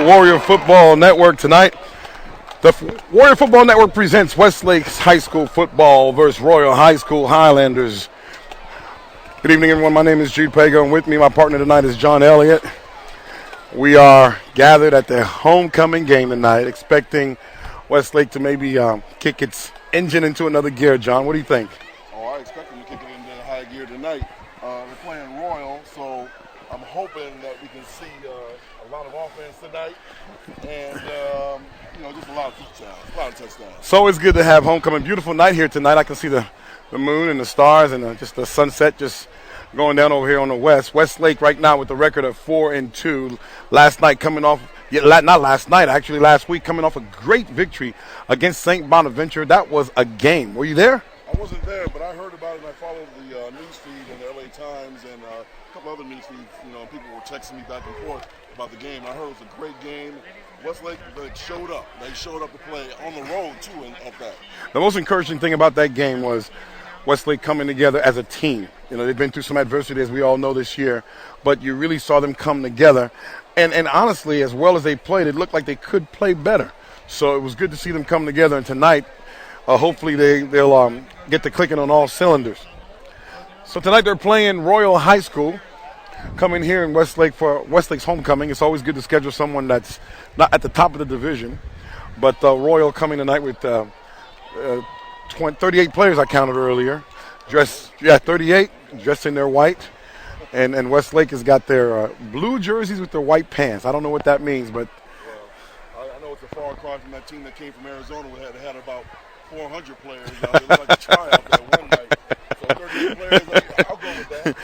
Warrior Football Network tonight. The Warrior Football Network presents Westlake's High School football versus Royal High School Highlanders. Good evening, everyone. My name is Jude Pago, and with me, my partner tonight is John Elliott. We are gathered at the homecoming game tonight, expecting Westlake to maybe kick its engine into another gear. John, what do you think? I expect them to kick it into high gear tonight. They're playing Royal, so I'm hoping that we can see a lot of offense tonight and just a lot of touchdowns. So it's good to have homecoming. Beautiful night here tonight. I can see the moon and the stars and just the sunset just going down over here on the west. Westlake right now with the record of 4-2. Last week coming off a great victory against St. Bonaventure. That was a game. Were you there? I wasn't there, but I heard about it, and I followed the news feed in the LA Times and a couple other news feeds. People were texting me back and forth about the game. I heard it was a great game. Westlake showed up. They showed up to play on the road, too, at that. The most encouraging thing about that game was Westlake coming together as a team. They've been through some adversity, as we all know, this year, but you really saw them come together. And honestly, as well as they played, it looked like they could play better. So it was good to see them come together, and tonight, hopefully they'll get to clicking on all cylinders. So tonight they're playing Royal High School, coming here in Westlake for Westlake's homecoming. It's always good to schedule someone that's not at the top of the division. But Royal coming tonight with 38 players I counted earlier. 38, dressed in their white. And Westlake has got their blue jerseys with their white pants. I don't know what that means, but I know it's a far cry from that team that came from Arizona. We had about 400 players out there. It was like a tryout there one night. So 38 players, I'll go with that.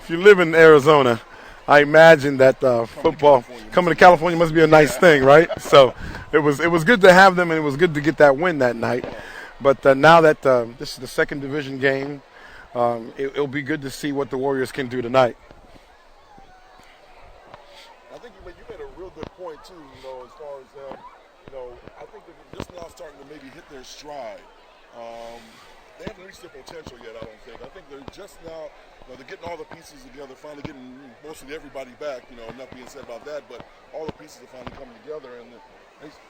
If you live in Arizona, I imagine that football coming to California must be a nice thing, right? So it was good to have them, and it was good to get that win that night. But now that this is the second division game, it'll be good to see what the Warriors can do tonight. I think you made a real good point too. As far as them, I think they're just now starting to maybe hit their stride. They haven't reached their potential yet. I don't think. I think they're just now. They're getting all the pieces together, finally getting mostly everybody back. Enough being said about that, but all the pieces are finally coming together, and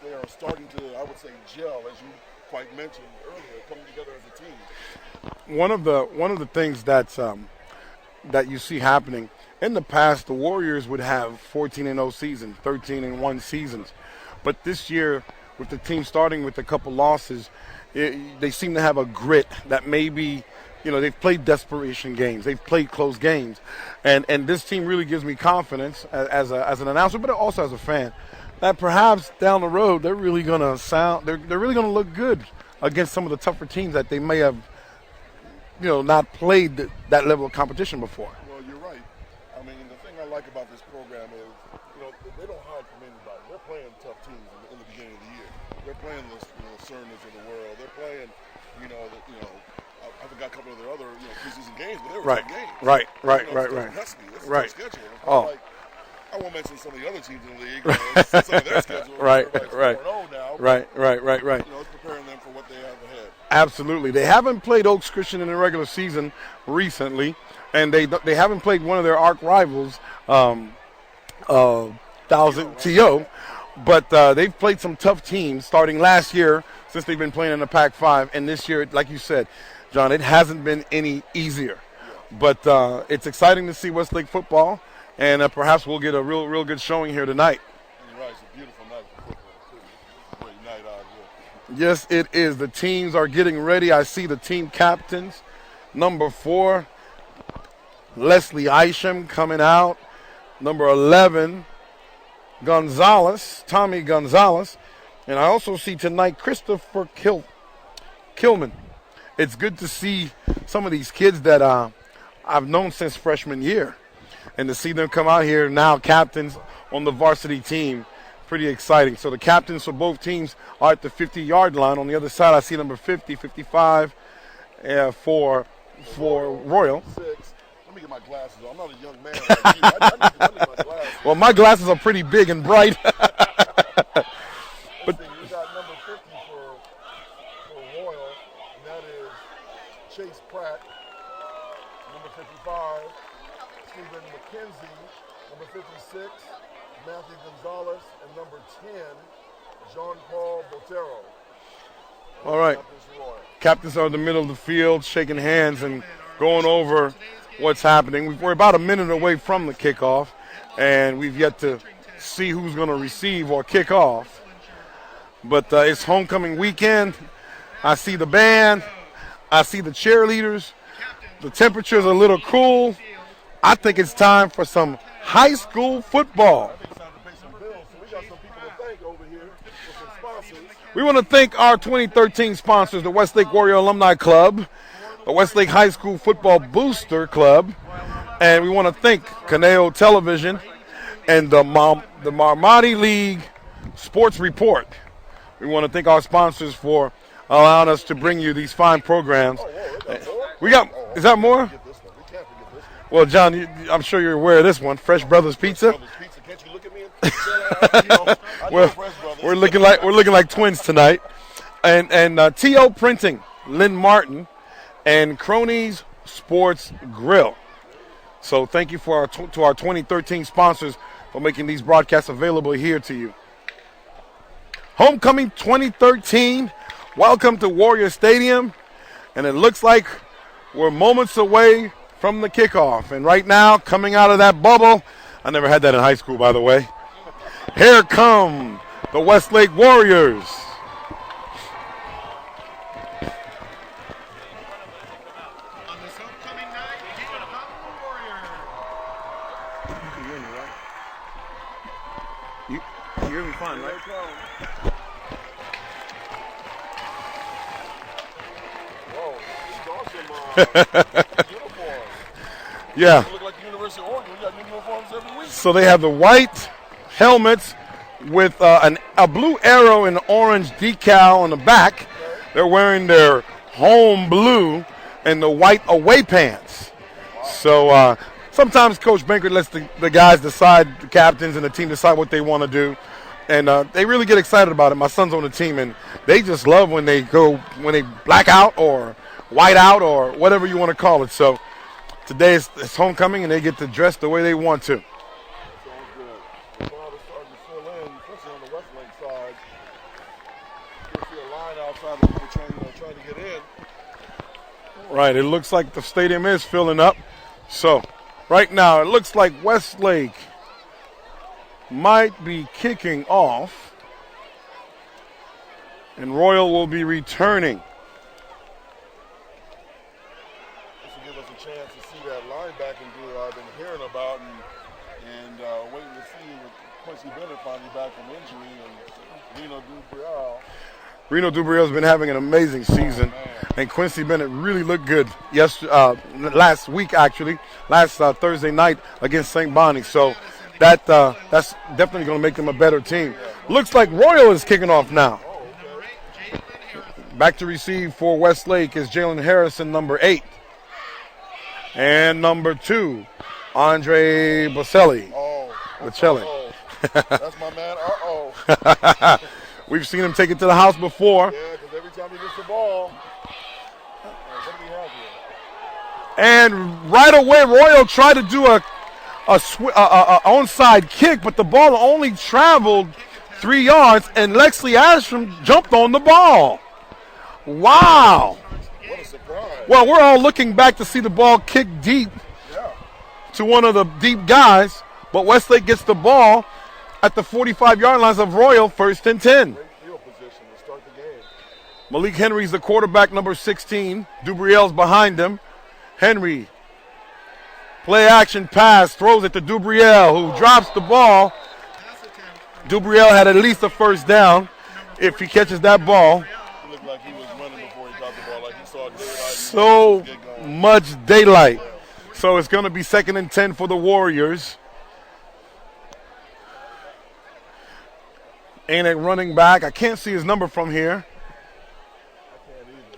they are starting to, I would say, gel, as you quite mentioned earlier, coming together as a team. One of the things that you see happening in the past, the Warriors would have 14-0 seasons, 13-1 seasons, but this year with the team starting with a couple losses, they seem to have a grit that maybe. They've played desperation games. They've played close games. And this team really gives me confidence as an announcer, but also as a fan, that perhaps down the road they're really going to look good against some of the tougher teams that they may have, not played that level of competition before. Well, you're right. I mean, the thing I like about this program is, they don't hide from anybody. They're playing tough teams in the beginning of the year. They're playing the ceremonies of the world. They're playing, I forgot a couple of their other, preseason games, but they were tough games. Right. This is their schedule. I won't mention some of the other teams in the league. Some of their schedule. Right. Now, Right. It's preparing them for what they have ahead. Absolutely. They haven't played Oaks Christian in the regular season recently, and they haven't played one of their arch rivals, Thousand TO, but they've played some tough teams starting last year since they've been playing in the Pac-5, and this year, like you said, John, it hasn't been any easier. But it's exciting to see Westlake football, and perhaps we'll get a real good showing here tonight. You're right. It's a beautiful night for football, too. It's a great night out here. Yes, it is. The teams are getting ready. I see the team captains. Number 4, Leslie Isham coming out. Number 11, Tommy Gonzalez. And I also see tonight Christopher Kilman. It's good to see some of these kids that I've known since freshman year. And to see them come out here now, captains on the varsity team, pretty exciting. So the captains for both teams are at the 50-yard line. On the other side, I see number 50, 55 for Royal. Let me get my glasses on. I'm not a young man like you. I need my glasses. Well, my glasses are pretty big and bright. But you got number 50 for Royal, and that is Chase Pratt. Number 55, Stephen McKenzie. Number 56, Matthew Gonzalez, and number 10, Jean-Paul Botero. All right. Captains are in the middle of the field, shaking hands and going over what's happening. We're about a minute away from the kickoff, and we've yet to see who's going to receive or kick off. But it's homecoming weekend. I see the band. I see the cheerleaders. The temperature's a little cool. I think it's time for some high school football. We want to thank our 2013 sponsors, the Westlake Warrior Alumni Club, the Westlake High School Football Booster Club, and we want to thank Caneo Television and the Marmati League Sports Report. We want to thank our sponsors for allowing us to bring you these fine programs. Is that more? Well, John, I'm sure you're aware of this one, Fresh Brothers Pizza. Can't you look at me and We're looking like twins tonight, and T.O. Printing, Lynn Martin, and Cronies Sports Grill. So thank you to our 2013 sponsors for making these broadcasts available here to you. Homecoming 2013, welcome to Warrior Stadium, and it looks like we're moments away from the kickoff. And right now, coming out of that bubble, I never had that in high school, by the way. Here come the Westlake Warriors. On this homecoming night, here come the Warriors. You hear me, right? You hear me fine, right? Whoa, these are some uniforms. Yeah. You look like the University of Oregon. We got new uniforms every week. So they have the white helmets with a blue arrow and orange decal on the back. They're wearing their home blue and the white away pants. So sometimes Coach Bankert lets the guys decide, the captains and the team decide what they want to do. And they really get excited about it. My son's on the team, and they just love when they black out or white out or whatever you want to call it. So today it's homecoming, and they get to dress the way they want to. Sounds good. The crowd is starting to fill in, especially on the Westlake side. You see a line outside of people trying to get in. Right, it looks like the stadium is filling up. So right now it looks like Westlake might be kicking off, and Royal will be returning. This will give us a chance to see that linebacking duo I've been hearing about and waiting to see with Quincy Bennett finally back from injury and Reno Dubriel. Reno Dubriel's been having an amazing season, and Quincy Bennett really looked good last week, actually, last Thursday night against St. Bonnie. So that's definitely going to make them a better team. Looks like Royal is kicking off now. Back to receive for Westlake is Jalen Harrison, number 8. And number 2, Andre Bocelli. Bocelli. That's my man. We've seen him take it to the house before. Yeah, because every time he gets the ball, what do we have here? And right away, Royal tried to do a onside kick, but the ball only traveled 3 yards, and Lexley Ashram jumped on the ball. Wow. What a surprise. Well, we're all looking back to see the ball kick deep to one of the deep guys, but Westlake gets the ball at the 45-yard lines of Royal, 1st and 10. Great field position to start the game. Malik Henry's the quarterback, number 16. Dubriel's behind him. Henry, play action pass, throws it to Dubriel, who drops the ball. Dubriel had at least a first down if he catches that ball. He looked like he was running before he dropped the ball, like he saw daylight. So much daylight. So it's going to be 2nd and 10 for the Warriors. And at running back, I can't see his number from here.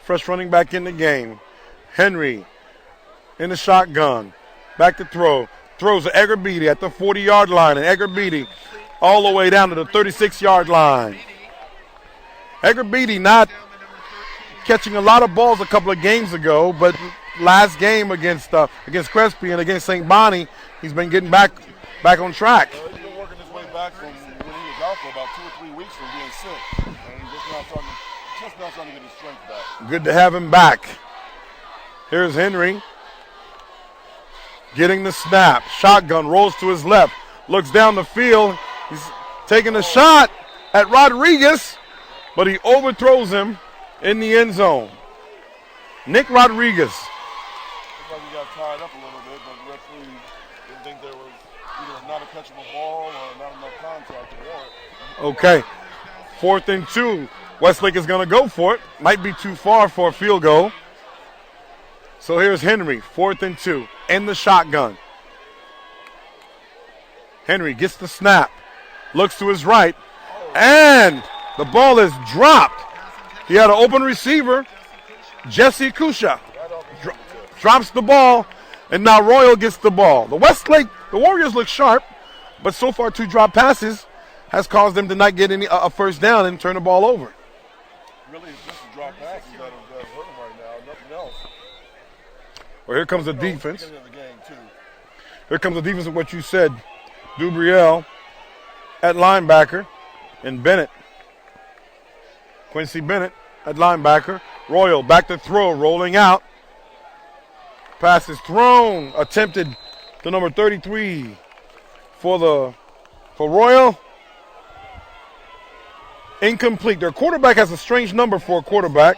Fresh running back in the game. Henry in the shotgun. Back to throw. Throws to Egerbeatty at the 40-yard line. And Egerbeatty all the way down to the 36-yard line. Egerbeatty not catching a lot of balls a couple of games ago, but last game against Crespi and against St. Bonnie, he's been getting back on track. He's been working his way back 3 weeks from being sick, and he's just now starting to get his strength back. Good to have him back. Here's Henry. Getting the snap. Shotgun rolls to his left. Looks down the field. He's taking a shot at Rodriguez, but he overthrows him in the end zone. Nick Rodriguez. Looks like he got tied up a little bit, but the referee didn't think there was either not a catchable ball or not enough contact to warrant. Okay. 4th and 2. Westlake is going to go for it. Might be too far for a field goal. So here's Henry, 4th and 2, in the shotgun. Henry gets the snap, looks to his right, and the ball is dropped. He had an open receiver, Jesse Kusha, drops the ball, and now Royal gets the ball. The Warriors look sharp, but so far 2 drop passes has caused them to not get a first down and turn the ball over. Really, it's just the drop passes that hurt him right now, nothing else. Well, here comes the defense. Beginning of the game, too. Here comes the defense of what you said. Dubriel at linebacker and Bennett. Quincy Bennett at linebacker. Royal back to throw, rolling out. Pass is thrown, attempted to number 33 for Royal. Incomplete. Their quarterback has a strange number for a quarterback.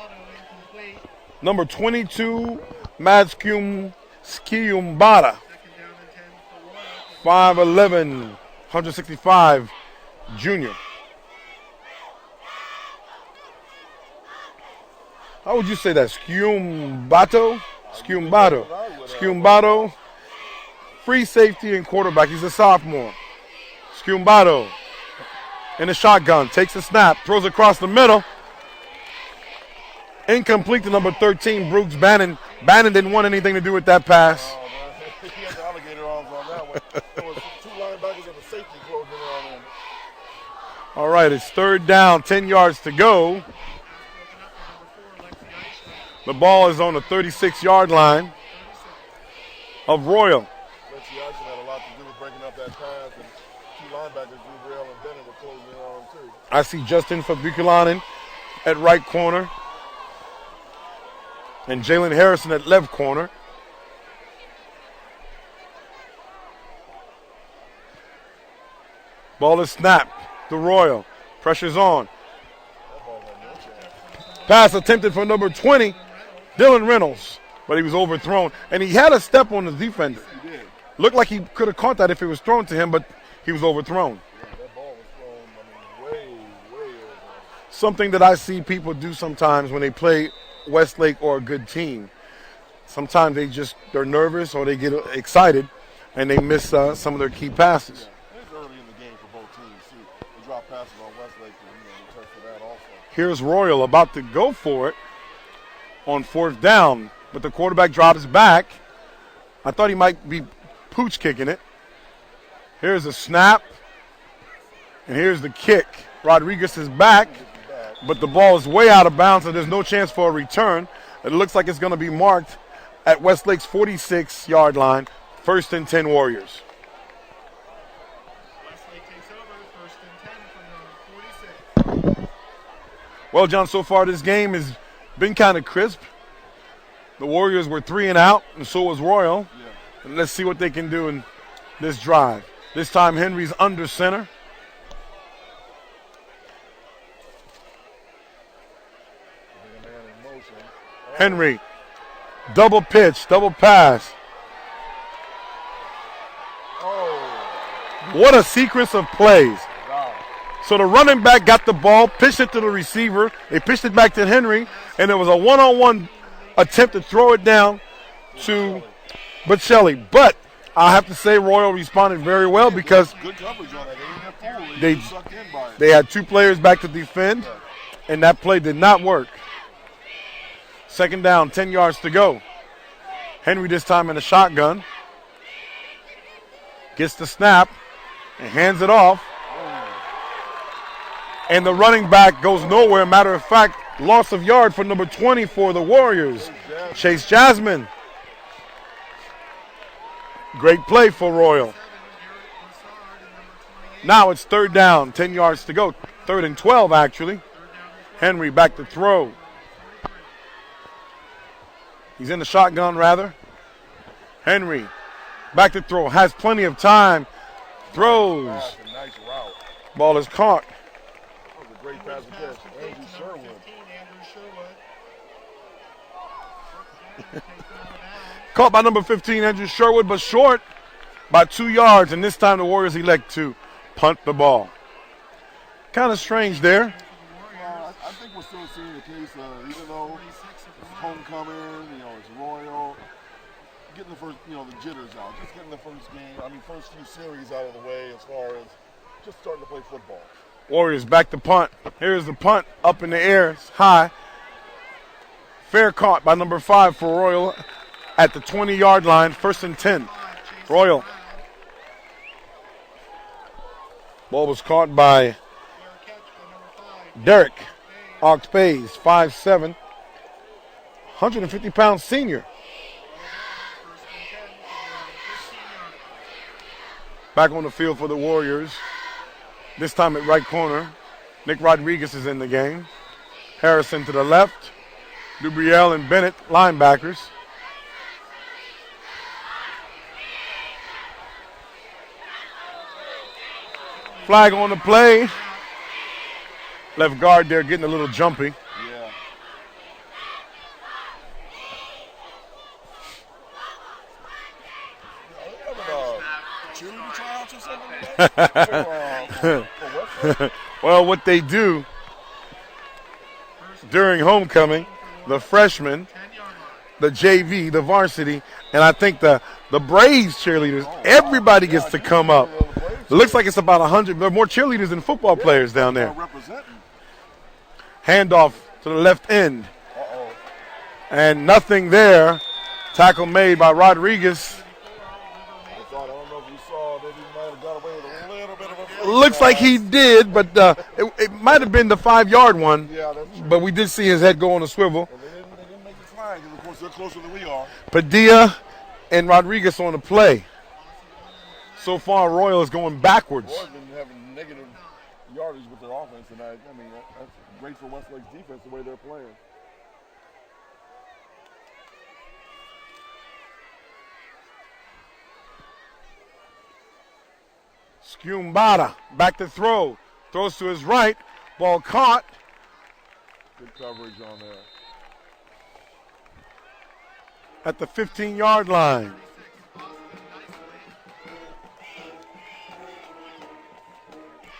Number 22, Mads Skiumbada. 5'11", 165, junior. How would you say that? Skiumbato? Skiumbato. Free safety and quarterback. He's a sophomore. Skiumbato in the shotgun. Takes a snap. Throws across the middle. Incomplete to number 13, Brooks Bannon. Bannon didn't want anything to do with that pass. He had the alligator arms on that one. There was 2 linebackers and a safety closing on him. All right, it's 3rd down, 10 yards to go. The ball is on the 36-yard line of Royal. Lexi Action had a lot to do with breaking up that pass, and 2 linebackers, Dubriel and Bennett, were closing in on him too. I see Justin Fabukulainen at right corner and Jalen Harrison at left corner. Ball is snapped to Royal. Pressure's on. Pass attempted for number 20, Dylan Reynolds, but he was overthrown. And he had a step on the defender. He did. Looked like he could have caught that if it was thrown to him, but he was overthrown. Yeah, that ball was thrown, way over. Something that I see people do sometimes when they play Westlake or a good team. Sometimes they're nervous or they get excited and they miss some of their key passes. Yeah, it's early in the game for both teams too. They drop passes on Westlake, and return for that also. Here's Royal about to go for it on 4th down, but the quarterback drops back. I thought he might be pooch kicking it. Here's a snap, and here's the kick. Rodriguez is back, but the ball is way out of bounds, so there's no chance for a return. It looks like it's going to be marked at Westlake's 46-yard line, 1st and 10 Warriors. Westlake takes over, 1st and 10 from number 46. Well, John, so far this game has been kind of crisp. The Warriors were 3 and out, and so was Royal. Yeah. And let's see what they can do in this drive. This time Henry's under center. Big man in motion. Henry, double pitch, double pass. Oh, What a sequence of plays. wow. So the running back got the ball, pitched it to the receiver. They pitched it back to Henry, and it was a one-on-one attempt to throw it down to Bocelli. But I have to say Royal responded very well because Good coverage on that. They didn't have full. They- They sucked in by it. they had 2 players back to defend, and that play did not work. 2nd down, 10 yards to go. Henry this time in a shotgun. Gets the snap and hands it off. And the running back goes nowhere. Matter of fact, loss of yard for number 20 for the Warriors, Chase Jasmine. Great play for Royal. Now it's 3rd down, 10 yards to go. 3rd and 12, actually. Henry back to throw. He's in the shotgun, rather. Henry back to throw. Has plenty of time. Throws. Nice route. Ball is caught. That was a great pass to catch. Andrew Sherwood. Caught by number 15, Andrew Sherwood, but short by 2 yards. And this time the Warriors elect to punt the ball. Kind of strange there. I think we're still seeing the case, even though it's homecoming, it's Royal, getting the first, the jitters out, just getting the first few series out of the way as far as just starting to play football. Warriors back to punt. Here's the punt up in the air. It's high. Fair caught by number 5 for Royal at the 20-yard line. 1st and 10. Royal. Ball was caught by Derek Oxpays, 5'7", 150-pound senior. Back on the field for the Warriors. This time at right corner. Nick Rodriguez is in the game. Harrison to the left. Dubriel and Bennett, linebackers. Flag on the play. Left guard there getting a little jumpy. Yeah. Cheerleading tryouts or something? Well, what they do during homecoming, the freshmen, the JV, the varsity, and I think the Braves cheerleaders, everybody gets to come up. It looks like it's about 100. There are more cheerleaders than football players down there. Handoff to the left end. And nothing there. Tackle made by Rodriguez. I don't know if you saw that he might have got away with a little bit of a Looks like he did, but it might have been the 5-yard one. Yeah, that's true. But we did see his head go on a swivel. And they didn't make the flag, because of course they're closer than we are. Padilla and Rodriguez on the play. So far, Royal is going backwards. Royal's been having negative yardage with their offense tonight. I mean, that's great for Westlake's defense, the way they're playing. Scumbata back to throw. Throws to his right. Ball caught. Good coverage on there. At the 15-yard line.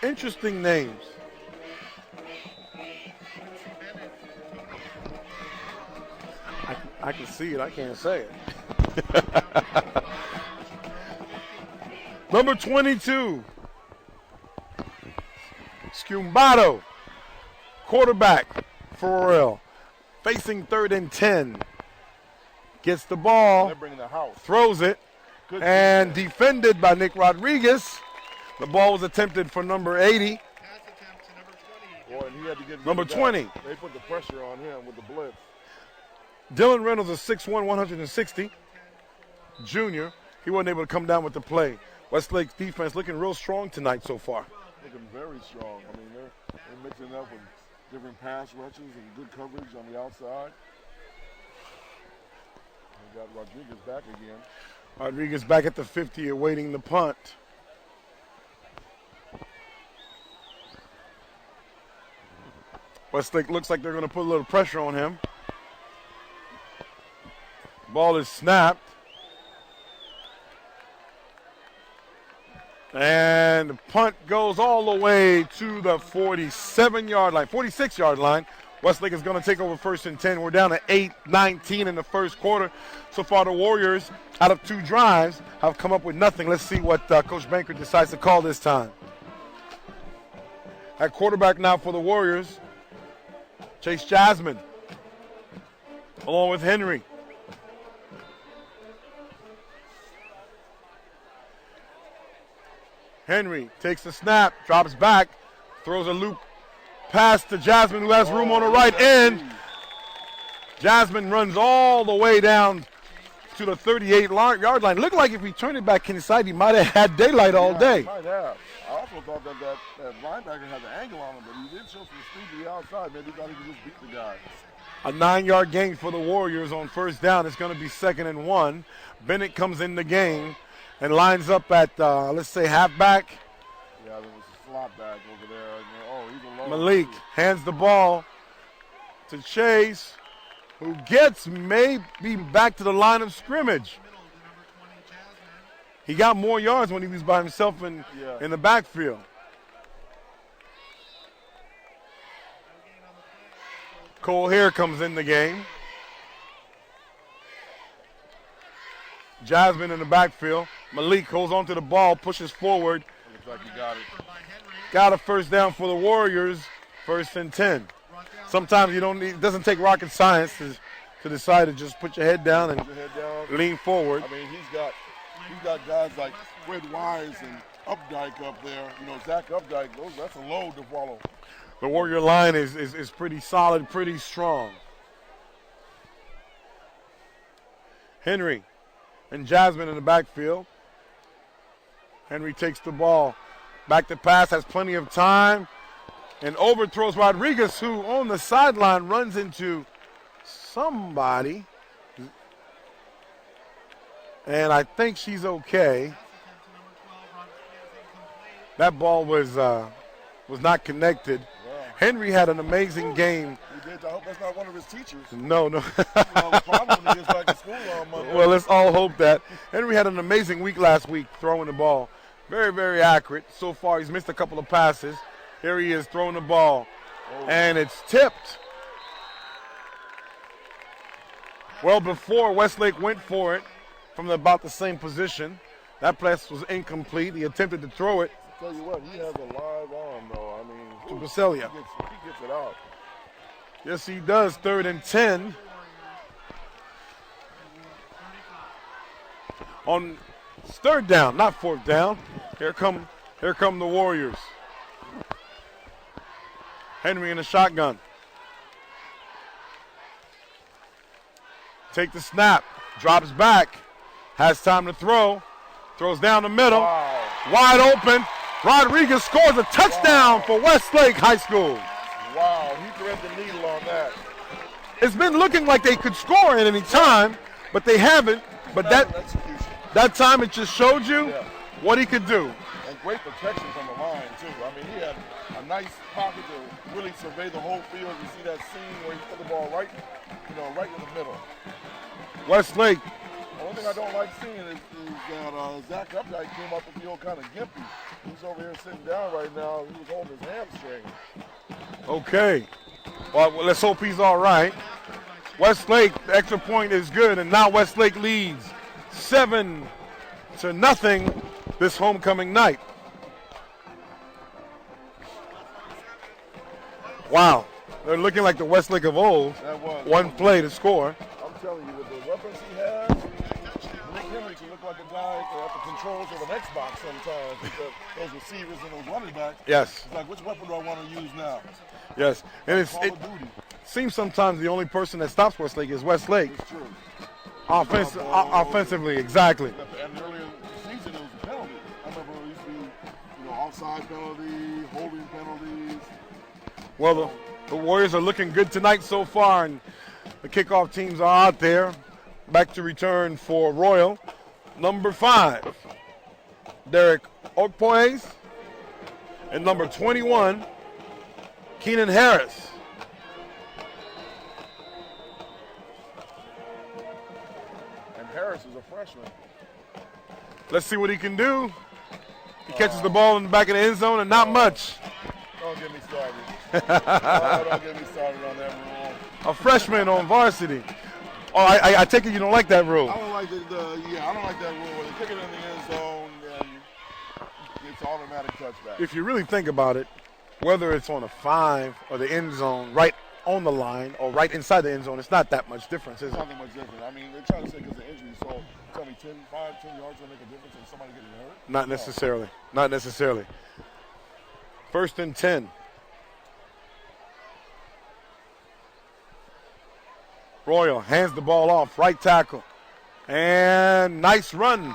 Interesting names. I can see it. I can't say it. Number 22. Scumbato. Quarterback for Royal. Facing 3rd and 10. Gets the ball. They're bringing the house. Throws it. Good And defense. defended by Nick Rodriguez. The ball was attempted for number 80. Boy, and he had to get rid Number of that. 20. They put the pressure on him with the blitz. Dylan Reynolds is 6'1", 160. Junior. He wasn't able to come down with the play. Westlake's defense looking real strong tonight so far. Looking very strong. I mean, they're mixing up with different pass rushes and good coverage on the outside. We got Rodriguez back again. Rodriguez back at the 50 awaiting the punt. Westlake looks like they're going to put a little pressure on him. Ball is snapped. And the punt goes all the way to the 47-yard line, 46-yard line. Westlake is going to take over 1st and 10. We're down to 8-19 in the first quarter. So far, the Warriors, out of 2 drives, have come up with nothing. Let's see what Coach Banker decides to call this time. At quarterback now for the Warriors, Chase Jasmine, along with Henry. Henry takes the snap, drops back, throws a loop pass to Jasmine, who has room on the right end. Jasmine runs all the way down to the 38-yard line. Looked like if he turned it back inside, he might have had daylight all day. Might have. I also thought that linebacker had the angle on him, but he did show some speed to the outside. Maybe he thought he could just beat the guy. A 9-yard gain for the Warriors on first down. It's going to be 2nd and 1. Bennett comes in the game and lines up at, let's say, halfback. Yeah, there was a slot back over there. Oh, he's alone. Malik hands the ball to Chase, who gets maybe back to the line of scrimmage. He got more yards when he was by himself in the backfield. Cole Hare comes in the game. Jasmine in the backfield. Malik holds onto the ball, pushes forward. Looks like he got it. Got a first down for the Warriors, 1st and 10. Sometimes it doesn't take rocket science to decide to just put your head down and lean forward. I mean, he's got guys like Fred Wise and Updike up there. Zach Updike, that's a load to follow. The Warrior line is pretty solid, pretty strong. Henry and Jasmine in the backfield. Henry takes the ball. Back to pass, has plenty of time. And overthrows Rodriguez, who on the sideline runs into somebody. And I think she's okay. That ball was not connected. Wow. Henry had an amazing game. He did. I hope that's not one of his teachers. No. Problem when he gets back to school on Monday. Well, let's all hope that. Henry had an amazing week last week throwing the ball. Very, very accurate. So far, he's missed a couple of passes. Here he is throwing the ball. And it's tipped. Well, before Westlake went for it from about the same position, that pass was incomplete. He attempted to throw it. Tell you what, he has a live arm, though. I mean, to Baselia. He gets it out. Yes, he does. 3rd and 10. On 3rd down, not 4th down. Here come the Warriors. Henry in the shotgun. Take the snap. Drops back. Has time to throw. Throws down the middle. Wow. Wide open. Rodriguez scores a touchdown for Westlake High School. Wow, he threaded the needle on that. It's been looking like they could score at any time, but they haven't. But that time it just showed you what he could do. And great protection from the line, too. I mean, he had a nice pocket to really survey the whole field. You see that scene where he put the ball right in the middle. Westlake. The only thing I don't like seeing is that Zach Updike came up the field kind of gimpy. He's over here sitting down right now. He was holding his hamstring. Okay. Well, let's hope he's all right. Westlake, the extra point is good, and now Westlake leads 7-0 this homecoming night. Wow. They're looking like the Westlake of old. One play to score. I'm telling you, with the weapons he has, Nick Henry can look like a guy at the controls of an Xbox sometimes. Because those receivers and those running backs. Yes. It's like, which weapon do I want to use now? Yes. And it Call of Duty. seems sometimes the only person that stops Westlake is Westlake. It's true. Offensively, exactly. And earlier in the season, it was a penalty. I remember it used to be, offside penalty, holding penalties. Well, the Warriors are looking good tonight so far, and the kickoff teams are out there. Back to return for Royal. Number 5, Derek Okpoes. And number 21, Keenan Harris. And Harris is a freshman. Let's see what he can do. He catches the ball in the back of the end zone, and not much. Don't get me started. Don't get me started on that rule. A freshman on varsity. Oh, I take it you don't like that rule. I don't like I don't like that rule. When they kick it in the end zone, then it's automatic touchback. If you really think about it, whether it's on a 5 or the end zone, right on the line or right inside the end zone, it's not that much difference, is It's it? not that much different. I mean, they're trying to say because of injury, so tell me 10 yards will make a difference in somebody getting hurt? Not necessarily. Not necessarily. 1st and 10. Royal hands the ball off, right tackle. And nice run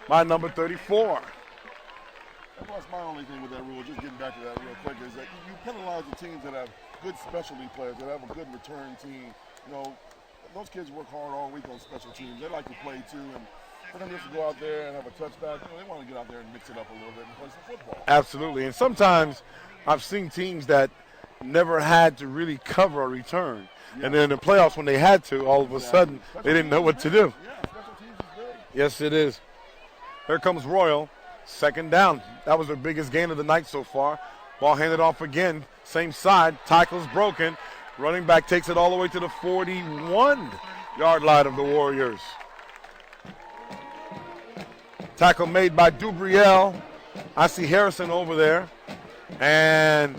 by number 34. That's my only thing with that rule, just getting back to that real quick, is that you penalize the teams that have good specialty players, that have a good return team. You know, those kids work hard all week on special teams. They like to play too, and for them just to go out there and have a touchback, you know, they want to get out there and mix it up a little bit and play some football. Absolutely, and sometimes I've seen teams that never had to really cover a return. And then in the playoffs, when they had to, all of a sudden, they didn't know what to do. Yeah, special teams is big. Yes, it is. Here comes Royal. Second down. That was their biggest gain of the night so far. Ball handed off again. Same side. Tackle's broken. Running back takes it all the way to the 41-yard line of the Warriors. Tackle made by Dubriel. I see Harrison over there. And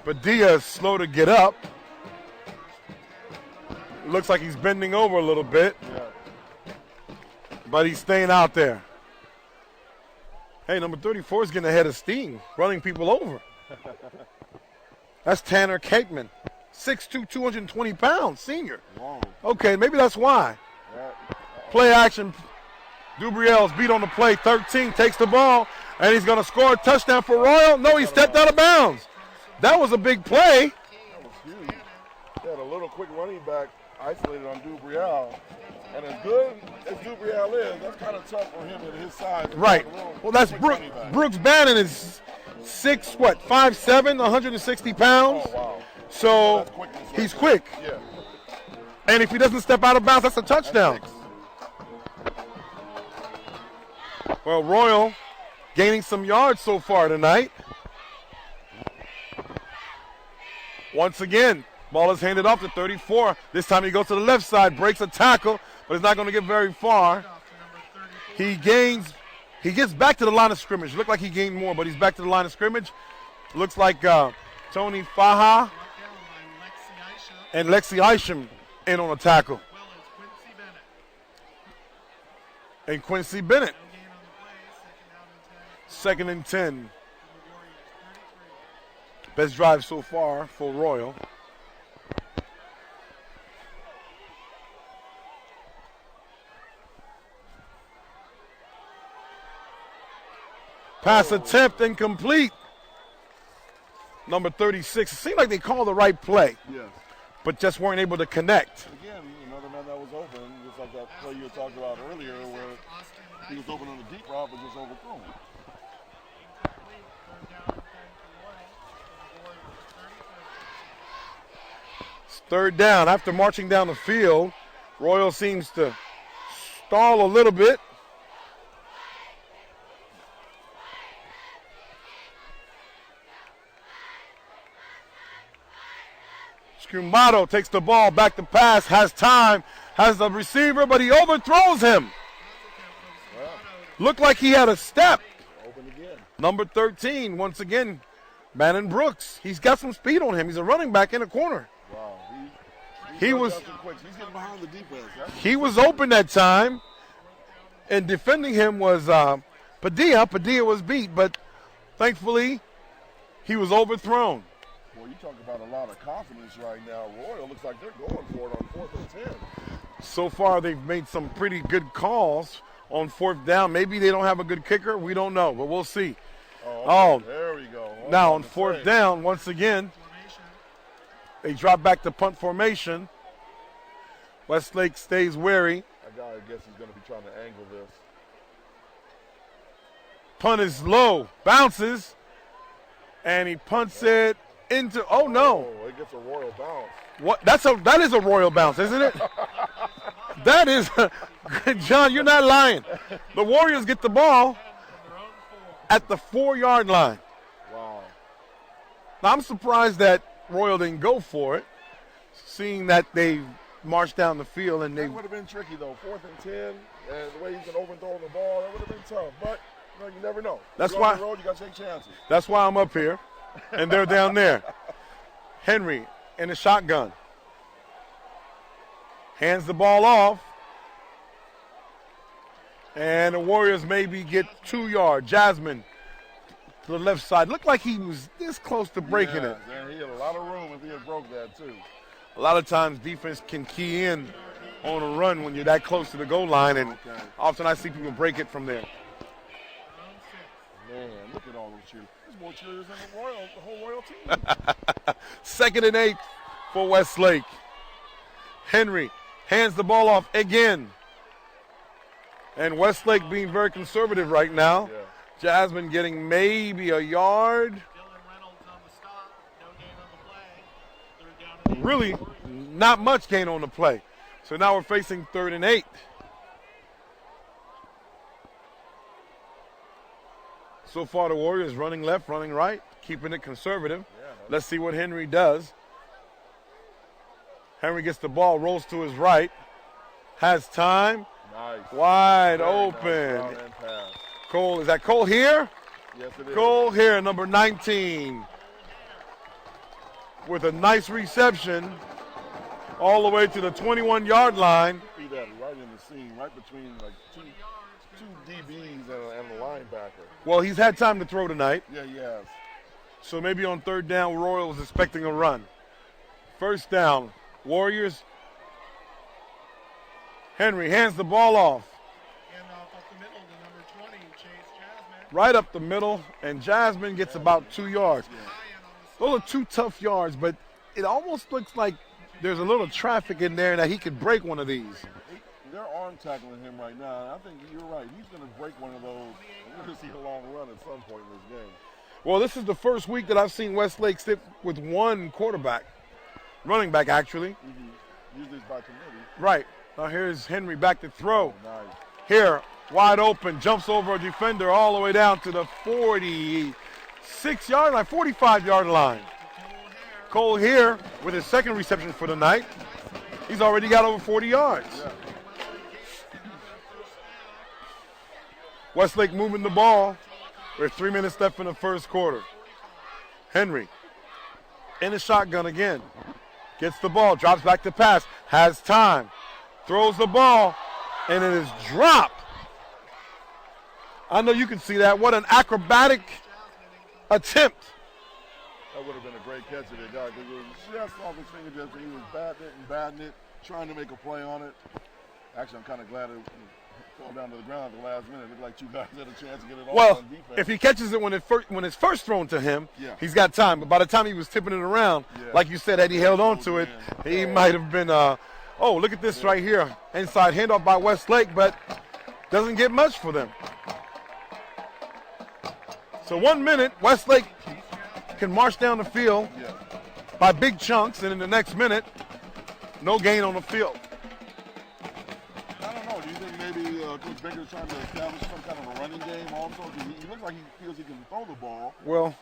Padilla is slow to get up. Looks like he's bending over a little bit. Yeah. But he's staying out there. Hey, number 34 is getting ahead of steam, running people over. That's Tanner Cakeman, 6'2", 220 pounds, senior. Long. Okay, maybe that's why. Yeah. Play action. Dubriel's beat on the play. 13 takes the ball, and he's going to score a touchdown for Royal. No, he stepped out of bounds. That was a big play. That was huge. They had a little quick running back isolated on Dubriel. And as good as Dubriel is, that's kind of tough for him at his size. Right. Well, that's Brooks Bannon is 5'7", 160 pounds. Oh, wow. So That's quickness right he's there. quick. Yeah. And if he doesn't step out of bounds, that's a touchdown. Well, Royal gaining some yards so far tonight. Once again, ball is handed off to 34. This time he goes to the left side, breaks a tackle, but he's not going to get very far. He gets back to the line of scrimmage. Looked like he gained more, but he's back to the line of scrimmage. Looks like Tony Faha and Lexi Isham in on a tackle. And Quincy Bennett. Second and 10. Best drive so far for Royal. Pass attempt incomplete. Number 36. It seemed like they called the right play, Yes. but just weren't able to connect. Again, another man that was open, just like that play you talked about earlier, where he was open on the deep route, but just overthrown. It's third down. After marching down the field, Royal seems to stall a little bit. Scumato takes the ball, back to pass, has time, has the receiver, but he overthrows him. Looked like he had a step. Open again. Number 13, once again, Bannon Brooks. He's got some speed on him. He's a running back in the corner. Wow. He was quick. He's getting behind the defense. he was open that time, and defending him was Padilla. Padilla was beat, but thankfully he was overthrown. Well, you talk about a lot of confidence right now. Royal looks like they're going for it on 4th and 10. So far, they've made some pretty good calls on 4th down. Maybe they don't have a good kicker. We don't know, but we'll see. Oh, there we go. Now on 4th down, once again, they drop back to punt formation. Westlake stays wary. I gotta guess he's going to be trying to angle this. Punt is low, bounces, and he punts it into. Oh no! Oh, it gets a Royal bounce. What? That is a Royal bounce, isn't it? That is, John. You're not lying. The Warriors get the ball at the 4-yard line. Wow. Now, I'm surprised that Royal didn't go for it, seeing that they marched down the field and they. That would have been tricky though. 4th and 10, and the way he's been overthrowing the ball, that would have been tough. But you never know. That's You're why. on the road, you got to take chances. That's why I'm up here, and they're down there. Henry in the shotgun. Hands the ball off. And the Warriors maybe get 2 yards. Jasmine to the left side. Looked like he was this close to breaking it. And he had a lot of room if he had broke that too. A lot of times defense can key in on a run when you're that close to the goal line, and often I see people break it from there. Man, look at all those cheerleaders. There's more cheerleaders than the whole Royal team. 2nd and 8 for Westlake. Henry hands the ball off again. And Westlake being very conservative right now. Yeah. Jasmine getting maybe a yard. Dylan Reynolds on the stop. No gain on the play. 3rd down and 8. Really not much gain on the play. So now we're facing 3rd and 8. So far the Warriors running left, running right, keeping it conservative. Yeah, Let's see what Henry does. Henry gets the ball, rolls to his right, has time, nice. wide Very open. Nice route and pass. Cole, is that Cole here? Yes, it is. Cole here, number 19, with a nice reception all the way to the 21-yard line. See that right in the seam, right between like two DBs and a linebacker. Well, he's had time to throw tonight, Yeah, he has. so maybe on 3rd down, Royal was expecting a run. 1st down, Warriors. Henry hands the ball off. And off up the middle to number 20, Chase Jasmine. Right up the middle, and Jasmine gets about 2 yards. Those are 2 tough yards, but it almost looks like there's a little traffic in there that he could break one of these. They're arm tackling him right now, and I think you're right. He's going to break one of those. We're going to see a long run at some point in this game. Well, this is the first week that I've seen Westlake sit with one quarterback, running back actually. Mm-hmm. Usually it's by committee. Right. Now here's Henry back to throw. Nice. Here, wide open, jumps over a defender all the way down to the 46-yard line, 45-yard line. Cole here with his 2nd reception for the night. He's already got over 40 yards. Yeah. Westlake moving the ball with 3 minutes left in the 1st quarter. Henry in the shotgun again. Gets the ball, drops back to pass, has time, throws the ball, and it is dropped. I know you can see that. What an acrobatic attempt. That would have been a great catch if they got it. It was just off his fingertips, and he was batting it, trying to make a play on it. Actually, I'm kind of glad it fell down to the ground at the last minute. It looked like 2 guys had a chance to get it off Well, on defense. if he catches it when it's first thrown to him, Yeah. he's got time. But by the time he was tipping it around, Yeah. like you said, had he held on to it, he might have been, oh, look at this right here. Inside handoff by Westlake, but doesn't get much for them. So 1 minute, Westlake can march down the field Yeah. by big chunks, and in the next minute, no gain on the field. I don't know. Do you think maybe Coach Baker's trying to establish some kind of a running game also? 'Cause he looks like he feels he can throw the ball. Well,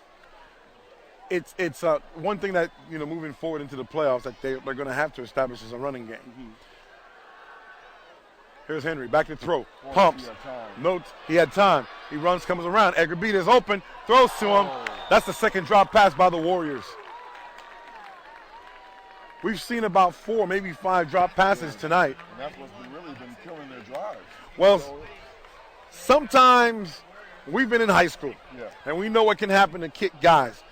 it's one thing that, moving forward into the playoffs that they're going to have to establish is a running game. Mm-hmm. Here's Henry, back to throw, pumps, He had time. notes, he had time. He runs, comes around, Edgar Beat is open, throws to him. Oh. That's the 2nd drop pass by the Warriors. We've seen about 4, maybe 5 drop passes tonight. And that's what's really been killing their drives. Well, So, sometimes we've been in high school, Yeah. and we know what can happen to kick guys.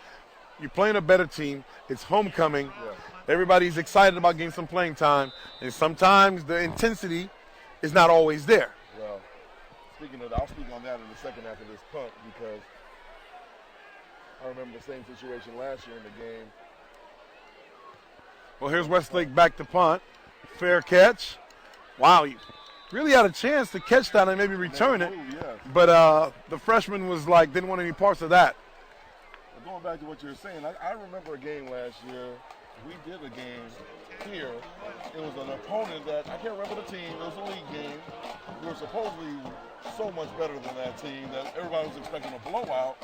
You're playing a better team. It's homecoming. Yeah. Everybody's excited about getting some playing time, and sometimes the intensity is not always there. Well, speaking of that, I'll speak on that in the second half of this punt because I remember the same situation last year in the game. Well, here's Westlake back to punt. Fair catch. Wow, he really had a chance to catch that and maybe return it. Move, yes. But the freshman was like, didn't want any parts of that. But going back to what you were saying, I remember a game last year. We did a game here. It was an opponent that, I can't remember the team, it was a league game. We were supposedly so much better than that team that everybody was expecting a blowout.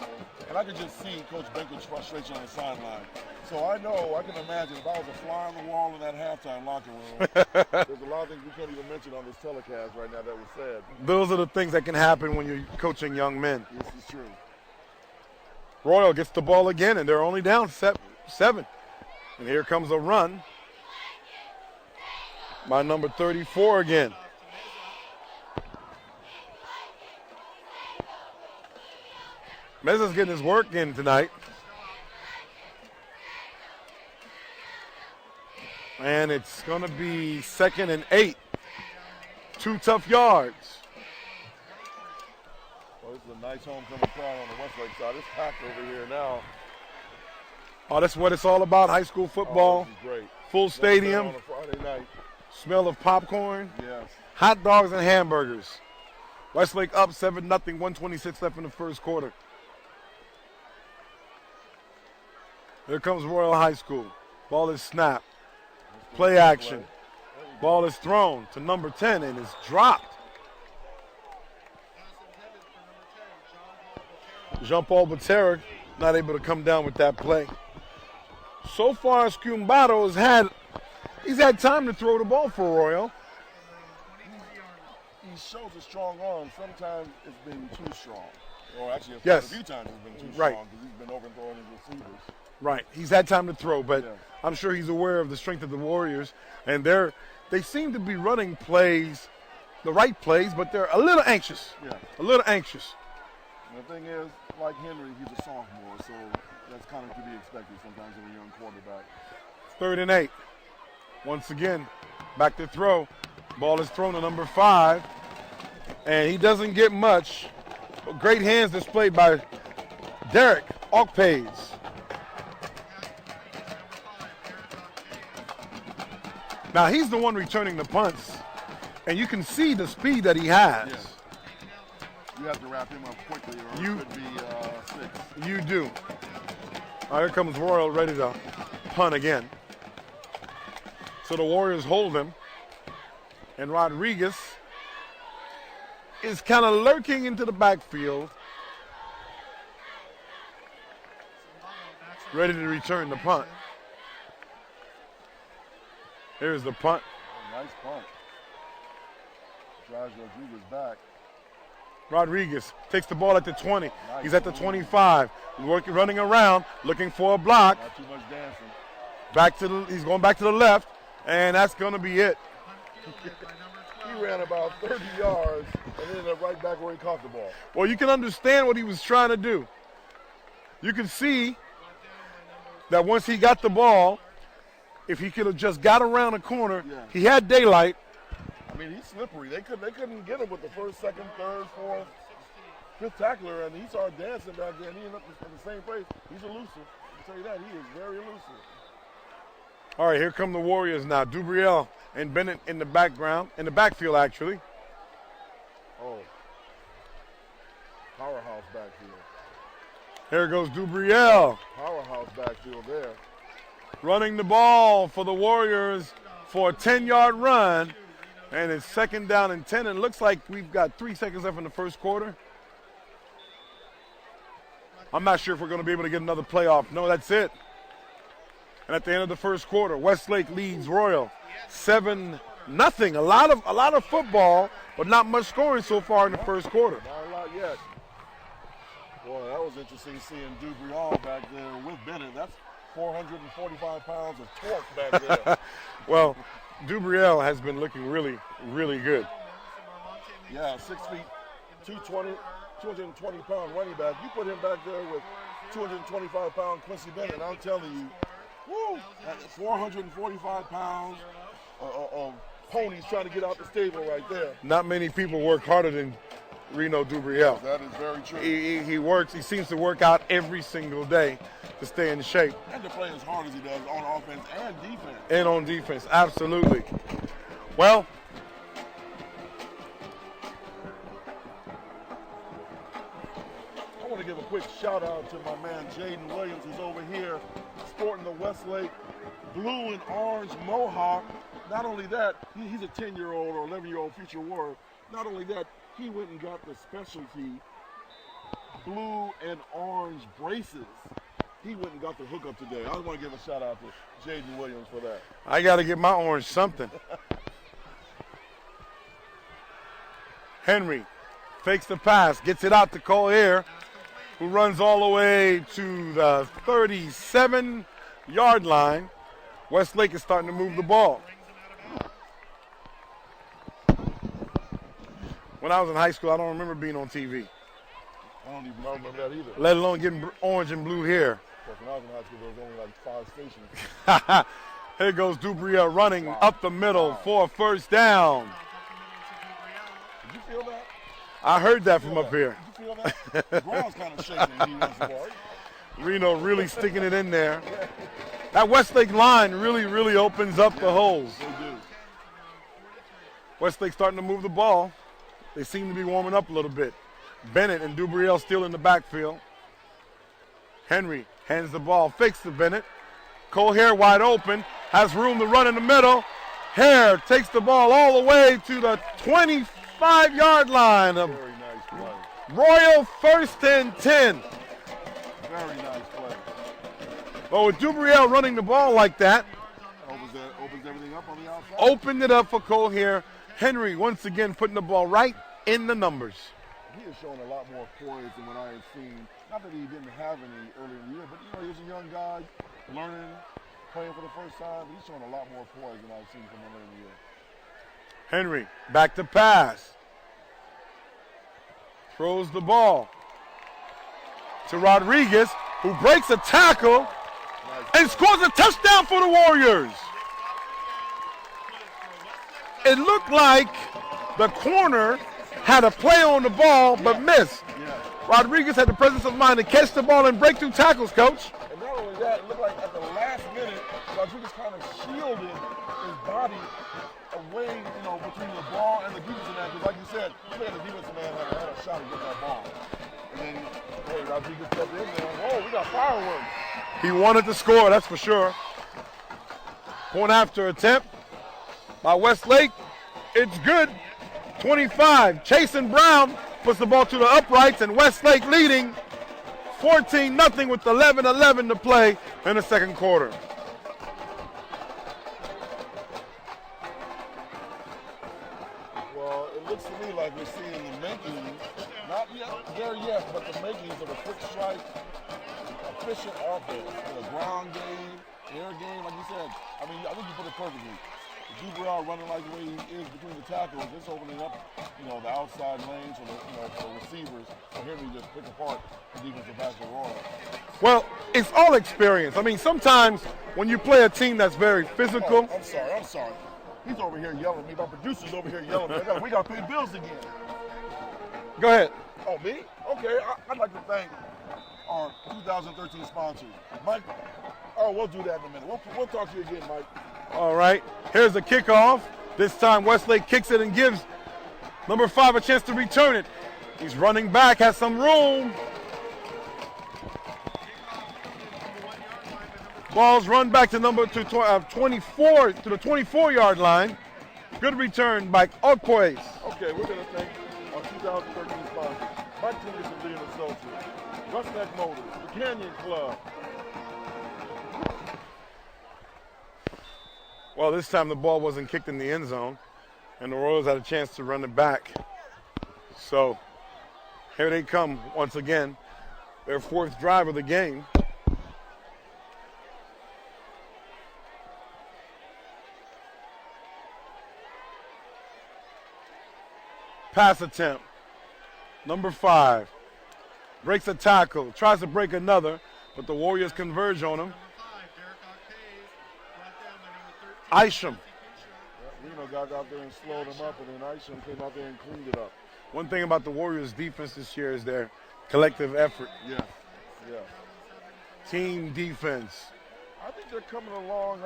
And I could just see Coach Baker's frustration on the sideline. So I can imagine if I was a fly on the wall in that halftime locker room, there's a lot of things we can't even mention on this telecast right now that was said. Those are the things that can happen when you're coaching young men. This is true. Royal gets the ball again, and they're only down 7. And here comes a run by number 34 again. Mesa's getting his work in tonight. And it's going to be 2nd and 8. 2 tough yards. Well, this is a nice homecoming crowd on the Westlake side. It's packed over here now. Oh, that's what it's all about, high school football. Oh, this is great. Full stadium. On a Friday night. Smell of popcorn. Yes. Hot dogs and hamburgers. Westlake up 7-0, 126 left in the first quarter. Here comes Royal High School. Ball is snapped. Play action. Ball is thrown to number 10 and is dropped. Jean-Paul Botera not able to come down with that play. So far, Scumbato he's had time to throw the ball for Royal. He shows a strong arm. Sometimes it's been too strong. Or actually, a few times it's been too strong because he's been overthrowing his receivers. Right. He's had time to throw, but Yeah. I'm sure he's aware of the strength of the Warriors. And they seem to be running plays, the right plays, but they're a little anxious. Yeah. A little anxious. And the thing is, like Henry, he's a sophomore, so that's kind of to be expected sometimes in a young quarterback. 3rd and 8. Once again, back to throw. Ball is thrown to number 5. And he doesn't get much. But great hands displayed by Derek Okpays. Now he's the one returning the punts. And you can see the speed that he has. Yes. You have to wrap him up quickly or it could be 6. You do. All right, here comes Royal ready to punt again. So the Warriors hold him. And Rodriguez is kind of lurking into the backfield. Ready to return the punt. Here's the punt. Oh, nice punt. Drives Rodriguez back. Rodriguez takes the ball at the 20. He's at the 25. Running around, looking for a block. Not too much dancing. He's going back to the left, and that's going to be it. He ran about 30 yards and ended up right back where he caught the ball. Well, you can understand what he was trying to do. You can see that once he got the ball, if he could have just got around the corner, he had daylight. I mean, he's slippery. They couldn't get him with the first, second, third, fourth, fifth tackler, and he started dancing back there, and he ended up in the same place. He's elusive. I'll tell you that. He is very elusive. All right, here come the Warriors now. Dubriel and Bennett in the backfield, actually. Oh. Powerhouse backfield. Here goes Dubriel. Powerhouse backfield there. Running the ball for the Warriors for a 10-yard run. And it's 2nd down and 10. And it looks like we've got 3 seconds left in the first quarter. I'm not sure if we're going to be able to get another playoff. No, that's it. And at the end of the first quarter, Westlake leads Royal 7-0. A lot of football, but not much scoring so far in the first quarter. Not a lot yet. Boy, that was interesting seeing Dubriel back there with Bennett. That's 445 pounds of torque back there. Well, Dubriel has been looking really, really good. Yeah, 6 feet, 220-pound running back. You put him back there with 225-pound Quincy Bennett, I'm telling you, woo, 445 pounds of ponies trying to get out the stable right there. Not many people work harder than Reno Dubriel. That is very true. He seems to work out every single day to stay in shape. And to play as hard as he does on offense and defense. And on defense, absolutely. Well, I want to give a quick shout out to my man Jaden Williams, who's over here sporting the Westlake blue and orange mohawk. Not only that, he's a 10-year-old or 11-year-old future warrior. Not only that, he went and got the specialty blue and orange braces. He went and got the hookup today. I want to give a shout out to Jaden Williams for that. I got to get my orange something. Henry fakes the pass, gets it out to Collier, who runs all the way to the 37-yard line. Westlake is starting to move the ball. When I was in high school, I don't remember being on TV. I don't even remember that either. let alone getting orange and blue here. When I was in high school, there was only like 5 stations. Here goes Dubriel running up the middle for a first down. Did you feel that? I heard that from up here. Did you feel that? The ground's kind of shaking when he runs the ball. Reno really sticking it in there. That Westlake line really opens up the holes. They do. Westlake starting to move the ball. They seem to be warming up a little bit. Bennett and Dubriel still in the backfield. Henry hands the ball, fakes to Bennett. Cole Hare wide open, has room to run in the middle. Hare takes the ball all the way to the 25-yard line of Very nice play. Royal, first and 10. Very nice play. But with Dubriel running the ball like that, Opens everything up on the outside. opened it up for Cole Hare. Henry once again putting the ball right in the numbers. He has shown a lot more poise than what I have seen. Not that he didn't have any earlier in the year, but he was a young guy, learning, playing for the first time. But he's shown a lot more poise than I've seen from him earlier in the year. Henry back to pass. Throws the ball to Rodriguez, who breaks a tackle and scores a touchdown for the Warriors. It looked like the corner had a play on the ball but missed. Yeah. Rodriguez had the presence of mind to catch the ball and break through tackles, Coach. And not only that, it looked like at the last minute, Rodriguez kind of shielded his body away, between the ball and the defensive man. Because like you said, the defensive man had a shot to get that ball. And then, hey, Rodriguez stepped in there. Whoa, we got fireworks. He wanted to score, that's for sure. Point after attempt by Westlake. It's good. 25. Chasen Brown puts the ball to the uprights, and Westlake leading 14-0 with 11:11 to play in the second quarter. Well, it looks to me like we're seeing the makings, not yet there yet, but the makings of a quick strike, efficient offense, ground game, air game, like you said. I think you put it perfectly. Dubriel running like the way he is between the tackles, just opening up, the outside lanes for the receivers. So Henry just pick apart the defensive back of Royal. Well, it's all experience. Sometimes when you play a team that's very physical. Oh, I'm sorry. He's over here yelling at me. My producer's over here yelling at me. We got to pay bills again. Go ahead. Oh, me? Okay, I'd like to thank our 2013 sponsors. Mike, we'll do that in a minute. We'll talk to you again, Mike. All right, here's the kickoff. This time Westlake kicks it and gives number 5 a chance to return it. He's running back, has some room. Ball's run back to 24 to the 24-yard line. Good return by Okoye. Okay, we're going to thank our 2013 sponsors. Mike Tingus and Lee & Associates, Westlake Motors, the Canyon Club. Well, this time the ball wasn't kicked in the end zone, and the Royals had a chance to run it back. So here they come once again, their 4th drive of the game. Pass attempt. Number 5 breaks a tackle, tries to break another, but the Warriors converge on him. Isham. Reno got out there and slowed him up, and then Isham came out there and cleaned it up. One thing about the Warriors' defense this year is their collective effort. Yeah. Team defense. I think they're coming along.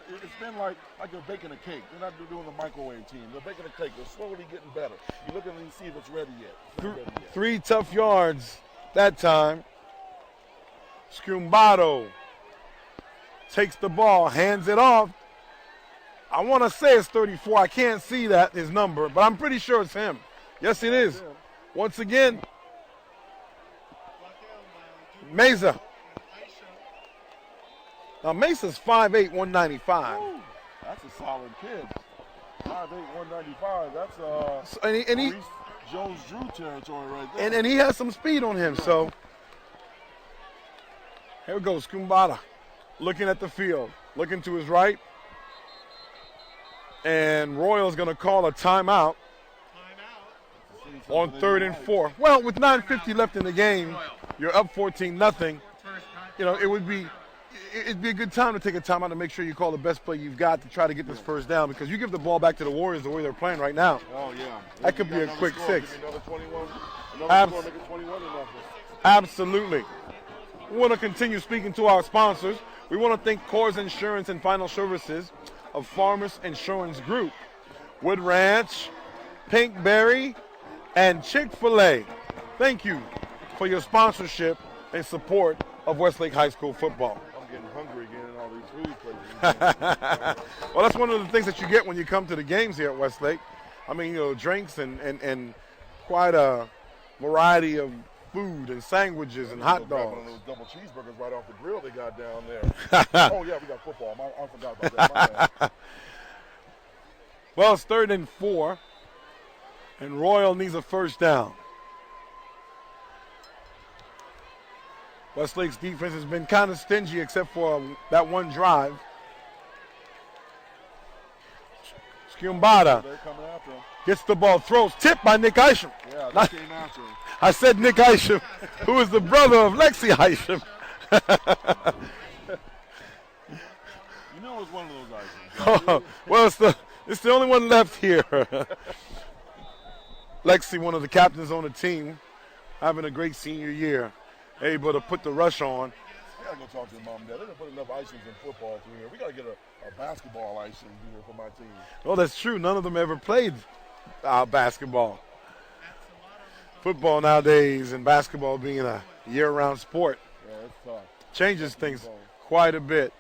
It's been like they're baking a cake. They're not doing the microwave team. They're baking a cake. They're slowly getting better. You look at them and see if it's ready yet. It's not ready yet. 3 tough yards that time. Scumbato takes the ball, hands it off. I want to say it's 34. I can't see that, his number, but I'm pretty sure it's him. Yes, it is. Once again, Mesa. Now, Mesa's 5'8", 195. Ooh, that's a solid kid. 5'8", 195. That's And he Joe's Drew territory right there. and he has some speed on him, so. Here we go, Skumbata. Looking at the field. Looking to his right. And Royal's going to call a timeout. on 3rd and 4. Well, with 9:50 left in the game, you're up 14-0. You know, it'd be a good time to take a timeout to make sure you call the best play you've got to try to get this first down, because you give the ball back to the Warriors the way they're playing right now. Oh, yeah. That could be a quick score. six. Another 21. Another score, make it 21 and nothing. Absolutely. We want to continue speaking to our sponsors. We want to thank Coors Insurance and Final Services of Farmers Insurance Group, Wood Ranch, Pinkberry, and Chick-fil-A. Thank you for your sponsorship and support of Westlake High School football. I'm getting hungry again in all these food places. Well, that's one of the things that you get when you come to the games here at Westlake. I mean, you know, drinks and quite a variety of food and sandwiches and hot dogs. One of those double cheeseburgers right off the grill they got down there. Oh, yeah, we got football. I forgot about that. My bad. Well, it's 3rd and 4, and Royal needs a first down. Westlake's defense has been kind of stingy except for that one drive. Skiumbada They're coming after him. gets the ball, throws, tipped by Nick Isham. Yeah, they came after him. I said Nick Isham, who is the brother of Lexi Isham. You know it's one of those items. Well, it's the only one left here. Lexi, one of the captains on the team, having a great senior year, able to put the rush on. I gotta go talk to your mom and dad. They didn't put enough icings in football through here. We gotta get a basketball icing here for my team. Well, that's true. None of them ever played basketball. Football nowadays and basketball being a year-round sport Yeah, it's tough. changes things quite a bit.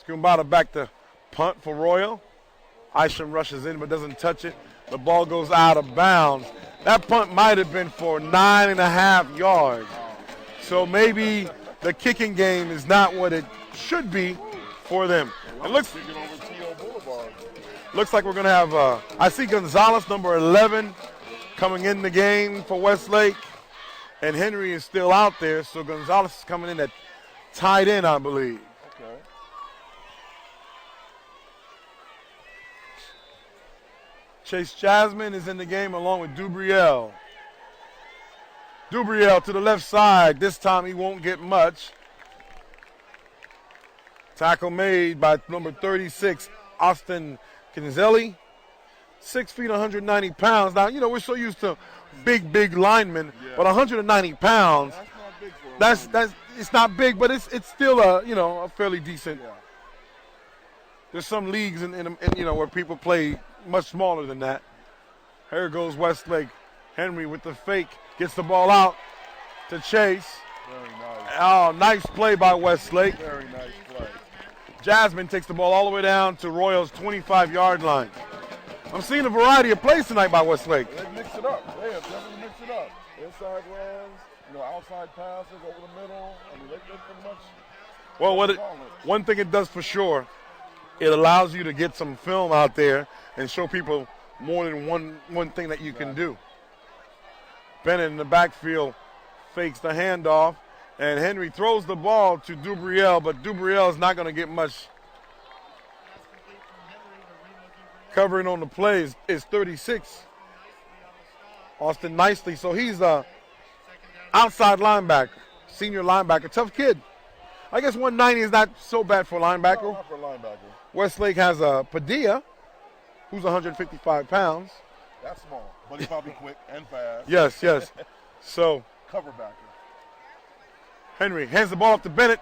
Skumbata back to punt for Royal. Isham rushes in but doesn't touch it. The ball goes out of bounds. That punt might have been for 9.5 yards. So maybe the kicking game is not what it should be for them. It looks like we're going to have, I see Gonzalez, number 11, coming in the game for Westlake. And Henry is still out there, so Gonzalez is coming in at tight end, I believe. Okay. Chase Jasmine is in the game along with Dubriel. Dubriel to the left side. This time he won't get much. Tackle made by number 36, Austin Kinzelli. 6 feet, 190 pounds. Now, you know, we're so used to big linemen, but 190 pounds, That's not big for a that's it's not big, but it's still a fairly decent. Yeah. There's some leagues in where people play much smaller than that. Here goes Westlake. Henry with the fake gets the ball out to Chase. Very nice. Oh, nice play by Westlake. Very nice play. Jasmine takes the ball all the way down to Royal's 25-yard line. I'm seeing a variety of plays tonight by Westlake. They mix it up. They have definitely mixed it up. Inside runs, outside passes over the middle. I mean, they pretty much. Well, one thing it does for sure, it allows you to get some film out there and show people more than one thing that you can do. Bennett in the backfield fakes the handoff, and Henry throws the ball to Dubriel, but Dubriel is not going to get much. Covering on the plays is 36. Austin Nicely, so he's a outside linebacker, senior linebacker, tough kid. I guess 190 is not so bad for a linebacker. No, not for a linebacker. Westlake has a Padilla, who's 155 pounds. That's small, but he's probably quick and fast. Yes. So Cover backer. Henry hands the ball off to Bennett,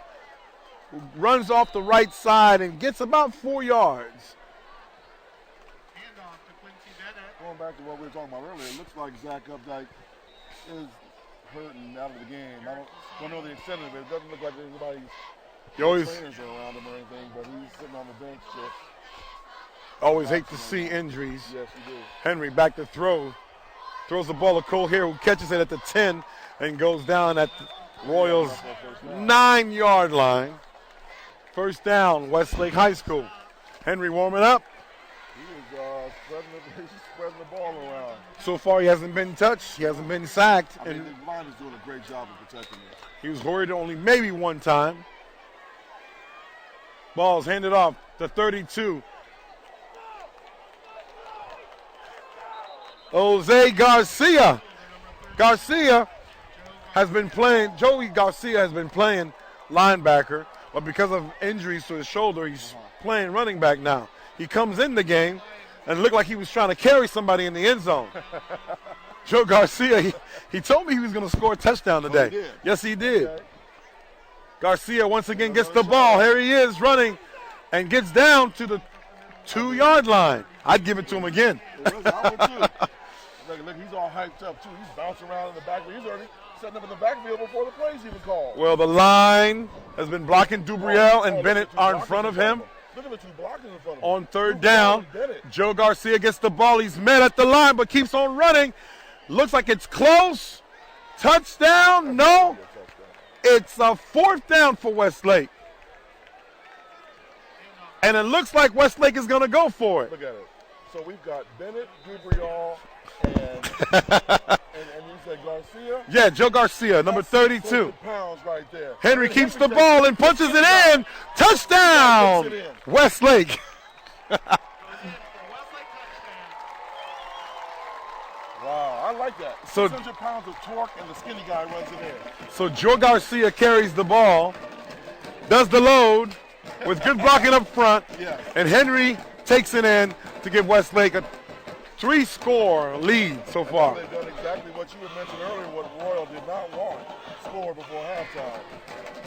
who runs off the right side and gets about 4 yards. Going back to what we were talking about earlier, it looks like Zach Updike is hurting out of the game. I don't know the extent of it. It doesn't look like anybody's trainers are around him or anything, but he's sitting on the bench just. Always hate to see injuries. Yes, he do. Henry back to throw. Throws the ball to Cole here, who catches it at the 10 and goes down at the Royals' 9-yard line. First down, Westlake High School. Henry warming up. He is spreading the ball around. So far, he hasn't been touched. He hasn't been sacked. I mean, And the line is doing a great job of protecting him. he was worried only maybe one time. Ball's handed off to 32. Jose Garcia. Garcia has been playing, Joey Garcia has been playing linebacker, but because of injuries to his shoulder, he's playing running back now. He comes in the game and looked like he was trying to carry somebody in the end zone. Joe Garcia, he told me he was going to score a touchdown today. He did. Yes, he did. Okay. Garcia once again gets the ball. Here he is running and gets down to the 2-yard line. I'd give it to him again. I would too. Look, he's all hyped up too. He's bouncing around in the backfield. He's already setting up in the backfield before the plays even called. Well, the line has been blocking Dubriel and Bennett are in front of him. Look at the two blockers in front of him. On third down, Joe Garcia gets the ball. He's met at the line but keeps on running. Looks like it's close. Touchdown? No. It's a 4th down for Westlake. And it looks like Westlake is going to go for it. Look at it. So we've got Bennett, Dubriel, and you said Garcia? Yeah, Joe Garcia, number 32. Pounds right there. Henry keeps the ball and punches it in. Touchdown! Westlake. Wow, I like that. So 600 pounds of torque and the skinny guy runs it in. So Joe Garcia carries the ball, does the load with good blocking up front, and Henry takes it in to give Westlake a 3-score lead so far. They've done exactly what you had mentioned earlier, what Royal did not want. Score before halftime.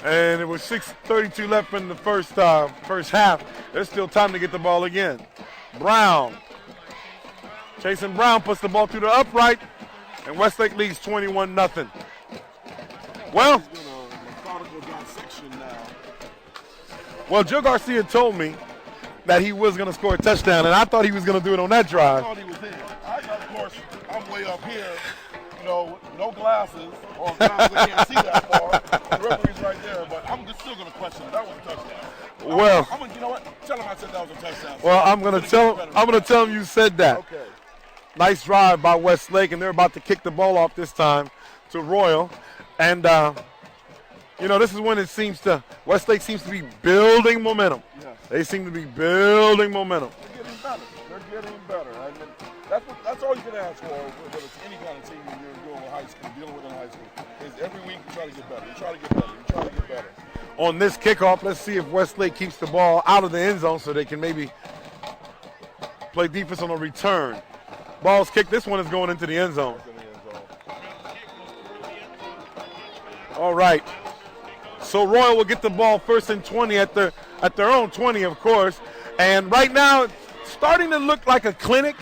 And it was 6:32 left in the first half. There's still time to get the ball again. Brown. Jason Brown puts the ball through the upright, and Westlake leads 21-0. Well, Joe Garcia told me that he was going to score a touchdown, and I thought he was going to do it on that drive. I thought he was in. Of course, I'm way up here, no glasses, or glasses I can't see that far. The referee's right there, but I'm just still going to question it. That was a touchdown. Well, you know what? Tell him I said that was a touchdown. Well, I'm going to tell him you said that. Okay. Nice drive by Westlake, and they're about to kick the ball off this time to Royal. And, this is when Westlake seems to be building momentum. Yes. They seem to be building momentum. They're getting better. I mean, that's all you can ask for, whether it's any kind of team you're doing in high school, dealing with in high school, is every week you try to get better. You try to get better. You try to get better. On this kickoff, let's see if Westlake keeps the ball out of the end zone so they can maybe play defense on a return. Ball's kicked. This one is going into the end zone. All right. So Royal will get the ball 1st and 20 at their own 20, of course. And right now, it's starting to look like a clinic.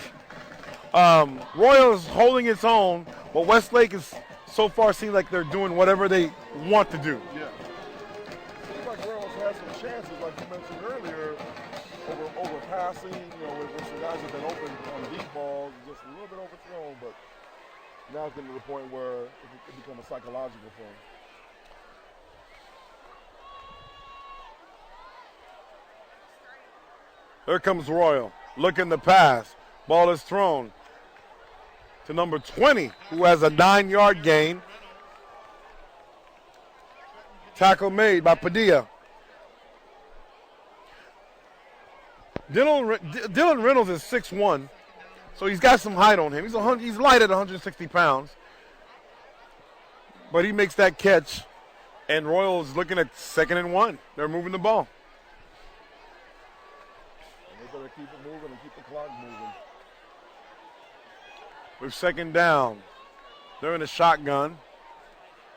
Royal is holding its own, but Westlake is so far seems like they're doing whatever they want to do. Yeah. Seems like Royal's had some chances, like you mentioned earlier, over passing, with some guys have been open on deep balls, just a little bit overthrown, but now it's getting to the point where it becomes a psychological thing. Here comes Royal, looking to pass. Ball is thrown to number 20, who has a 9-yard gain. Tackle made by Padilla. Dylan Reynolds is 6'1", so he's got some height on him. He's light at 160 pounds. But he makes that catch, and Royal is looking at 2nd and 1. They're moving the ball. They better keep it moving and keep the clock moving. With 2nd down, they're in a shotgun.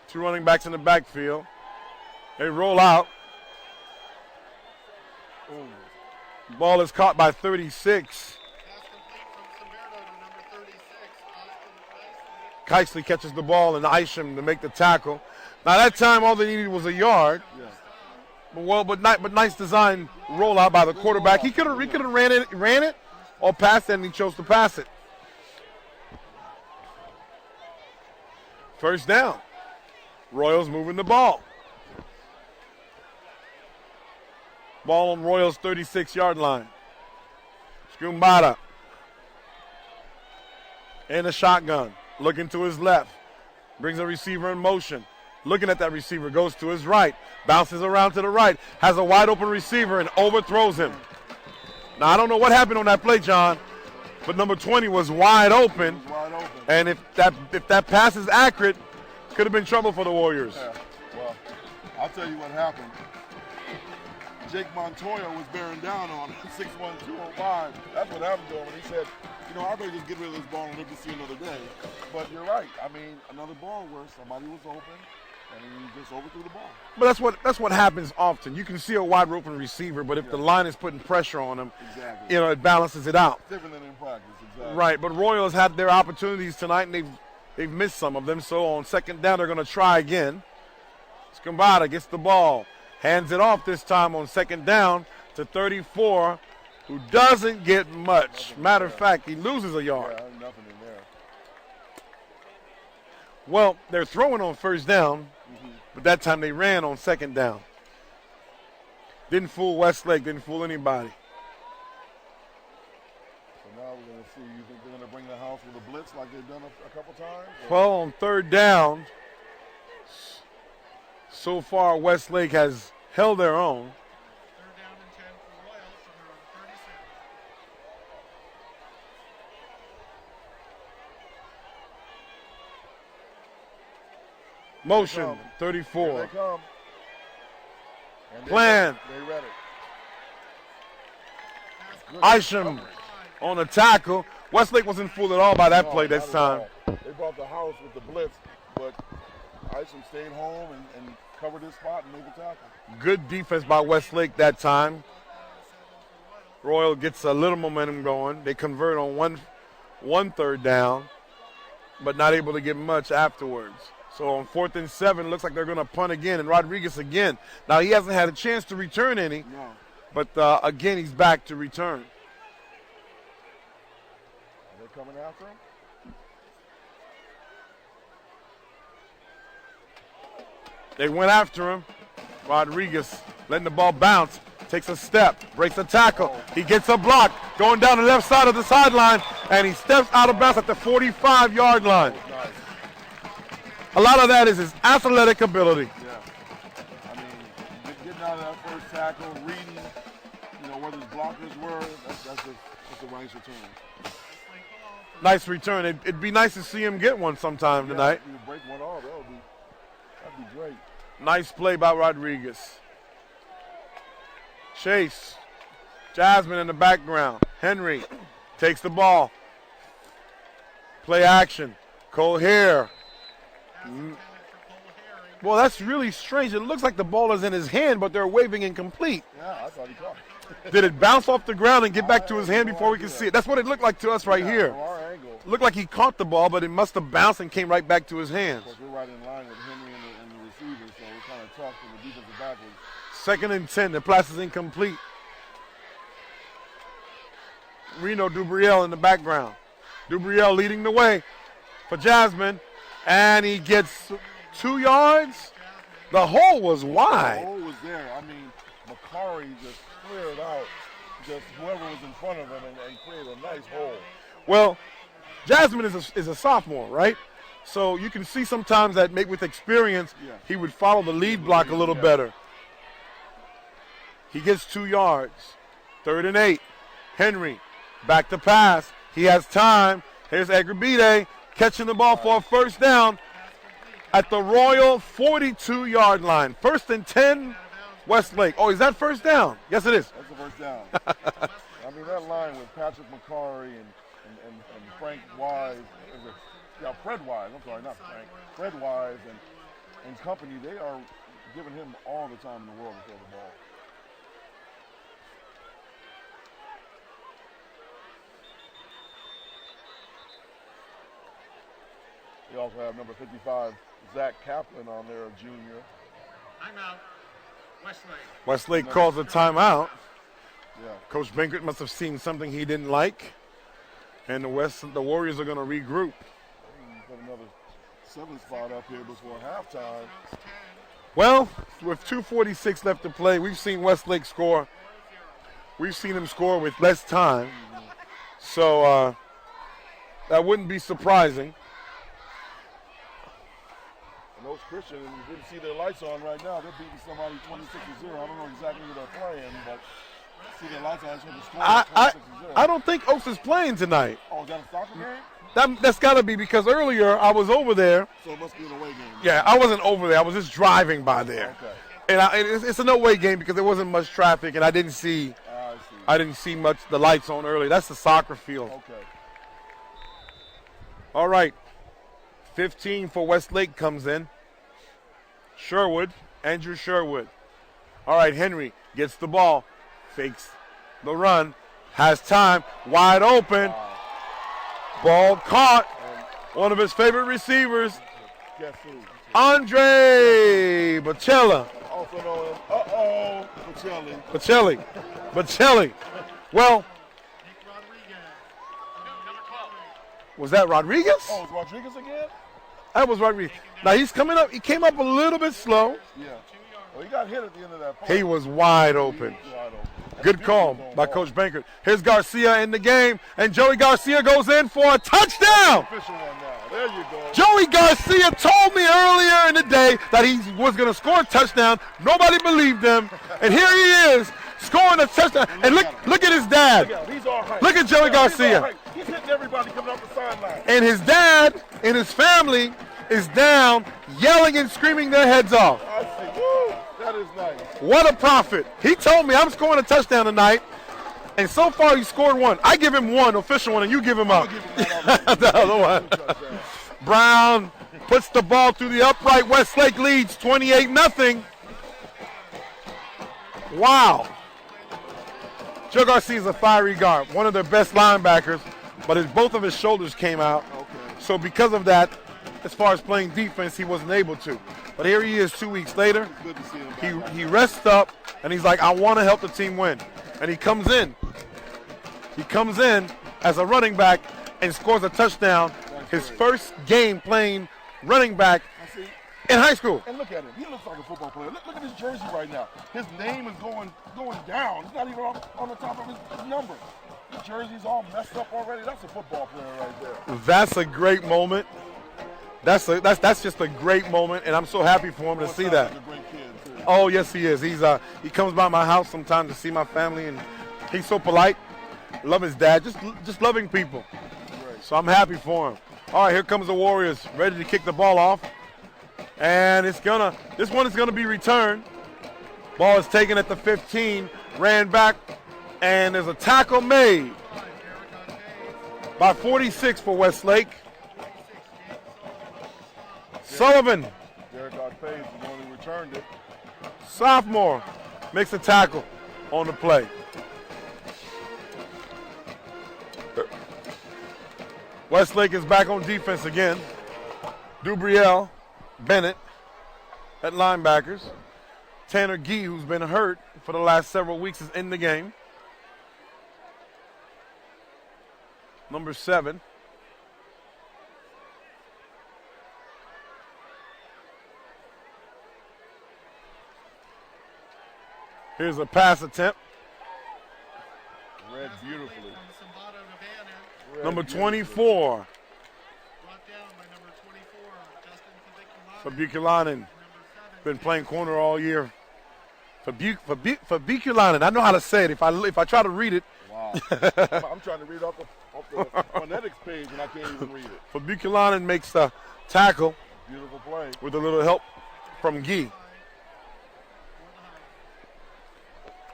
2 running backs in the backfield. They roll out. Ball is caught by 36. Keisley catches the ball and Isham to make the tackle. Now that time all they needed was a yard. Yeah. But nice design rollout by the quarterback. He could have ran it or passed it, and he chose to pass it. 1st down. Royals moving the ball. Ball on Royals' 36-yard line. Scumbata in a shotgun, looking to his left. Brings a receiver in motion. Looking at that receiver, goes to his right. Bounces around to the right. Has a wide open receiver and overthrows him. Now, I don't know what happened on that play, John, but number 20 was wide open. And if that pass is accurate, could have been trouble for the Warriors. Yeah. Well, I'll tell you what happened. Jake Montoya was bearing down on 6-1-205. That's what happened to him. And he said, I better just get rid of this ball and live to see another day. But you're right. I mean, another ball where somebody was open and he just overthrew the ball. But that's what happens often. You can see a wide open receiver, but if the line is putting pressure on him, exactly. It balances it out. Different than in practice, exactly. Right, but Royals had their opportunities tonight, and they've missed some of them. So on second down, they're going to try again. Scambata gets the ball, hands it off this time on second down to 34, who doesn't get much. Matter of fact, he loses a yard. Yeah, nothing in there. Well, they're throwing on first down, but that time they ran on second down. Didn't fool Westlake, didn't fool anybody. So now we're going to see, you think they're going to bring the house with a blitz like they've done a couple times? Or? Well, on third down, so far Westlake has held their own. Third down and 10 for Royals from their own 37. Motion, Here 34. they come. And Plan. They read it. Good Isham coverage. on the tackle. Westlake wasn't fooled at all by that No, play not this at time. all. They brought the house with the blitz, but Isham stayed home and covered his spot and made the tackle. Good defense by Westlake that time. Royal gets a little momentum going. They convert on one third down, but not able to get much afterwards. So on 4th and 7, looks like they're going to punt again, and Rodriguez again. Now, he hasn't had a chance to return any, No. but again, he's back to return. Are they coming after him? They went after him. Rodriguez letting the ball bounce, takes a step, breaks a tackle. He gets a block, going down the left side of the sideline, and he steps out of bounds at the 45-yard line. Nice. A lot of that is his athletic ability. Yeah. I mean, getting out of that first tackle, reading, where his blockers were, that's a nice return. Nice return. It'd be nice to see him get one sometime tonight. If you break one off, that'd be great. Nice play by Rodriguez. Chase. Jasmine in the background. Henry takes the ball. Play action. Cohere. Well, that's really strange. It looks like the ball is in his hand, but they're waving incomplete. Yeah, I thought he caught it. Did it bounce off the ground and get back to his hand before we can see it? That's what it looked like to us right here. From our angle, Looked like he caught the ball, but it must have bounced and came right back to his hands. of course, we're right in line with Henry and the receiver, so we're kind of tough for the defensive backwards. 2nd and 10. The pass is incomplete. Reno Dubriel in the background. Dubriel leading the way for Jasmine, and he gets 2 yards. The hole was The wide. hole was there. I mean, McCarry just cleared out just whoever was in front of him and created a nice hole. Well, Jasmine is a sophomore, right? So you can see sometimes that maybe with experience, Yeah. he would follow the lead block a little better. He gets 2 yards. 3rd and 8. Henry back to pass. He has time. Here's Agrabide catching the ball for a first down at the Royal 42-yard line. 1st and 10, Westlake. Oh, is that first down? Yes, it is. That's the first down. I mean, that line with Patrick McCarry and Frank Wise, Fred Wise, I'm sorry, not Frank, Fred Wise and company, they are giving him all the time in the world to throw the ball. We also have number 55, Zach Kaplan on there, a junior. Timeout. Westlake. Westlake calls a timeout. Yeah. Coach Bankert must have seen something he didn't like, and the Warriors are going to regroup. Put another 7 spot up here before halftime. Well, with 2:46 left to play, we've seen Westlake score. We've seen him score with less time, so that wouldn't be surprising. And those Christians, you didn't see their lights on right now. They're beating somebody 26-0. I don't know exactly who they're playing, but see their lights on. So the score is 26-0. I don't think Oaks is playing tonight. Oh, is that a soccer game? That's got to be because earlier I was over there. So it must be an away game. Yeah, I wasn't over there. I was just driving by there. Okay. And it's an away game because there wasn't much traffic, and I didn't see much the lights on early. That's the soccer field. Okay. All right. 15 for Westlake comes in. Sherwood, Andrew Sherwood. All right, Henry gets the ball, fakes the run, has time, wide open. Ball caught. One of his favorite receivers, Guess who? Andre Bocelli. Also known as, Bocelli. Well, was that Rodriguez? Oh, it's Rodriguez again? That was Rodriguez. Now he's coming up. He came up a little bit slow. Yeah. Well, he got hit at the end of that play. He was wide open. Wide open. Good call by Coach Bankert. Here's Garcia in the game, and Joey Garcia goes in for a touchdown. Official one now. There you go. Joey Garcia told me earlier in the day that he was going to score a touchdown. Nobody believed him, and here he is scoring a touchdown. And look at his dad. He's all right. Look at Joey Garcia. He's hitting everybody coming off the sideline. And his dad and his family is down yelling and screaming their heads off. I see. Woo! That is nice. What a prophet. He told me I'm scoring a touchdown tonight, and so far he scored one. I give him one, official one, and you give him up. The other one. Brown puts the ball through the upright. Westlake leads 28-0. Wow. Joe Garcia is a fiery guard, one of their best linebackers, but both of his shoulders came out. Okay. So because of that, as far as playing defense, he wasn't able to. But here he is 2 weeks later. Good to see him. He rests up, and he's like, I want to help the team win. And he comes in. He comes in as a running back and scores a touchdown. His first game playing running back in high school. And look at him. He looks like a football player. Look at his jersey right now. His name is going down. It's not even on the top of his number. His jersey's all messed up already. That's a football player right there. That's a great moment. That's just a great moment, and I'm so happy for him to see that. Like a great kid too. Oh, yes, he is. He comes by my house sometimes to see my family, and he's so polite. Love his dad. Just loving people. Great. So I'm happy for him. All right, here comes the Warriors, ready to kick the ball off, and this one is gonna be returned. Ball is taken at the 15, ran back, and there's a tackle made by 46 for Westlake. Sullivan, Derek Arpey is the one who returned it. sophomore, makes a tackle on the play. Westlake is back on defense again. Dubriel, Bennett at linebackers. Tanner Gee, who's been hurt for the last several weeks, is in the game. Number 7. Here's a pass attempt. Read beautifully. Number 24. Fabuculanen. Been playing corner all year. Fabuculanen. I know how to say it. If I try to read it. Wow. I'm trying to read off the phonetics page and I can't even read it. Fabuculanen makes the tackle. Beautiful play. With a little help from Gee.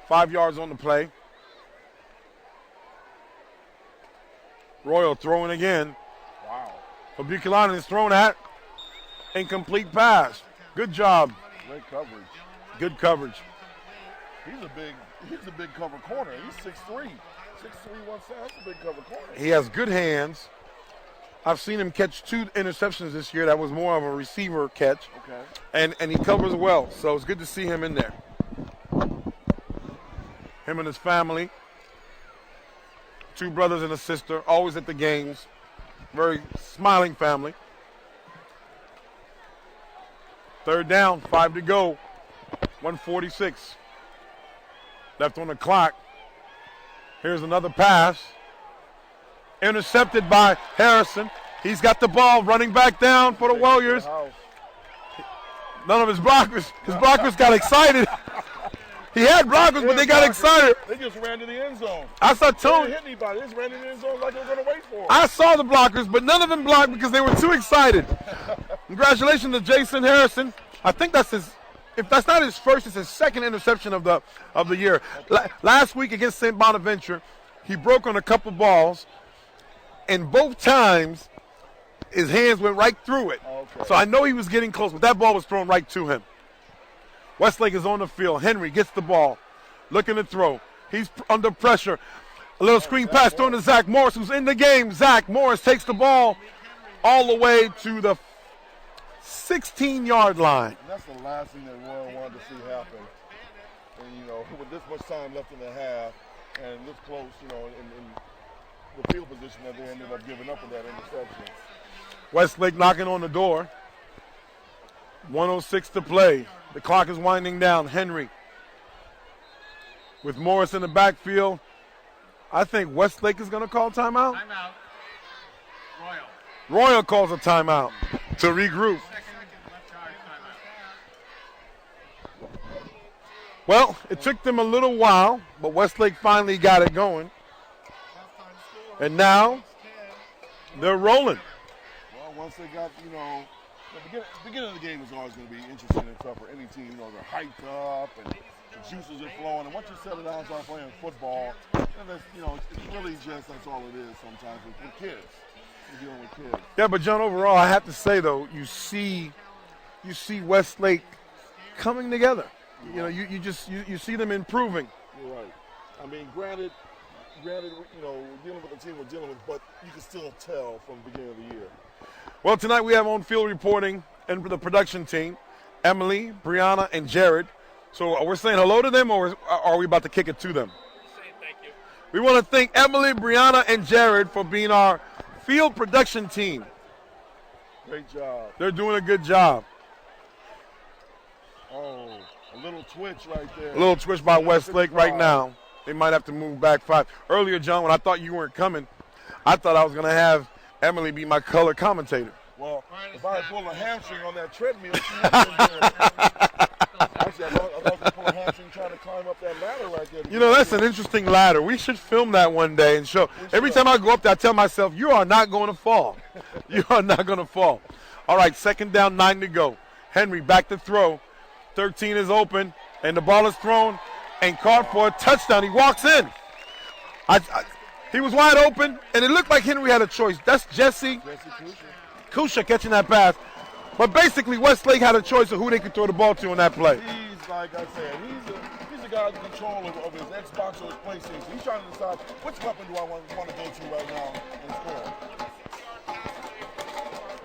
5 yards on the play. Royal throwing again. Wow. Fabuculanen is thrown at. Incomplete pass. Good job. Great coverage. Good coverage. He's a big cover corner. He's 6'3". 6'3", 170. That's a big cover corner. He has good hands. I've seen him catch 2 interceptions this year. That was more of a receiver catch. Okay. And he covers well. So it's good to see him in there. Him and his family. 2 brothers and a sister, always at the games. Very smiling family. 3rd down, 5 to go. 1:46 left on the clock. Here's another pass. Intercepted by Harrison. He's got the ball running back down for the Warriors. None of his blockers got excited. He had blockers, but they got excited. They just ran to the end zone. I saw They Tony. didn't hit anybody. They just ran to the end zone like they were going to wait for him. I saw the blockers, but none of them blocked because they were too excited. Congratulations to Jason Harrison. I think that's his. If that's not his first, it's his second interception of the year. Last week against St. Bonaventure, he broke on a couple balls, and both times his hands went right through it. Okay. So I know he was getting close, but that ball was thrown right to him. Westlake is on the field. Henry gets the ball, looking to throw. He's under pressure. A little screen pass thrown to Zach Morris, who's in the game. Zach Morris takes the ball all the way to the 16-yard line. And that's the last thing that Royal wanted to see happen. And, you know, with this much time left in the half and this close, you know, in the field position that they ended up giving up with that interception. Westlake knocking on the door. 1:06 to play. The clock is winding down. Henry with Morris in the backfield. I think Westlake is going to call timeout. Timeout. Royal calls a timeout to regroup. Well, it took them a little while, but Westlake finally got it going. And now they're rolling. Well, once they got, you know, the beginning of the game is always going to be interesting and tough for any team. You know, they're hyped up and the juices are flowing. And once you settle down and start playing football, then that's, you know, it's really just, that's all it is sometimes with kids. You're dealing with kids. Yeah, but John, overall, I have to say, though, you see Westlake coming together. You know, you see them improving. You're right. I mean, granted, you know, dealing with the team we're dealing with, but you can still tell from the beginning of the year. Well, tonight we have on-field reporting and the production team, Emily, Brianna, and Jared. So we're saying hello to them, or are we about to kick it to them? Saying thank you. We want to thank Emily, Brianna, and Jared for being our field production team. Great job. They're doing a good job. Oh, a little twitch right there. A little twitch by Westlake right now. They might have to move back 5. Earlier, John, when I thought you weren't coming, I thought I was going to have Emily be my color commentator. Well, if I had pulled a hamstring on that treadmill, she would have been there. Actually, I thought I was going to pull a hamstring trying to climb up that ladder right there. You know, that's an interesting ladder. We should film that one day and show. Every time I go up there, I tell myself, you are not going to fall. You are not going to fall. All right, 2nd down, 9 to go. Henry back to throw. 13 is open, and the ball is thrown and caught for a touchdown. He walks in. He was wide open, and it looked like Henry had a choice. That's Jesse Kusha catching that pass. But basically, Westlake had a choice of who they could throw the ball to on that play. He's, like I said, he's a guy in control of his Xbox or his PlayStation. He's trying to decide which weapon do I want to go to right now and score.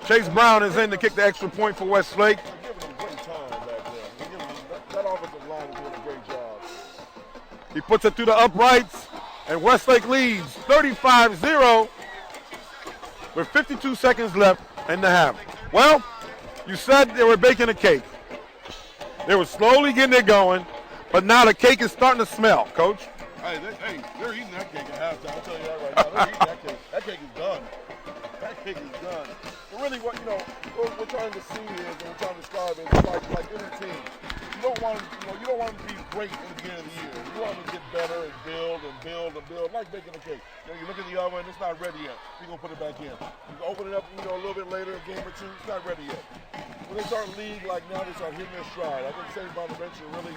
Chase Brown is in to kick the extra point for Westlake. They're giving him great time back there. That offensive line is doing a great job. He puts it through the uprights, and Westlake leads 35-0 with 52 seconds left in the half. Well, you said they were baking a cake. They were slowly getting it going, but now the cake is starting to smell, Coach. Hey, they're eating that cake at halftime. I'll tell you that right now. They're eating that cake. That cake is done. That cake is done. But really, what we're trying to see is, and we're trying to describe is like any team. You don't want them to be great in the beginning of the year. You want them to get better and build and build and build, like baking a cake. You look in the oven, it's not ready yet. You're gonna put it back in. You can open it up, a little bit later, a game or two, it's not ready yet. When they start league like now, they start hitting their stride. I think St. Bonaventure really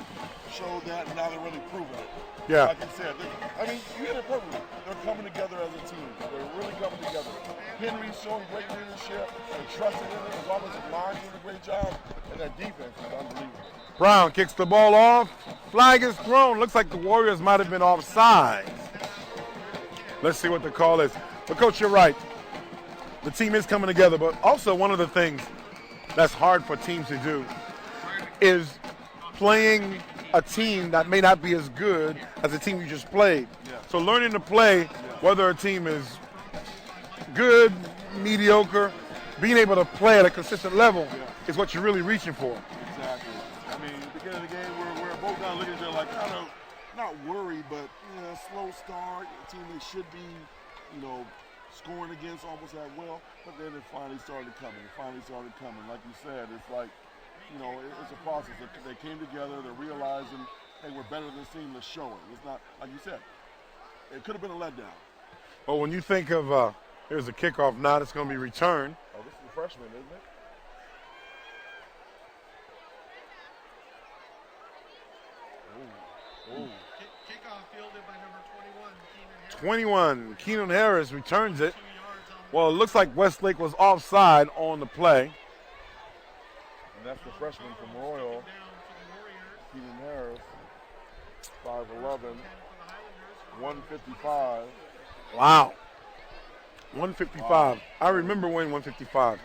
showed that, and now they're really proving it. Yeah. Like I said, you hit it perfectly. They're coming together as a team. They're really coming together. Henry's showing great leadership and trusting in it. His offensive line doing a great job, and that defense is unbelievable. Brown kicks the ball off. Flag is thrown. Looks like the Warriors might have been offside. Let's see what the call is. But, Coach, you're right. The team is coming together. But also one of the things that's hard for teams to do is playing a team that may not be as good as the team you just played. Yeah. So learning to play, whether a team is good, mediocre, being able to play at a consistent level is what you're really reaching for. Exactly. I mean, at the beginning of the game, we're both kind of looking at each other like, kind of, not worried, but, slow start. A team that should be, scoring against almost that well. But then it finally started coming. Like you said, it's like, it's a process. They came together. They're realizing, hey, we're better than this team, let's show it. It's not, like you said, it could have been a letdown. Well, when you think of, here's a kickoff now, it's going to be returned. Oh, this is a freshman, isn't it? Kickoff fielded by number 21, Keenan Harris. 21, Keenan Harris returns it. 2 yards on Well, it looks like Westlake was offside on the play. And that's the freshman from Royal, down for the Warriors. Keenan Harris, 5'11", 10 for the Highlanders. 155. Wow. 155. I remember when 155.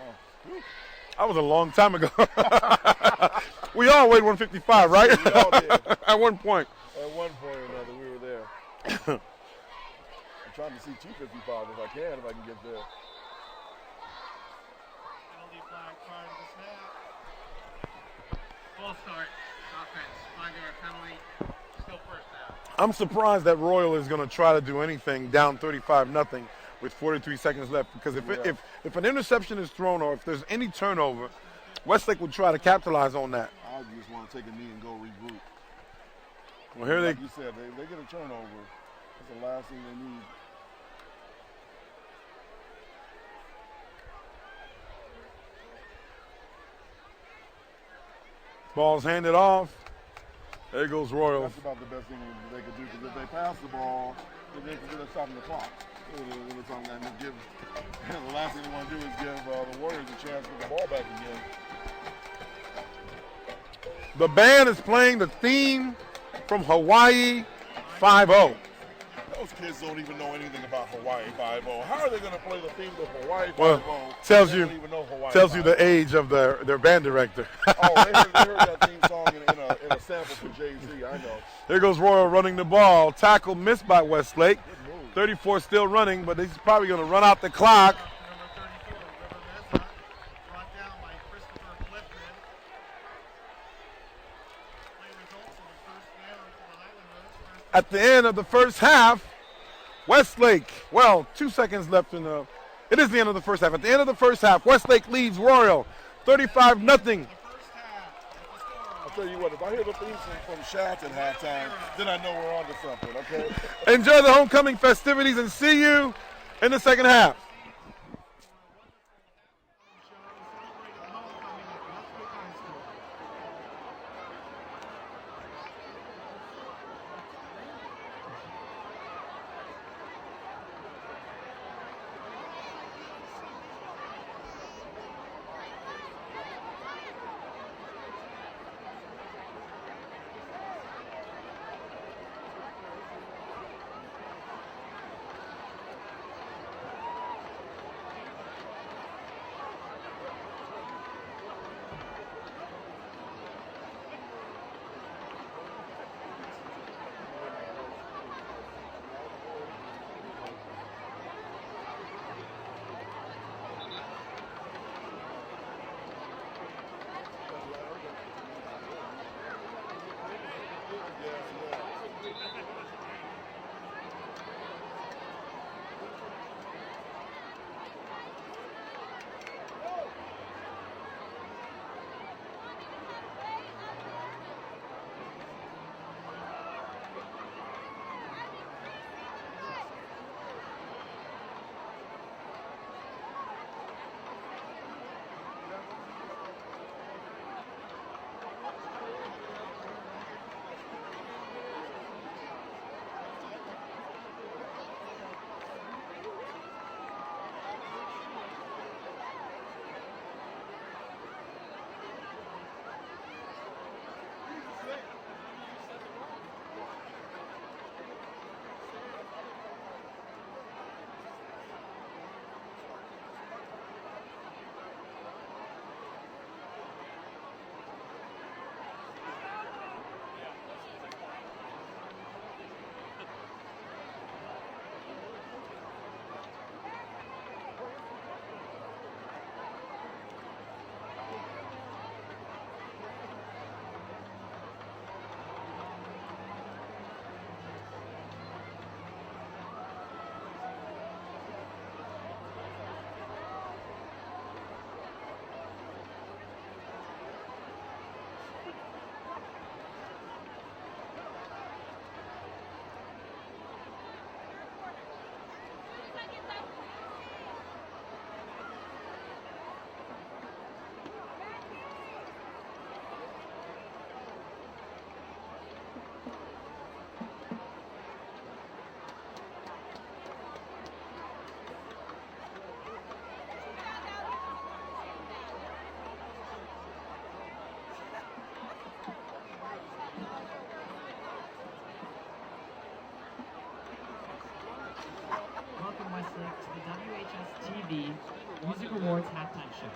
That was a long time ago. We all weighed 155, right? We all did. At one point. At one point or another, we were there. I'm trying to see 255 if I can get there. Penalty flag prior to the snap. Full start. Offense. 5-yard penalty. Still first down. I'm surprised that Royal is going to try to do anything down 35-0 with 43 seconds left, because if an interception is thrown or if there's any turnover, Westlake will try to capitalize on that. I just want to take a knee and go regroup. Well, here Like they you said, they get a turnover. That's the last thing they need. ball's handed off. There goes Royal. That's about the best thing they could do, because if they pass the ball, they're stopping the clock. The last thing they want to do is give the Warriors a chance to get the ball back again. The band is playing the theme from Hawaii 5-0. Those kids don't even know anything about Hawaii 5-0. How are they going to play the theme of Hawaii 5-0? Well, They don't even know Hawaii tells you 5-0? the age of their band director. Oh, they heard that theme song in a sample from Jay-Z, I know. Here goes Royal running the ball. Tackle missed by Westlake. Good move. 34 still running, but he's probably going to run out the clock. Number 34, River Mesa, brought down by Christopher Clifton. Play results in the first down for the Highlanders. At the end of the first half, Westlake, 2 seconds left in the, it is the end of the first half. At the end of the first half, Westlake leads Royal 35-0. The first half, the score. I'll tell you what, if I hear the theme from Shaft at halftime, then I know we're on to something, okay? Enjoy the homecoming festivities and see you in the second half. Awards halftime show.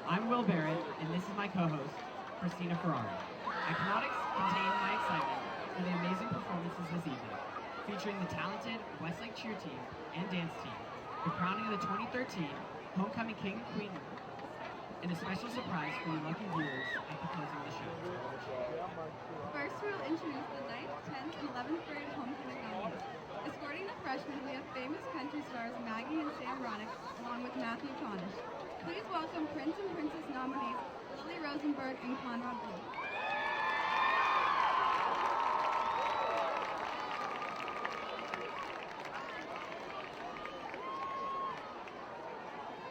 I'm Will Barrett, and this is my co-host, Christina Ferrari. I cannot contain my excitement for the amazing performances this evening, featuring the talented Westlake cheer team and dance team, the crowning of the 2013 Homecoming King and Queen, and a special surprise for you lucky viewers at the closing of the show. First, we will introduce the 9th, 10th, and 11th grade homecoming nominees. Escorting the freshmen, we have famous country stars Maggie and Sam Ronick, along with Matthew Conish. Please welcome Prince and Princess nominees Lily Rosenberg and Conrad Blue.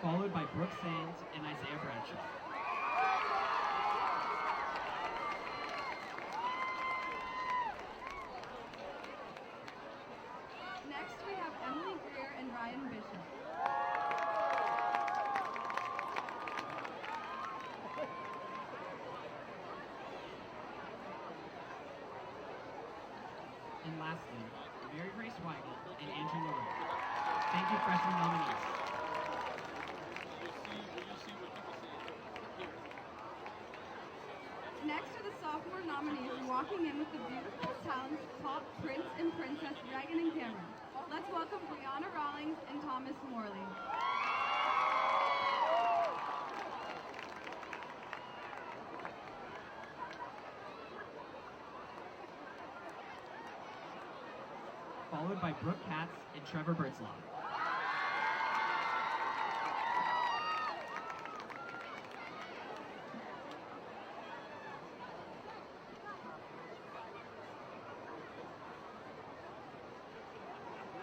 Followed by Brooke Sands and Isaiah Bradshaw. Next, we have Emily Greer and Ryan Bishop. And lastly, Mary Grace Weigel and Andrew LaRue. Thank you, freshman nominees. Next are the sophomore nominees walking in with the beautiful talents called Prince and Princess Reagan and Cameron. Let's welcome Brianna Rawlings and Thomas Morley. Followed by Brooke Katz and Trevor Birdslaw.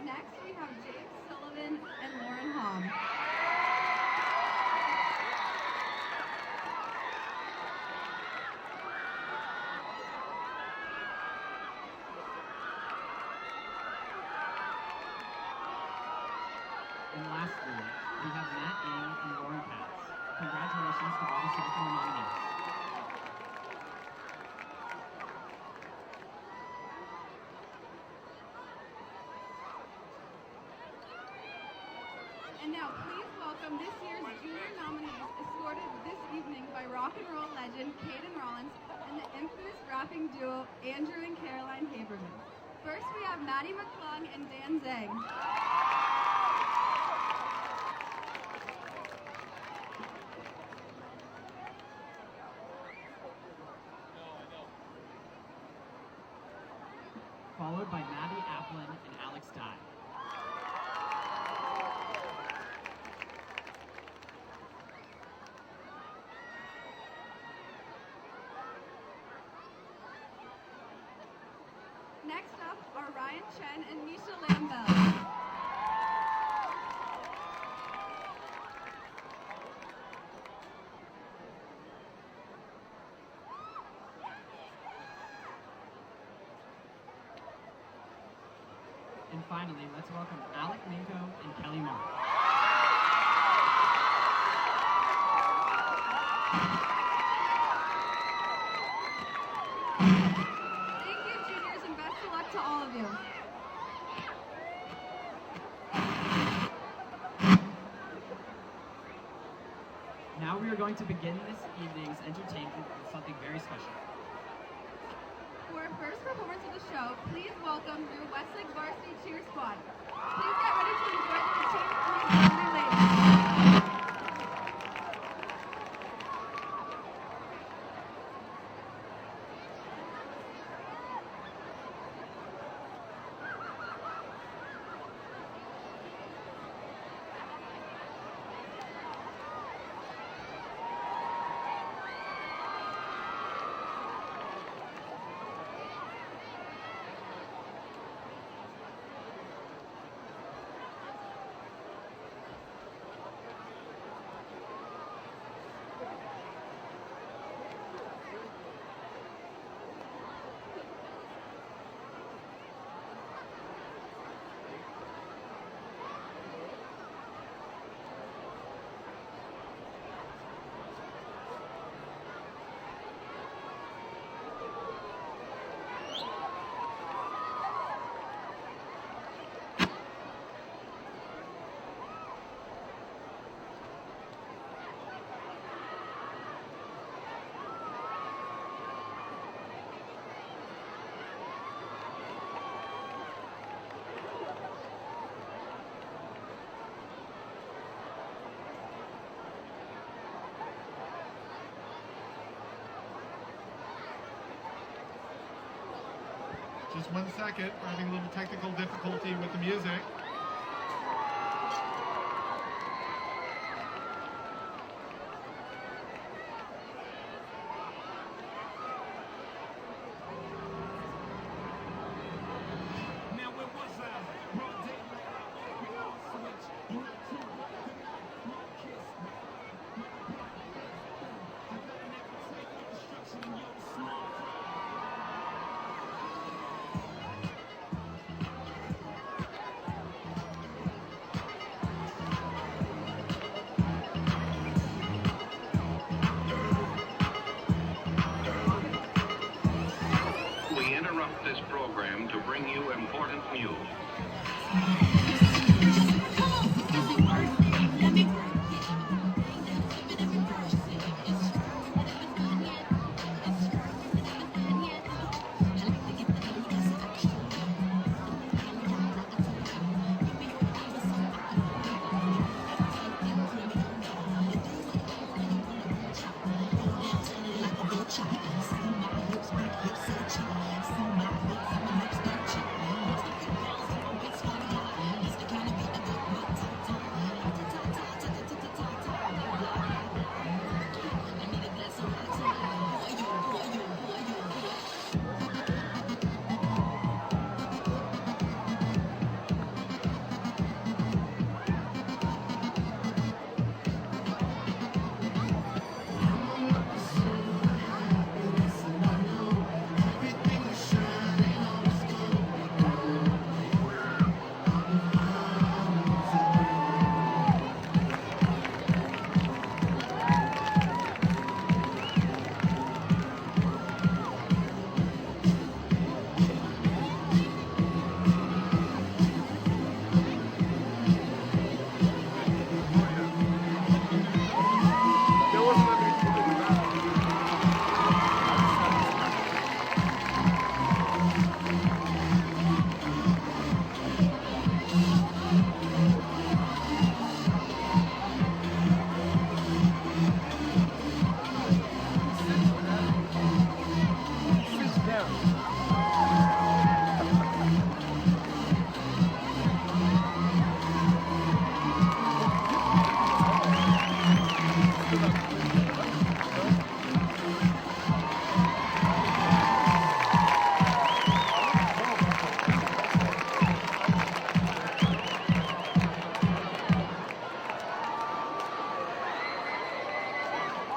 Next, we have James Sullivan and Lauren Hom. And lastly, we have Matt Ng and Lauren Katz. Congratulations to all the sophomore nominees. And now, please welcome this year's junior nominees, escorted this evening by rock and roll legend Caden Rollins and the infamous rapping duo Andrew and Caroline Haberman. First, we have Maddie McClung and Dan Zhang. Followed by Maddie Applin and Alex Dye. Next up are Ryan Chen and Misha Lambell. And finally, let's welcome Alec Minko and Kelly Mark. Thank you, juniors, and best of luck to all of you. Now we are going to begin this evening's entertainment with something very special. For our first performance of the show, please welcome your Westlake Varsity Cheer Squad. Please get ready to enjoy the routine from these lovely ladies. Just 1 second. We're having a little technical difficulty with the music. We interrupt this program to bring you important news.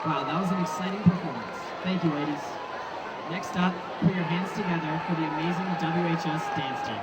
Wow, that was an exciting performance. Thank you, ladies. Next up, put your hands together for the amazing WHS dance team.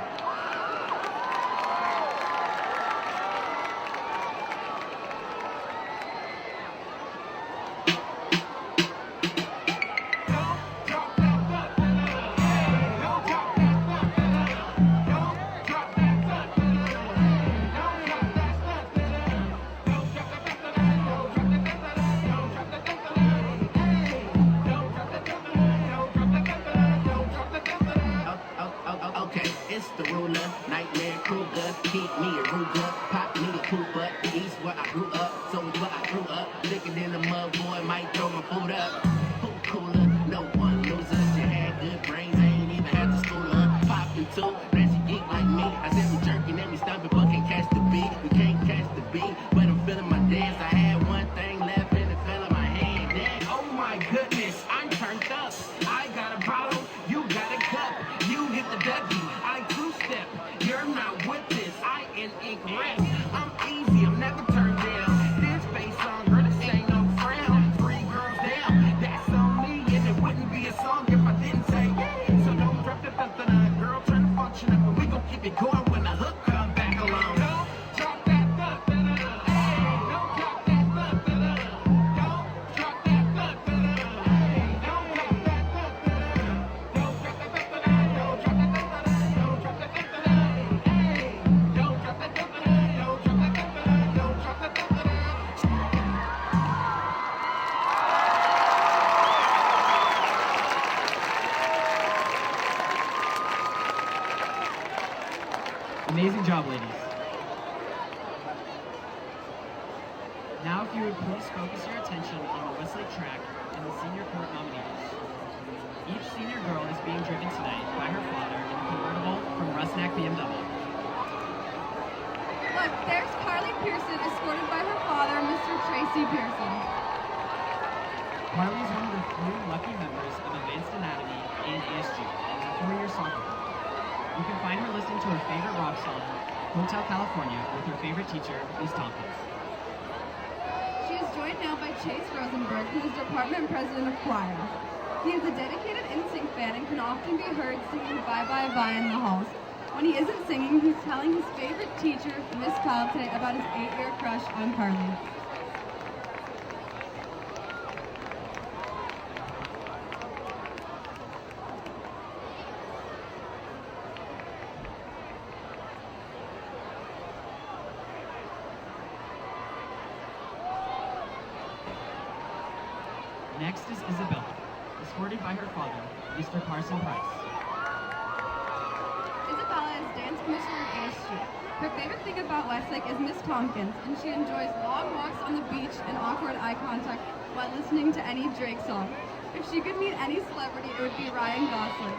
Okay, it's the ruler, nightmare cougar, keep me a Ruger, pop me a Cooper, the east where I grew up, so is where I grew up, liquor in the mud, boy, might throw my food up, who cooler, no one loses, you had good brains, I ain't even had to school her, poppin' too, now she geek like me, I said we jerking and we stomping, but can't catch the beat, we can't catch the beat, but I'm feeling my dance, I had one thing left and it fell in my hand, then, oh my goodness, I'm turned up, I got a bottle, you got a cup, you hit the Dougie, I two-step, you're not with this, I am incorrect, I'm easy, I'm never turned down, this face on, girl, this ain't no frown, 3 girls down, that's on me, and it wouldn't be a song if I didn't say, yeah, so don't drop the da-da-da, girl, turn the function up, and we gon' keep it going when the hook come back along. Don't drop that da-da-da, hey, don't drop that da-da-da, don't drop that da-da-da, hey, don't drop that da-da-da, don't drop that da-da-da, don't drop that da-da-da, don't drop that da-da-da, hey, don't drop that da-da-da, don't drop that da-da-da, don't drop that da-da-da. Amazing job, ladies. Now, if you would please focus your attention on the Westlake track and the senior court nominees. Each senior girl is being driven tonight by her father in a convertible from Westlake BMW. Look, there's Carly Pearson, escorted by her father, Mr. Tracy Pearson. Carly is one of the few lucky members of Advanced Anatomy and ASG in the 4-year soccer club. You can find her listening to her favorite rock song, Hotel California, with her favorite teacher, Ms. Tompkins. She is joined now by Chase Rosenberg, who is Department President of Choir. He is a dedicated NSYNC fan and can often be heard singing Bye Bye Bye in the halls. When he isn't singing, he's telling his favorite teacher, Miss Calte, about his 8-year crush on Carly. Next is Isabella, escorted by her father, Mr. Carson Price. Isabella is dance commissioner at ASG. Her favorite thing about Westlake is Miss Tompkins, and she enjoys long walks on the beach and awkward eye contact while listening to any Drake song. If she could meet any celebrity, it would be Ryan Gosling.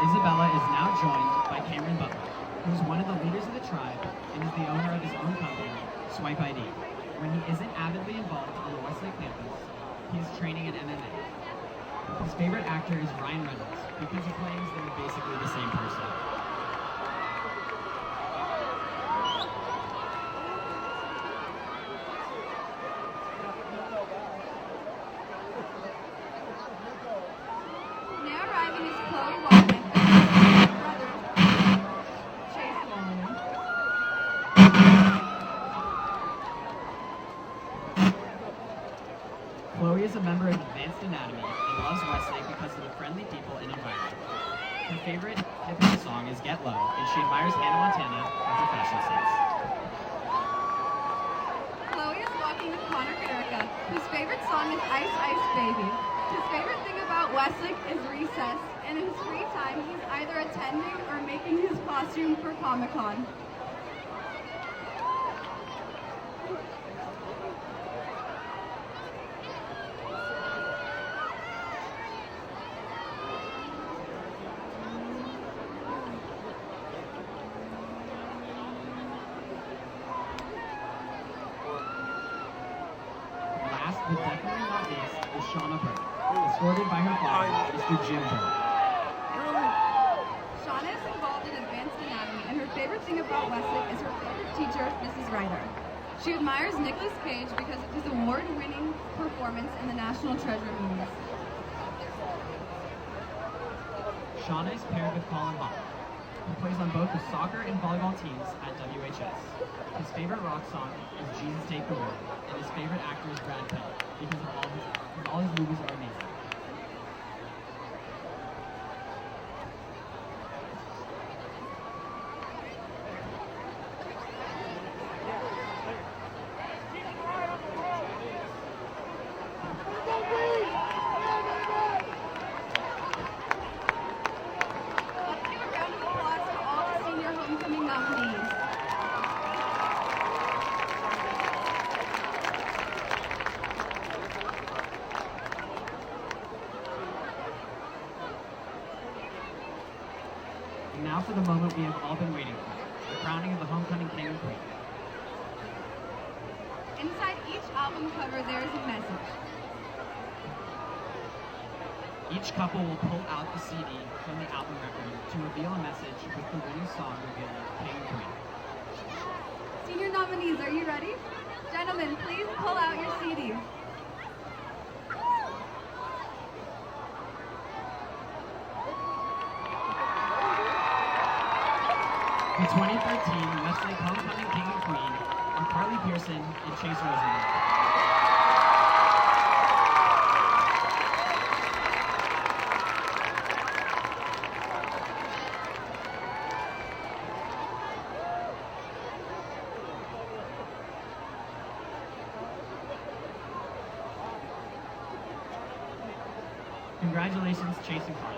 Isabella is now joined by Cameron Butler, who is one of the leaders of the tribe and is the owner of his own company, Swipe ID. When he isn't avidly involved on the Westlake campus, he is training in MMA. His favorite actor is Ryan Reynolds because he claims they're basically the same person. Now arriving is Chloe Walden, her brother, Chase Walden. Chloe is a member of Advanced Anatomy and loves Westlake because of the friendly people and environment. Her favorite hip-hop song is Get Low, and she admires Hannah Montana for her fashion sense. Chloe is walking with Connor Erica, whose favorite song is Ice Ice Baby. His favorite thing about Westlake is recess, and in his free time, he's either attending or making his costume for Comic-Con. Last but definitely not least is Shauna Burke, escorted by her father, Mr. Jim Burke. Shauna is involved in Advanced Anatomy, and her favorite thing about Westlake is her favorite teacher, Mrs. Ryder. She admires Nicolas Cage because of his award-winning performance in the National Treasure movies. Shauna is paired with Colin Hall, who plays on both the soccer and volleyball teams at WHS. His favorite rock song is Jesus Take the World, and his favorite actor is Brad Pitt because of all his movies are amazing. Let's give a round of applause for all the senior homecoming nominees. And now for the moment we have all been waiting for, the crowning of the homecoming king and queen. Inside each album cover, there is a message. Each couple will pull out the CD from the album record to reveal a message with the winning song revealing king and queen. Senior nominees, are you ready? Gentlemen, please pull out your CDs. The 2013 Westlake Homecoming King and Queen are Carly Pearson and Chase Rosenberg. Congratulations, Chase and Carly.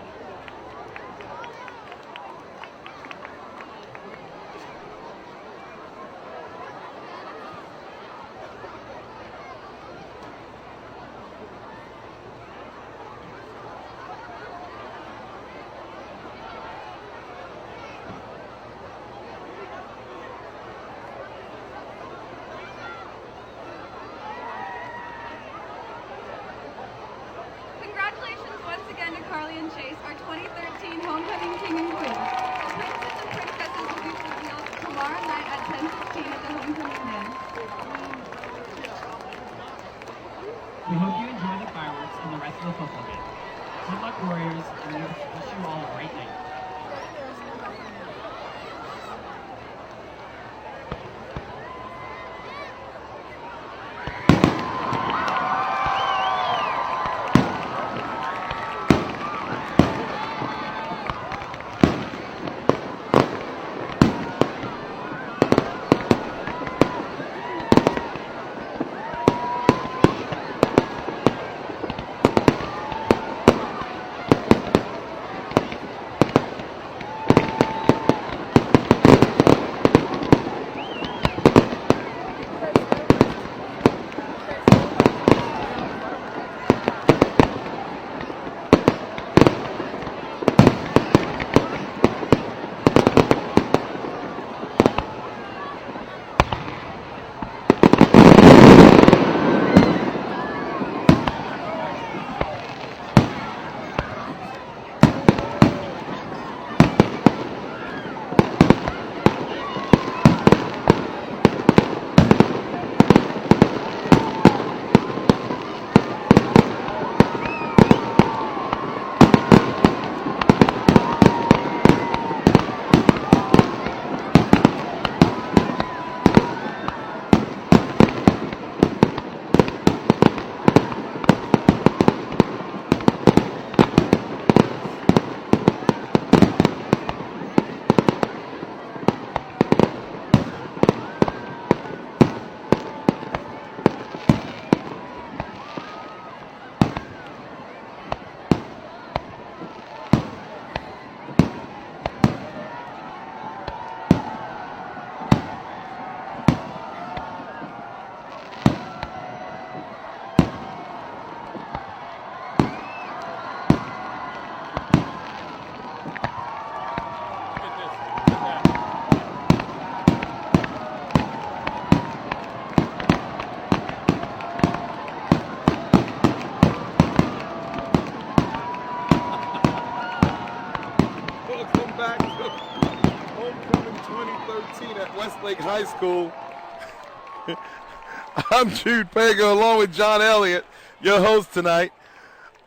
back to Homecoming 2013 at Westlake High School. I'm Jude Pega along with John Elliott, your host tonight.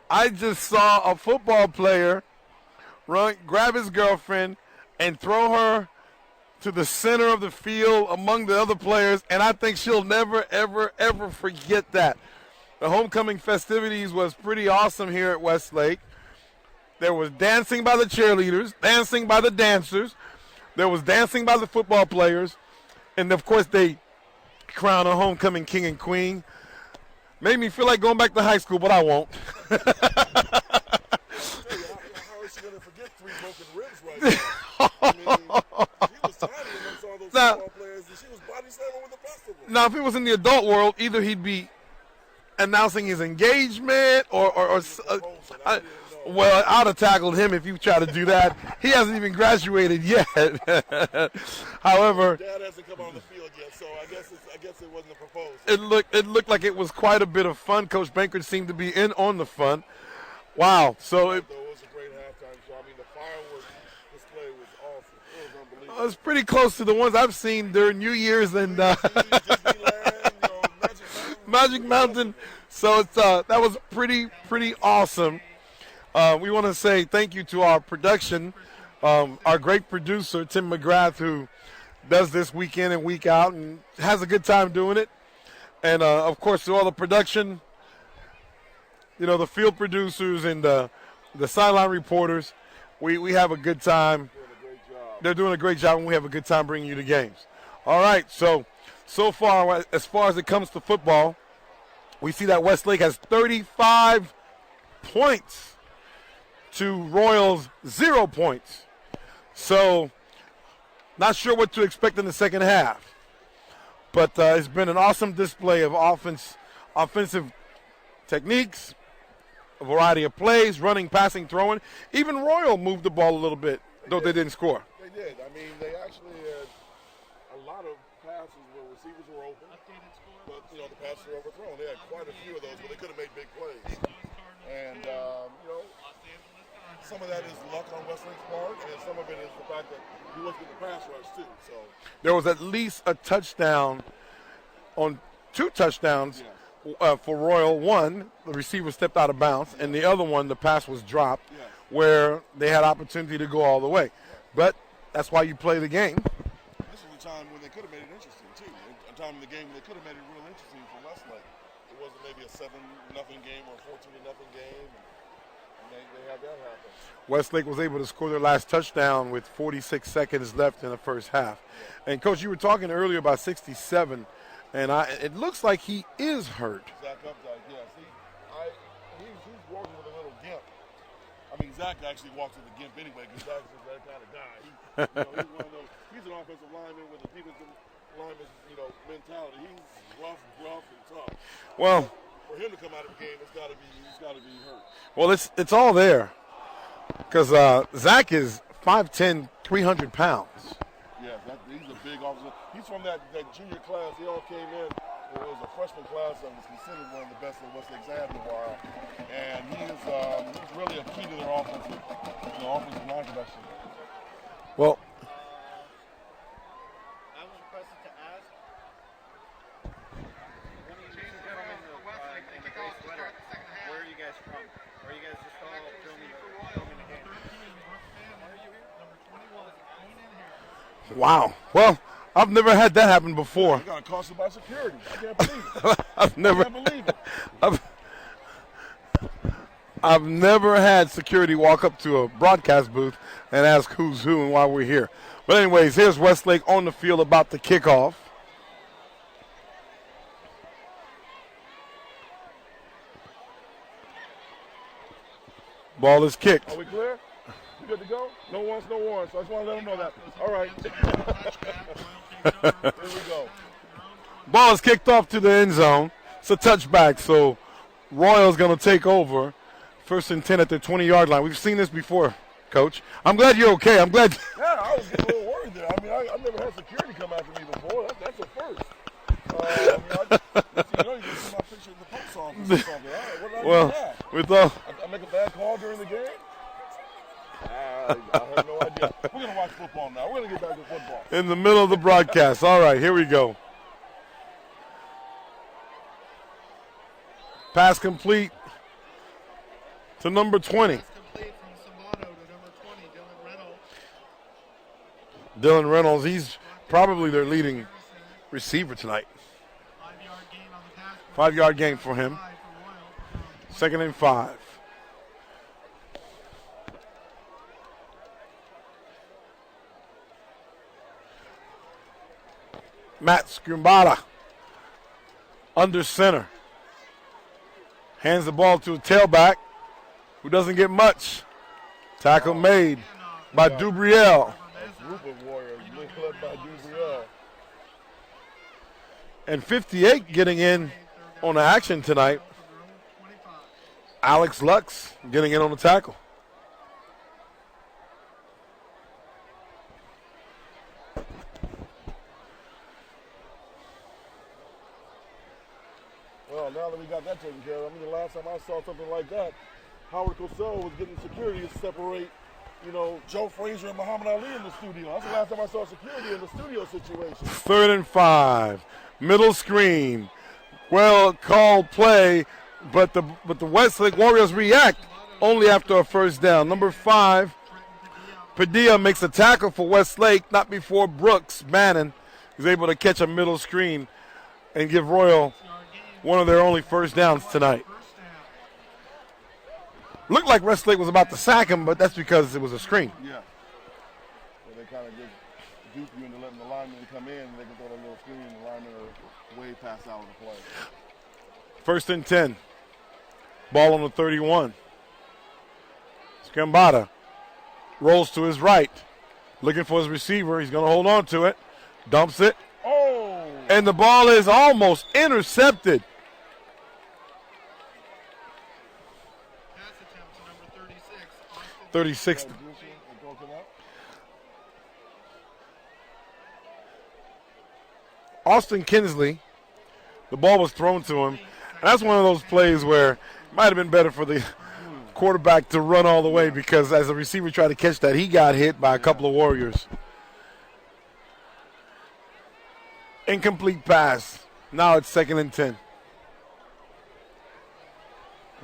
I just saw a football player grab his girlfriend and throw her to the center of the field among the other players, and I think she'll never, ever, ever forget that. The homecoming festivities was pretty awesome here at Westlake. There was dancing by the cheerleaders, dancing by the dancers. There was dancing by the football players. And, of course, they crowned a homecoming king and queen. Made me feel like going back to high school, but I won't. How is she going to forget 3 broken ribs right now? I mean, she was tiny amongst all those football players, and she was body slamming with the best of them. Now, if it was in the adult world, either he'd be announcing his engagement well, I'd have tackled him if you try to do that. He hasn't even graduated yet. However, Dad hasn't come on the field yet, so I guess it wasn't a proposal. It looked like it was quite a bit of fun. Coach Bankert seemed to be in on the fun. Wow. So it was a great halftime show. I mean, the fireworks display was awesome. It was unbelievable. It was pretty close to the ones I've seen during New Year's and Disneyland, Magic Mountain. So it's that was pretty awesome. We want to say thank you to our production, our great producer, Tim McGrath, who does this week in and week out and has a good time doing it. And, of course, to all the production, the field producers and the sideline reporters, we have a good time. They're doing a great job, and we have a good time bringing you the games. All right, so far, as far as it comes to football, we see that Westlake has 35 points to Royals 0 points. So not sure what to expect in the second half. But it's been an awesome display of offensive techniques, a variety of plays, running, passing, throwing. Even Royal moved the ball a little bit, though they didn't score. They did. I mean, they actually had a lot of passes where receivers were open. But, the passes were overthrown. They had quite a few of those, but they could have made big plays. And, some of that is luck on Westlake's part, and some of it is the fact that he was getting the pass rush, too. So there was at least a touchdown on 2 touchdowns for Royal. One, the receiver stepped out of bounds, and the other one, the pass was dropped, where they had opportunity to go all the way. But that's why you play the game. This was a time when they could have made it interesting, too. A time in the game when they could have made it real interesting for Westlake. It wasn't maybe a 7-0 game or a 14-0 game. They had that happen. Westlake was able to score their last touchdown with 46 seconds left in the first half. And, Coach, you were talking earlier about 67, and it looks like he is hurt. Zach Updike, yes. He's walking with a little gimp. I mean, Zach actually walks with a gimp anyway because Zach's just that kind of guy. He's one of those. He's an offensive lineman with a defensive lineman's mentality. He's rough, and tough. Well, for him to come out of the game, he's got to be hurt. Well, it's all there because Zach is 5'10", 300 pounds. Yeah, he's a big officer. He's from that junior class. They all came in. It was a freshman class that was considered one of the best that Westlake's had in a while. And he's really a key to their offensive line production. Well, I was requested to ask, one of you two gentlemen in the gray sweater, where are you guys from? Are you guys just all filming the game? wow. Well, I've never had that happen before. You got accosted by security. I can't believe it. I can't believe it. I've never had security walk up to a broadcast booth and ask who's who and why we're here. But anyways, here's Westlake on the field about the kickoff. Ball is kicked. Are we clear? We good to go? No one's no warrants. So I just want to let them know that. All right. Here we go. Ball is kicked off to the end zone. It's a touchback, so Royal's going to take over. 1st and 10 at the 20-yard line. We've seen this before, Coach. I'm glad you're okay. I'm glad. Yeah, I was getting a little worried there. I mean, I've never had security come after me before. That's a first. You can see my picture in the post office or something. What did I do that? with all. I make a bad call during the game? I have no idea. We're going to watch football now. We're going to get back to football. In the middle of the broadcast. All right, here we go. Pass complete to number 20. Pass complete from Sabato to number 20, Dylan Reynolds. Dylan Reynolds, he's probably their leading receiver tonight. 5-yard gain on the pass. 5-yard gain for him. 5 for Royal. 2nd and 5. Matt Scrimbata under center. Hands the ball to a tailback who doesn't get much. Tackle made by Dubriel. A group of Warriors led by Dubriel. And 58 getting in on the action tonight. Alex Lux getting in on the tackle. Well, now that we got that taken care of, I mean, the last time I saw something like that, Howard Cosell was getting security to separate, Joe Frazier and Muhammad Ali in the studio. That's the last time I saw security in the studio situation. 3rd and 5. Middle screen. Well called play, but the Westlake Warriors react only after a first down. Number 5, Padilla makes a tackle for Westlake, not before Brooks Bannon is able to catch a middle screen and give Royal one of their only first downs tonight. Looked like Westlake was about to sack him, but that's because it was a screen. Yeah. So they kind of just dupe you into letting the linemen come in, and they can throw that little screen, and the linemen are way past out of the play. 1st and 10. Ball on the 31. Scambata rolls to his right, looking for his receiver. He's going to hold on to it. Dumps it. Oh! And the ball is almost intercepted. Pass attempt to number 36. 36. They broke it up. Austin Kinsley, the ball was thrown to him. And that's one of those plays where it might have been better for the quarterback to run all the way, because as the receiver tried to catch that, he got hit by a couple of Warriors. Incomplete pass. Now it's 2nd and 10.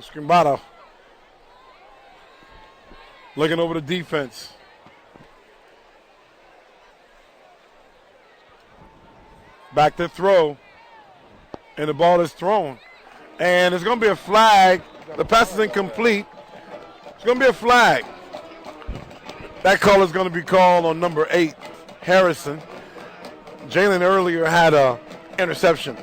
Scrimbata looking over the defense. Back to throw. And the ball is thrown. And there's going to be a flag. The pass is incomplete. It's going to be a flag. That call is going to be called on number 8, Harrison. Jalen earlier had a interception.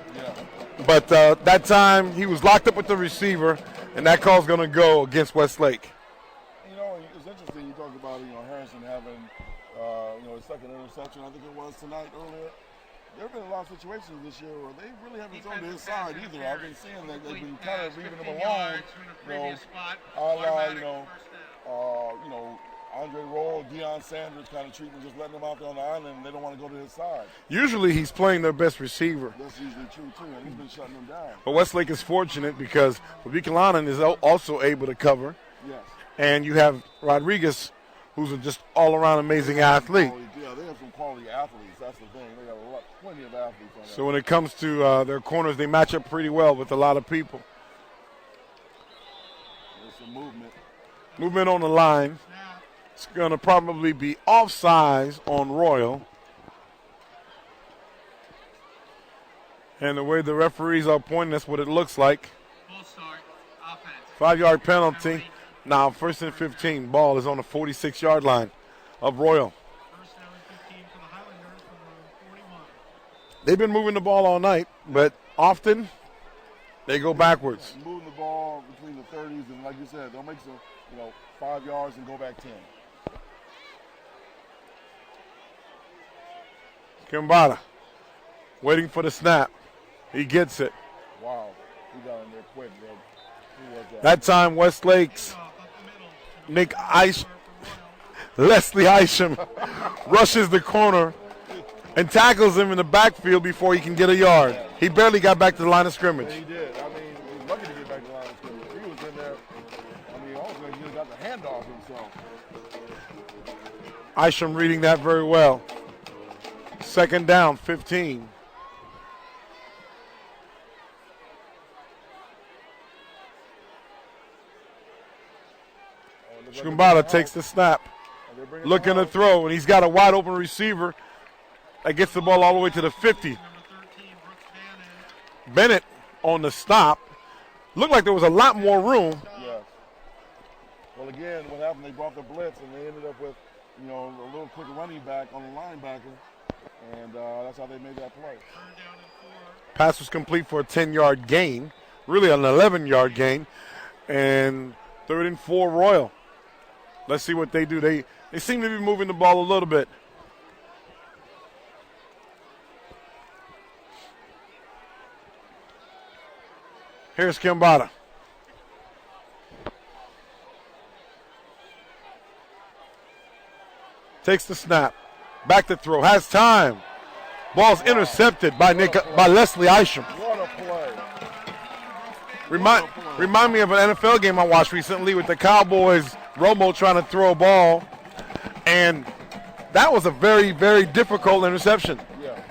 But that time he was locked up with the receiver, and that call is going to go against Westlake. It's interesting you talk about, Harrison having, his second interception, I think it was tonight earlier. There have been a lot of situations this year where they really haven't thrown to his side either. I've been seeing that they've been kind of leaving him alone. Andre Roll, Deion Sanders kind of treating him, just letting him out there on the island, and they don't want to go to his side. Usually he's playing their best receiver. That's usually true, too, and he's been shutting them down. But Westlake is fortunate because Buchanan is also able to cover. Yes. And you have Rodriguez, who's a just all-around amazing athlete. Yeah, they have some quality athletes. That's the thing. They got plenty of athletes on that. So when it comes to their corners, they match up pretty well with a lot of people. There's some movement. Movement on the line. It's going to probably be offsides on Royal. And the way the referees are pointing, that's what it looks like. Full start. Offense. 5-yard penalty. Now 1st and 15. Ball is on the 46-yard line of Royal. First down and 15 for the Highlanders from 41. They've been moving the ball all night, but often they go backwards. Moving the ball between the 30s, and like you said, they'll make some, 5 yards and go back 10. Kimbata waiting for the snap. He gets it. Wow. He got in there quick, bro. Who was that? That time Westlake's Leslie Isham rushes the corner and tackles him in the backfield before he can get a yard. He barely got back to the line of scrimmage. He did. I mean, he was lucky to get back to the line of scrimmage. He was in there. I mean, also he got the handoff himself. Isham reading that very well. Second down, 15. Shkumbala takes the snap, looking to throw, and he's got a wide open receiver that gets the ball all the way to the 50. Bennett on the stop. Looked like there was a lot more room. Yes. Well, again, what happened, they brought the blitz, and they ended up with, a little quick running back on the linebacker, and that's how they made that play. Pass was complete for a 10-yard gain, really an 11-yard gain, and 3rd and 4 Royal. Let's see what they do. They seem to be moving the ball a little bit. Here's Kimbata. Takes the snap. Back to throw. Has time. Ball's intercepted by Leslie Isham. What a play. Remind me of an NFL game I watched recently with the Cowboys. Romo trying to throw a ball, and that was a very, very difficult interception. Yeah,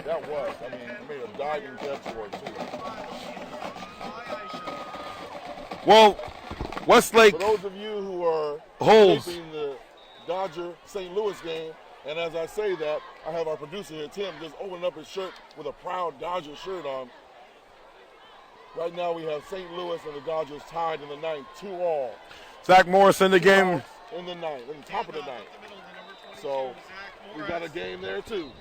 that was. I mean, he made a diving catch for it, too. Well, Westlake. For those of you who are holds taping the Dodger-St. Louis game, and as I say that, I have our producer here, Tim, just opening up his shirt with a proud Dodger shirt on. Right now we have St. Louis and the Dodgers tied in the ninth, 2-2. Zach Morris in the game. In the ninth, in the top of the ninth. So we got a game there too.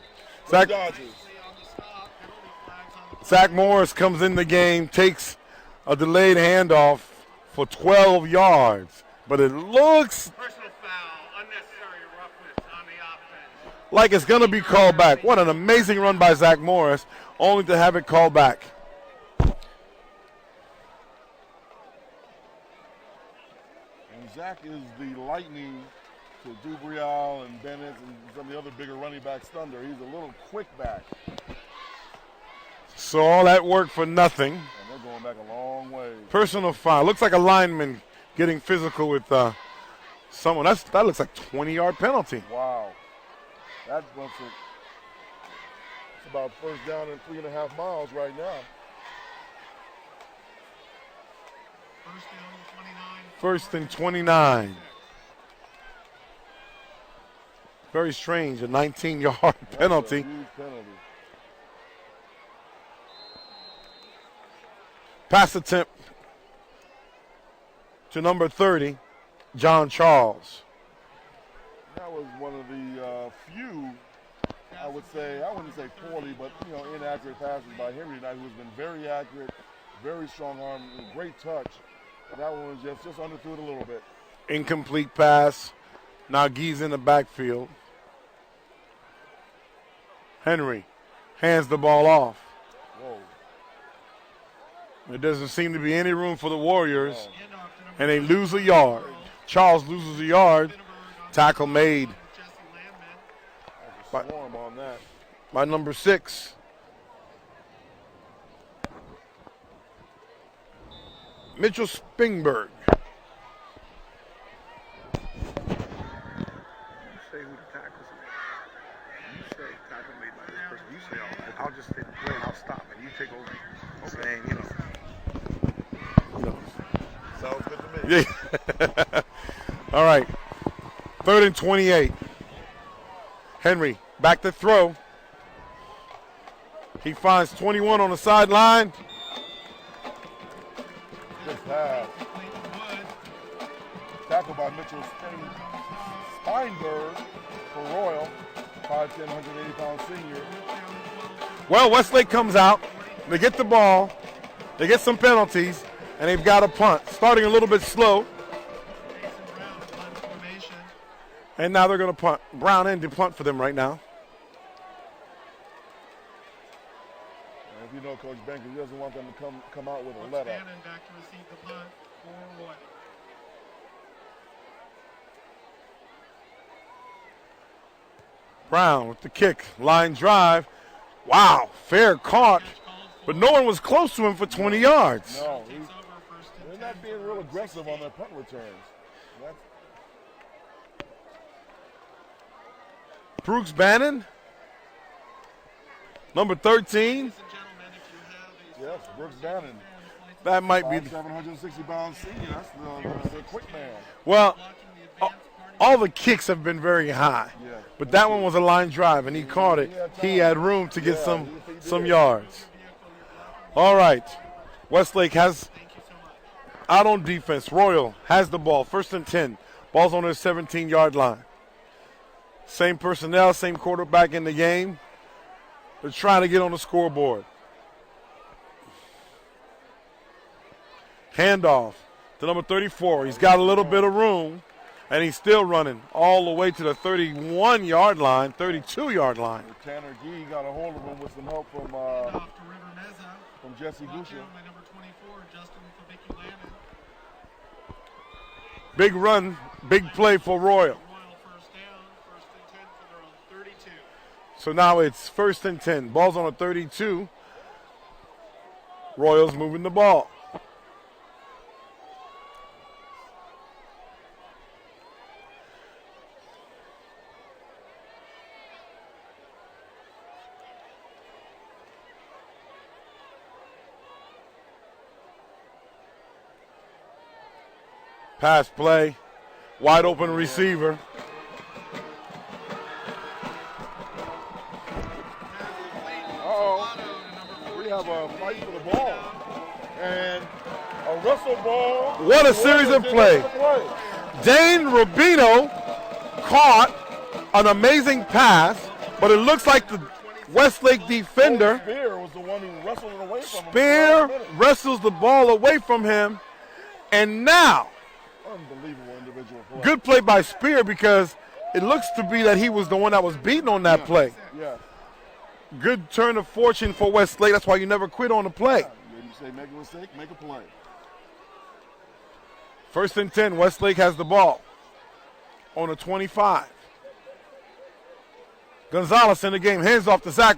Zach Morris comes in the game, takes a delayed handoff for 12 yards. But it looks like it's going to be called back. What an amazing run by Zach Morris, only to have it called back. Zach is the lightning to Dubrial and Bennett and some of the other bigger running backs thunder. He's a little quick back. So all that work for nothing. And they're going back a long way. Personal foul. Looks like a lineman getting physical with someone. That looks like 20-yard penalty. Wow. It's about first down and 3.5 miles right now. First and 29. Very strange, a 19-yard penalty. That's a huge penalty. Pass attempt to number 30, John Charles. That was one of the few, I wouldn't say poorly, but inaccurate passes by Henry tonight, who has been very accurate, very strong arm, great touch. That one was just underthrew it a little bit. Incomplete pass. Nagi's in the backfield. Henry hands the ball off. Whoa. There doesn't seem to be any room for the Warriors, and they lose a yard. Charles loses a yard. Tackle made by number 6. Mitchell Spingberg. Say who the tackles made. You say tackle made by this person. You say, I'll just hit the play and I'll stop and you take over. Saying, Sounds good to me. Yeah. All right. 3rd and 28. Henry back to throw. He finds 21 on the sideline. Good pass. Tackle by Mitchell Steinberg for Royal. 5'10", 180-pound senior. Well, Westlake comes out. They get the ball. They get some penalties, and they've got a punt. Starting a little bit slow. And now they're going to punt. Brown in to punt for them right now. And if you know Coach Banker, he doesn't want them to come out with a let up. Back to receive the punt for Royal. Brown with the kick. Line drive. Wow, fair caught. But no one was close to him for 20 yards. No, they're not being real aggressive on their punt returns. Brooks Bannon, number 13. Yes, Brooks Bannon. That might be. 760-pound senior. That's the quick man. Well, all the kicks have been very high, Yeah. but that one was a line drive, and he caught it. He had room to get some yards. All right, Westlake has out on defense. Royal has the ball, 1st and 10. Ball's on their 17-yard line. Same personnel, same quarterback in the game. They're trying to get on the scoreboard. Handoff to number 34. He's got a little bit of room, and he's still running all the way to the 31-yard line, 32-yard line. Tanner Gee got a hold of him with some help from Jesse Gusha. Big run, big play for Royal. So now it's 1st and 10. Ball's on a 32. Royals moving the ball. Pass play, wide open receiver. We have a fight for the ball. And a wrestle ball. What a series of plays. Dane Rubino caught an amazing pass, but it looks like the Westlake defender, Spear, was the one who wrestled it away from him. Spear, wrestles the ball away from him, and now, unbelievable individual play. Good play by Spear, because it looks to be that he was the one that was beaten on that play. Yeah. Good turn of fortune for Westlake. That's why you never quit on the play. You say make a mistake, make a play. 1st and 10. Westlake has the ball on a 25. Gonzalez in the game. Hands off to Zach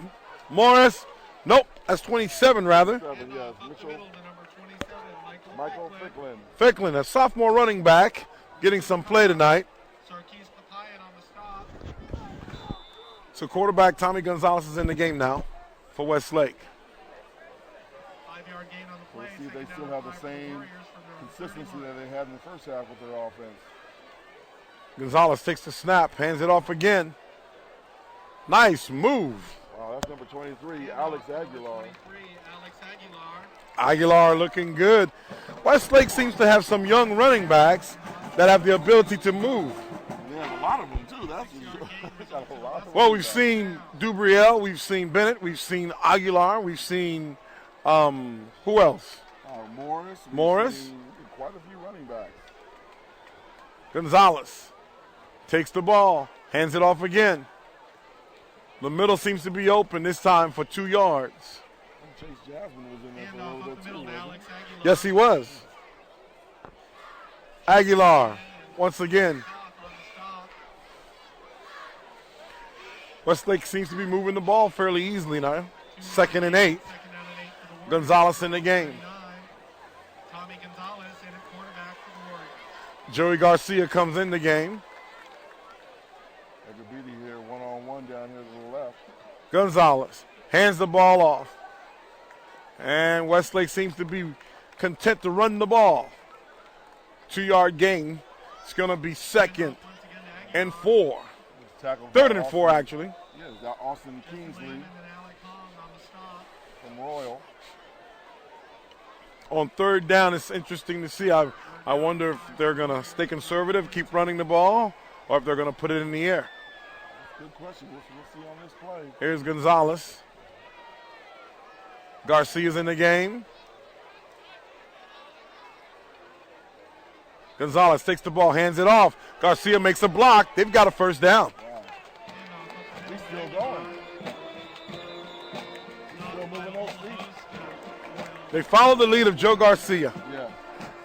Morris. Nope, that's 27 rather. Yes. Michael Ficklin. Ficklin, a sophomore running back, getting some play tonight. So quarterback Tommy Gonzalez is in the game now for Westlake. 5-yard gain on the play. We'll see if they still have the same consistency that they had in the first half with their offense. Gonzalez takes the snap, hands it off again. Nice move. Wow, that's number 23, Alex Aguilar. Aguilar looking good. Westlake seems to have some young running backs that have the ability to move. There's a lot of them, too. That's got a lot of well, we've seen Dubriel, we've seen Bennett, we've seen Aguilar, we've seen, who else? Morris. Morris. Quite a few running backs. Gonzalez takes the ball, hands it off again. The middle seems to be open this time for 2 yards. Chase Jasmine was in there for a little bit too. Yes, he was. Aguilar, once again. Westlake seems to be moving the ball fairly easily now. 2nd and 8. Gonzalez in the game. Joey Garcia comes in the game. Agabidi here, one-on-one down here to the left. Gonzalez hands the ball off. And Westlake seems to be content to run the ball. 2-yard gain. It's going to be 2nd and 4. 3rd and 4, actually. Yeah, it's got Austin Kingsley from Royal. On 3rd down, it's interesting to see. I wonder if they're going to stay conservative, keep running the ball, or if they're going to put it in the air. Good question. We'll see on this play. Here's Gonzalez. Garcia's in the game. Gonzalez takes the ball, hands it off. Garcia makes a block. They've got a 1st down. Wow. He's still going. Still moving those feet. They followed the lead of Joe Garcia. Yeah.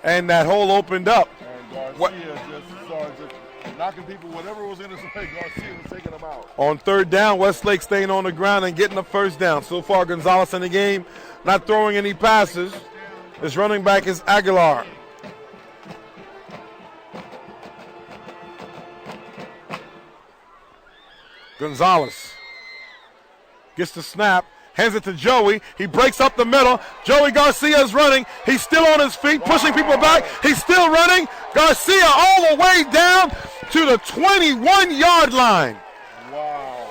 And that hole opened up. And Garcia just started knocking people, whatever was in his way, Garcia was taking them out. On 3rd down, Westlake staying on the ground and getting the 1st down. So far, Gonzalez in the game, not throwing any passes. His running back is Aguilar. Gonzalez gets the snap, hands it to Joey. He breaks up the middle. Joey Garcia is running. He's still on his feet, pushing people back. He's still running. Garcia all the way down to the 21-yard line. Wow.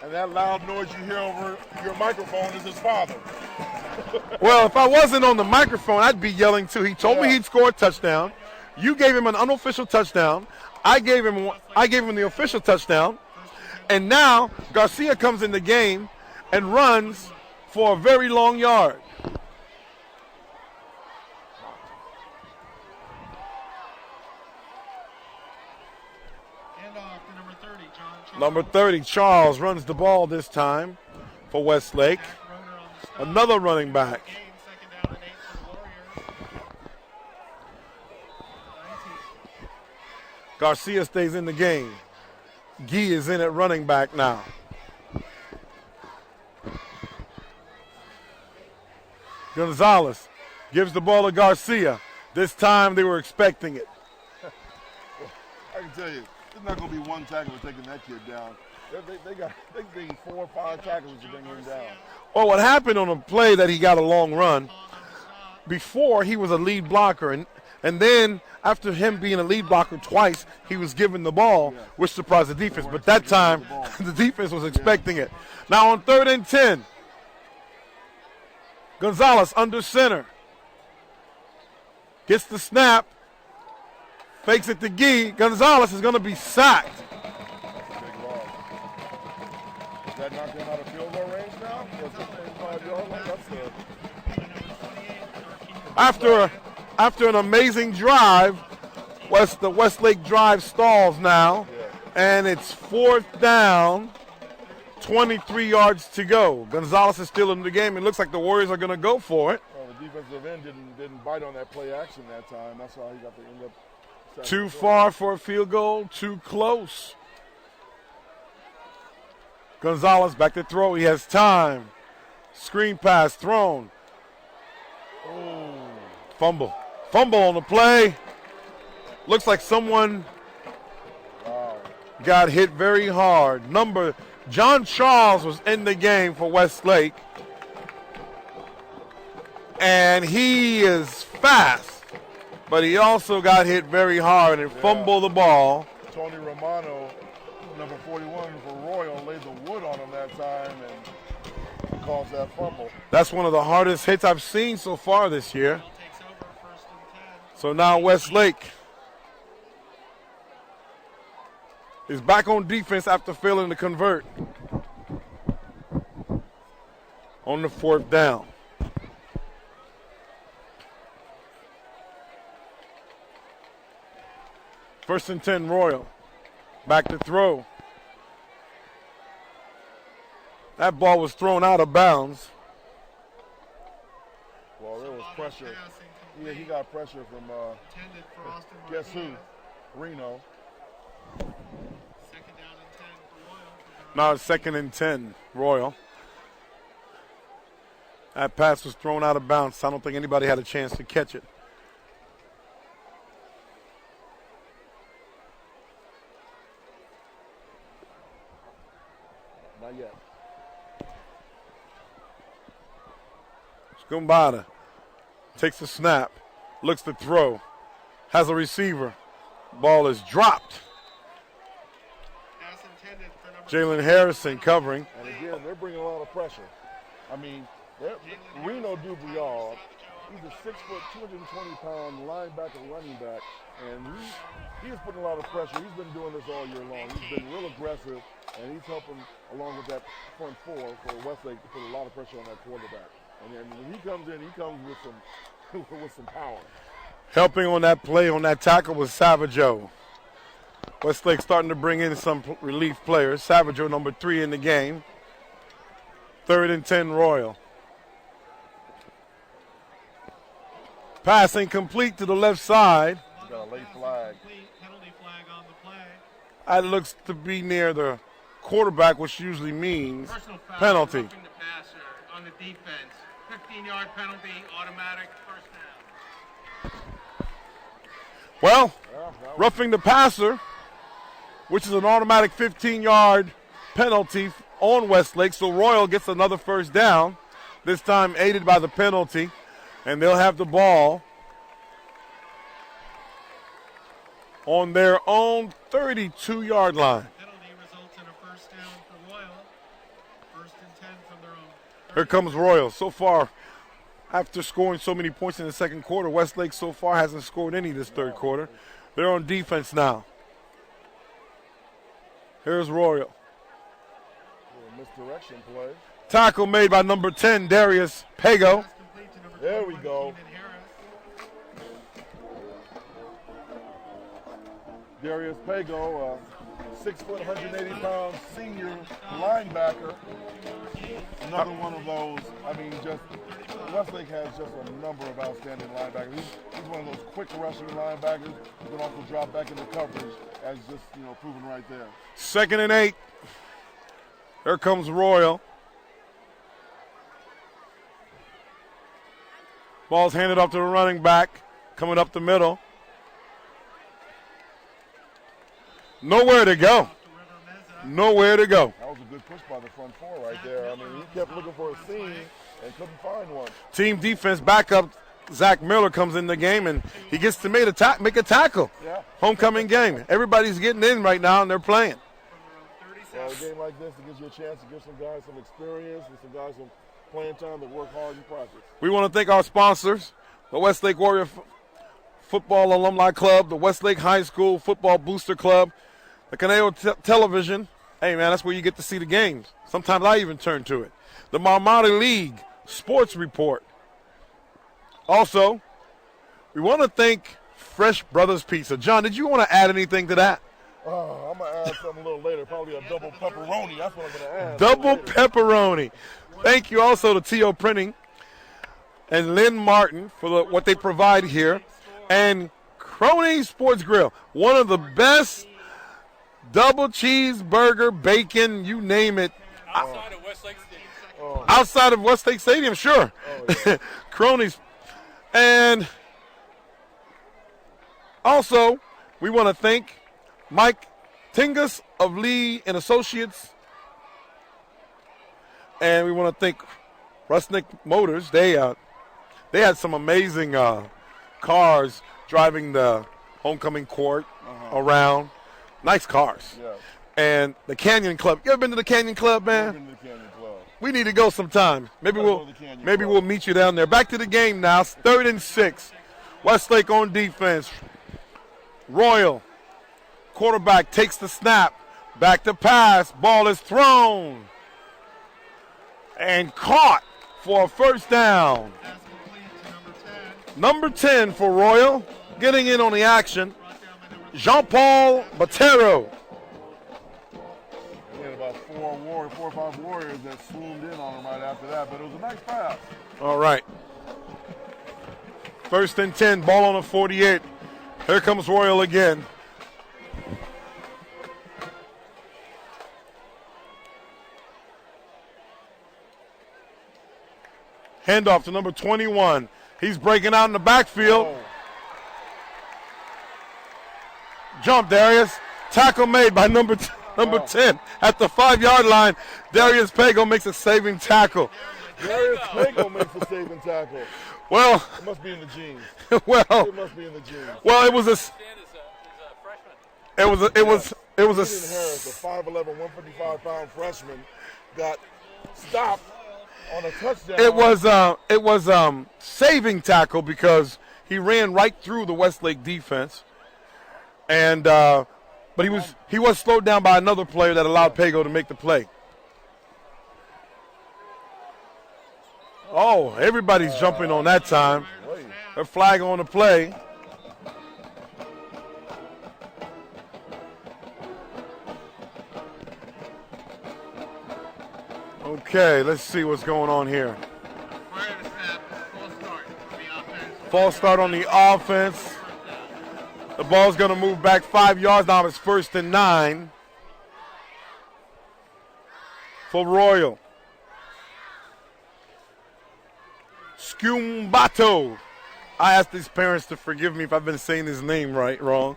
And that loud noise you hear over your microphone is his father. Well, if I wasn't on the microphone, I'd be yelling too. He told me he'd score a touchdown. You gave him an unofficial touchdown. I gave him the official touchdown. And now Garcia comes in the game and runs for a very long yard. Number 30, Charles runs the ball this time for Westlake. Another running back. Garcia stays in the game. Gee is in at running back now. Gonzalez gives the ball to Garcia. This time they were expecting it. I can tell you, there's not going to be one tackler taking that kid down. They need 4 or 5 tackles to bring him down. Well, what happened on a play that he got a long run, before he was a lead blocker, and then after him being a lead blocker twice, he was given the ball, which surprised the defense. But that time, the defense was expecting it. Now on 3rd and 10, Gonzalez under center. Gets the snap. Fakes it to Gee. Gonzalez is going to be sacked. Big loss. Does that knock him out of field goal range now? After an amazing drive, the Westlake drive stalls now, and it's 4th down, 23 yards to go. Gonzalez is still in the game. It looks like the Warriors are going to go for it. Well, the defensive end didn't bite on that play action that time. That's why he got to end up. Too far for a field goal, too close. Gonzalez back to throw. He has time. Screen pass thrown. Oh. Fumble on the play. Looks like someone got hit very hard. John Charles was in the game for Westlake. And he is fast, but he also got hit very hard and fumbled the ball. Tony Romano, number 41 for Royal, laid the wood on him that time and caused that fumble. That's one of the hardest hits I've seen so far this year. So now Westlake is back on defense after failing to convert on the 4th down. First and 10, Royal. Back to throw. That ball was thrown out of bounds. Well, there was pressure. Yeah, he got pressure from, guess who? Reno. Now it's 2nd and 10, Royal. That pass was thrown out of bounds. I don't think anybody had a chance to catch it. Not yet. Skumbada takes the snap, looks to throw, has a receiver. Ball is dropped. Jalen Harrison covering. And again, they're bringing a lot of pressure. I mean, Reno Dubrial, he's a 6', 220-pound linebacker, running back, and he is putting a lot of pressure. He's been doing this all year long. He's been real aggressive, and he's helping, along with that front four for Westlake, to put a lot of pressure on that quarterback. And then when he comes in, he comes with some power. Helping on that play, on that tackle, was Savageau. Westlake starting to bring in some relief players. Savageau, number 3 in the game. 3rd and 10, Royal. Pass incomplete to the left side. He's got a late flag. Penalty flag on the play. That looks to be near the quarterback, which usually means Personal foul, penalty. roughing the passer on the defense. 15-yard penalty, automatic first down. Well, roughing the passer which is an automatic 15-yard penalty on Westlake. So Royal gets another first down, this time aided by the penalty, and they'll have the ball on their own 32-yard line. Penalty results in a first down for Royal. First and 10 from their own. Here comes Royal. So far, after scoring so many points in the second quarter, Westlake so far hasn't scored any this third quarter. They're on defense now. Here's Royal. Misdirection play. Tackle made by number 10, Darius Pago. There we go. Darius Pago, 6 foot, 180-pound senior linebacker. Another one of those. I mean, just Westlake has just a number of outstanding linebackers. He's one of those quick rushing linebackers who can also drop back into coverage, as just proven right there. 2nd and 8. Here comes Royal. Ball's handed off to the running back, coming up the middle. Nowhere to go. Nowhere to go. That was a good push by the front four right there. I mean, he kept looking for a seam and couldn't find one. Team defense backup Zach Miller comes in the game, and he gets to make a tackle. Yeah. Homecoming game. Everybody's getting in right now, and they're playing. Well, a game like this, it gives you a chance to give some guys some experience and some guys some playing time to work hard in practice. We want to thank our sponsors, the Westlake Warrior Football Alumni Club, the Westlake High School Football Booster Club, the Caneo Television. Hey, man, that's where you get to see the games. Sometimes I even turn to it. The Marmari League Sports Report. Also, we want to thank Fresh Brothers Pizza. John, did you want to add anything to that? I'm going to add something a little later, probably a double pepperoni. That's what I'm going to add. Double pepperoni. Thank you also to T.O. Printing and Lynn Martin for what they provide here. And Crony Sports Grill, one of the best double cheeseburger, bacon, you name it. Outside of Westlake Stadium. Outside of Westlake Stadium, sure. Yeah. Cronies. And also, we want to thank Mike Tingus of Lee and Associates. And we want to thank Rusnick Motors. They had some amazing cars driving the homecoming court around. Nice cars. Yeah. And the Canyon Club. You ever been to the Canyon Club, man? I've been to the Canyon Club. We need to go sometime. Maybe Gotta go to the Canyon Club. we'll meet you down there. Back to the game now. 3rd and 6. Westlake on defense. Royal. Quarterback takes the snap. Back to pass. Ball is thrown. And caught for a first down. Pass complete to Number number 10. 10 for Royal. Getting in on the action. Jean-Paul Botero. We had about 4 or 5 Warriors that swooned in on him right after that, but it was a nice pass. All right. 1st and 10, ball on the 48. Here comes Royal again. Handoff to number 21. He's breaking out in the backfield. Oh. Jump, Darius. Tackle made by number 10 at the 5-yard line. Darius Pago makes a saving tackle. Darius Pago makes a saving tackle. Well, It must be in the genes. well, It must be in the genes. well. It was a. It was a. It was. It was Eden Harris, a. a 5'11", 155-pound freshman, got stopped on a touchdown. It was saving tackle because he ran right through the Westlake defense, and but he was slowed down by another player that allowed Pago to make the play. Oh, everybody's jumping on that time. A flag on the play. Okay, let's see what's going on here. Prior to the snap, false start on the offense. False start on the offense. The ball's going to move back 5 yards. Now it's 1st and 9 for Royal. Scumbato. I asked these parents to forgive me if I've been saying his name wrong.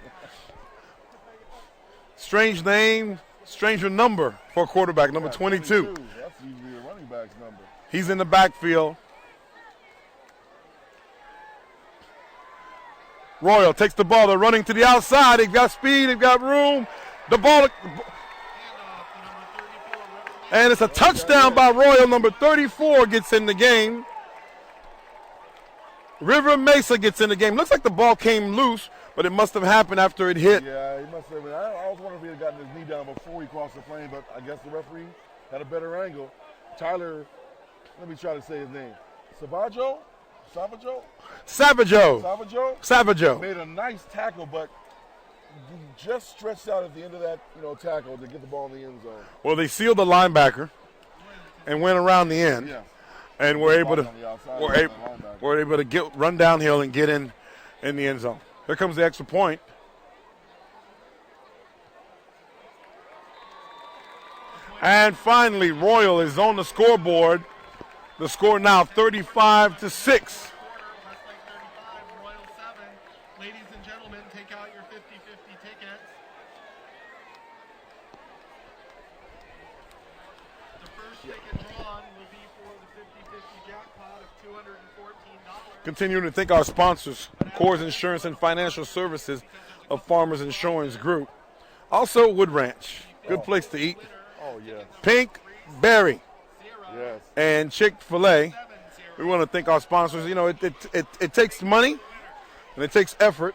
Strange name, stranger number for a quarterback, number 22. That's usually a running back's number. He's in the backfield. Royal takes the ball. They're running to the outside. They've got speed. They've got room. The ball. And it's a touchdown by Royal. Number 34 gets in the game. River Mesa gets in the game. Looks like the ball came loose, but it must have happened after it hit. Yeah, he must have. I was wondering if he had gotten his knee down before he crossed the plane, but I guess the referee had a better angle. Tyler, let me try to say his name. Savaggio made a nice tackle, but just stretched out at the end of that, tackle to get the ball in the end zone. Well, they sealed the linebacker and went around the end, and were able to run downhill and get in the end zone. Here comes the extra point. And finally, Royal is on the scoreboard. The score now 35-6. Westlake 35, Royal 7. Ladies and gentlemen, take out your 50-50 tickets. The first ticket drawn will be for the 50-50 jackpot of $214. Continuing to thank our sponsors, Coors Insurance and Financial Services of Farmers Insurance Group. Also, Wood Ranch. Good place to eat. Oh, yeah. Pink Berry. Yes. And Chick-fil-A. We want to thank our sponsors. It takes money and it takes effort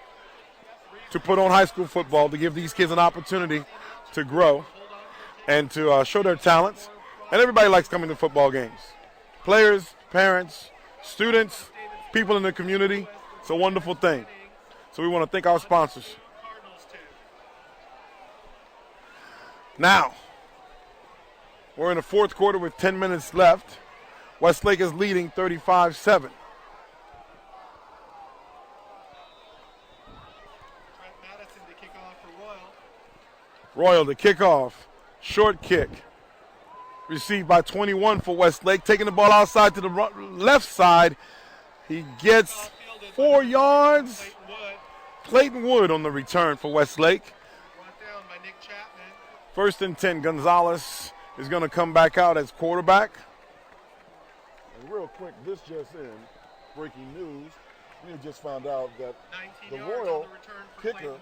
to put on high school football, to give these kids an opportunity to grow and to show their talents. And everybody likes coming to football games. Players, parents, students, people in the community. It's a wonderful thing. So we want to thank our sponsors. Now, we're in the fourth quarter with 10 minutes left. Westlake is leading 35-7. Trent Madison to kick off for Royal. Royal to kick off. Short kick. Received by 21 for Westlake. Taking the ball outside to the left side. He gets 4 yards. Clayton Wood on the return for Westlake. Brought down by Nick Chapman. First and 10. Gonzalez is going to come back out as quarterback. And real quick, this just in, breaking news. We have just found out that the Royal kicker,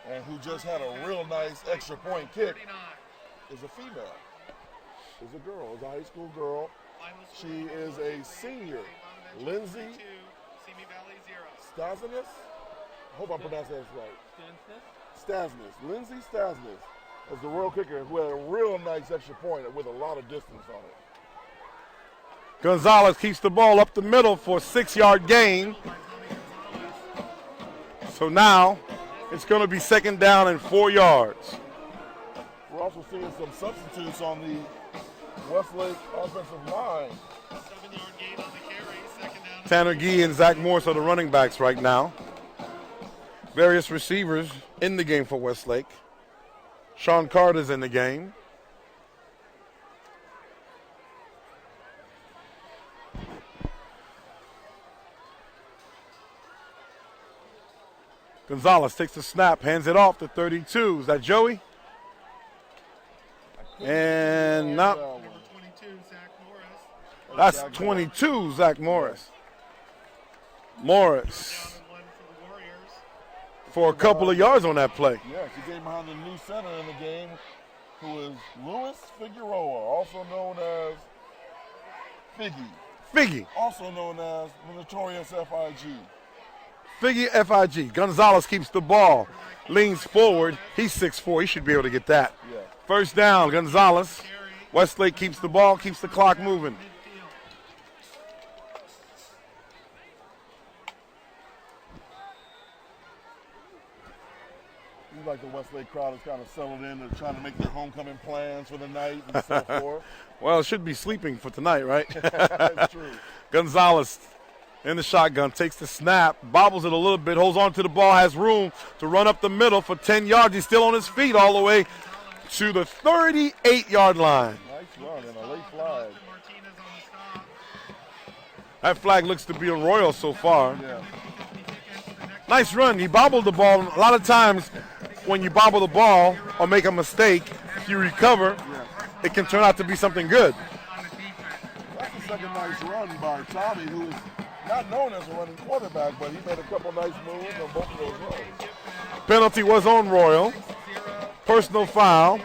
and who just had a real nice extra point kick, is a female. Is a girl, is a high school girl. She is a senior. Lindsay Stasnis. I hope I'm pronouncing that right. Stasnis. Lindsay Stasnis is the Royal kicker who had a real nice extra point with a lot of distance on it. Gonzalez keeps the ball up the middle for a 6-yard gain. So now it's going to be second down and 4 yards. We're also seeing some substitutes on the Westlake offensive line. 7-yard gain on the carry. Second down. Tanner Gee and Zach Morris are the running backs right now. Various receivers in the game for Westlake. Sean Carter's in the game. Gonzalez takes the snap, hands it off to 32. Is that Joey? And not. Number 22, Zach Morris. That's 22, Zach Morris. Morris Down and 1 for the Warriors. for a couple of yards on that play. Yes, he came behind the new center in the game, who is Luis Figueroa, also known as Figgy. also known as the notorious FIG. Figgy FIG. Gonzalez keeps the ball, leans forward. He's 6'4". He should be able to get that. Yeah. First down, Gonzalez. Westlake keeps the ball, keeps the clock moving. Seems like the Westlake crowd has kind of settled in. They're trying to make their homecoming plans for the night and so forth. Well, it should be sleeping for tonight, right? That's true. Gonzalez in the shotgun, takes the snap, bobbles it a little bit, holds on to the ball, has room to run up the middle for 10 yards. He's still on his feet all the way to the 38-yard line. Nice run and a late flag. That flag looks to be a Royal so far. Yeah. Nice run. He bobbled the ball. A lot of times when you bobble the ball or make a mistake, if you recover, it can turn out to be something good. That's the second nice run by Tommy, who is not known as a running quarterback, but he made a couple nice moves on both of those runs. Penalty was on Royal. Personal foul.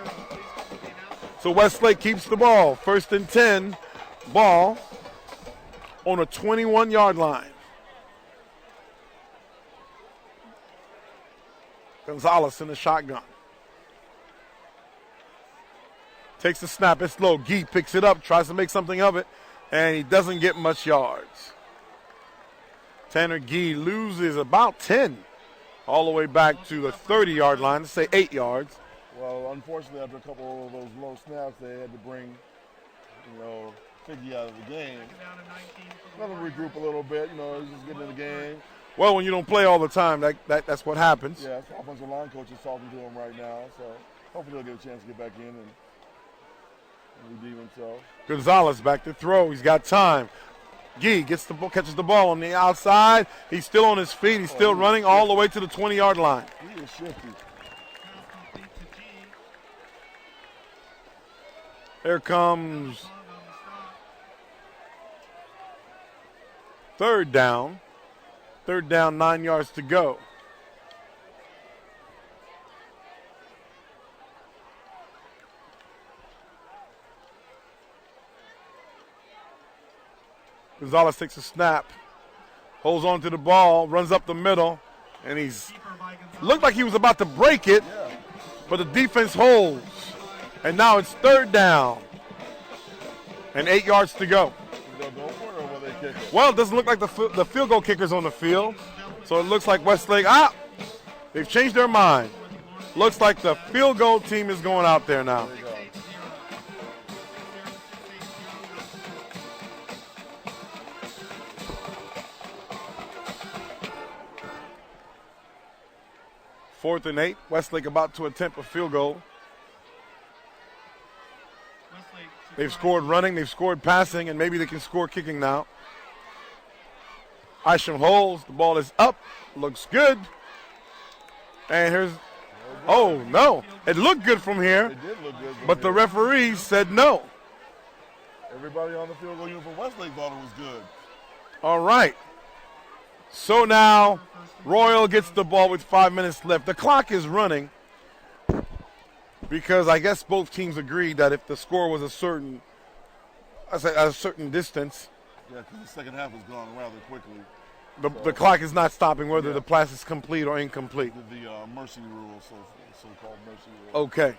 So Westlake keeps the ball. 1st and 10. Ball on a 21-yard line. Gonzalez in the shotgun. Takes the snap. It's low. Gee picks it up, tries to make something of it, and he doesn't get much yards. Tanner Gee loses about 10 all the way back to the 30-yard line, let's say 8 yards. Well, unfortunately, after a couple of those low snaps, they had to bring, Figgy out of the game. Let him regroup a little bit, he's just getting in the game. Well, when you don't play all the time, that's what happens. Yeah, the offensive line coach is talking to him right now, so hopefully he'll get a chance to get back in and redeem himself. Gonzalez back to throw. He's got time. Gee gets the ball, catches the ball on the outside. He's still on his feet. He's still running all the way to the 20-yard line. He is shifty. Here comes third down. 9 yards to go. Gonzalez takes a snap, holds on to the ball, runs up the middle, and he's looked like he was about to break it, but the defense holds. And now it's third down and 8 yards to go. They'll go for it, or will they kick it? Well, it doesn't look like the field goal kicker's on the field, so it looks like Westlake, they've changed their mind. Looks like the field goal team is going out there now. 4th and 8. Westlake about to attempt a field goal. They've scored running, they've scored passing, and maybe they can score kicking now. Isham holds, the ball is up, looks good. And here's, oh no, it looked good from here, It did look good. but the referee said no. Everybody on the field goal unit for Westlake thought it was good. All right. So now Royal gets the ball with 5 minutes left. The clock is running because I guess both teams agreed that if the score was a certain distance, Yeah, because the second half was gone rather quickly. the clock is not stopping whether the pass is complete or incomplete. The mercy rule, so-called mercy rule. Okay.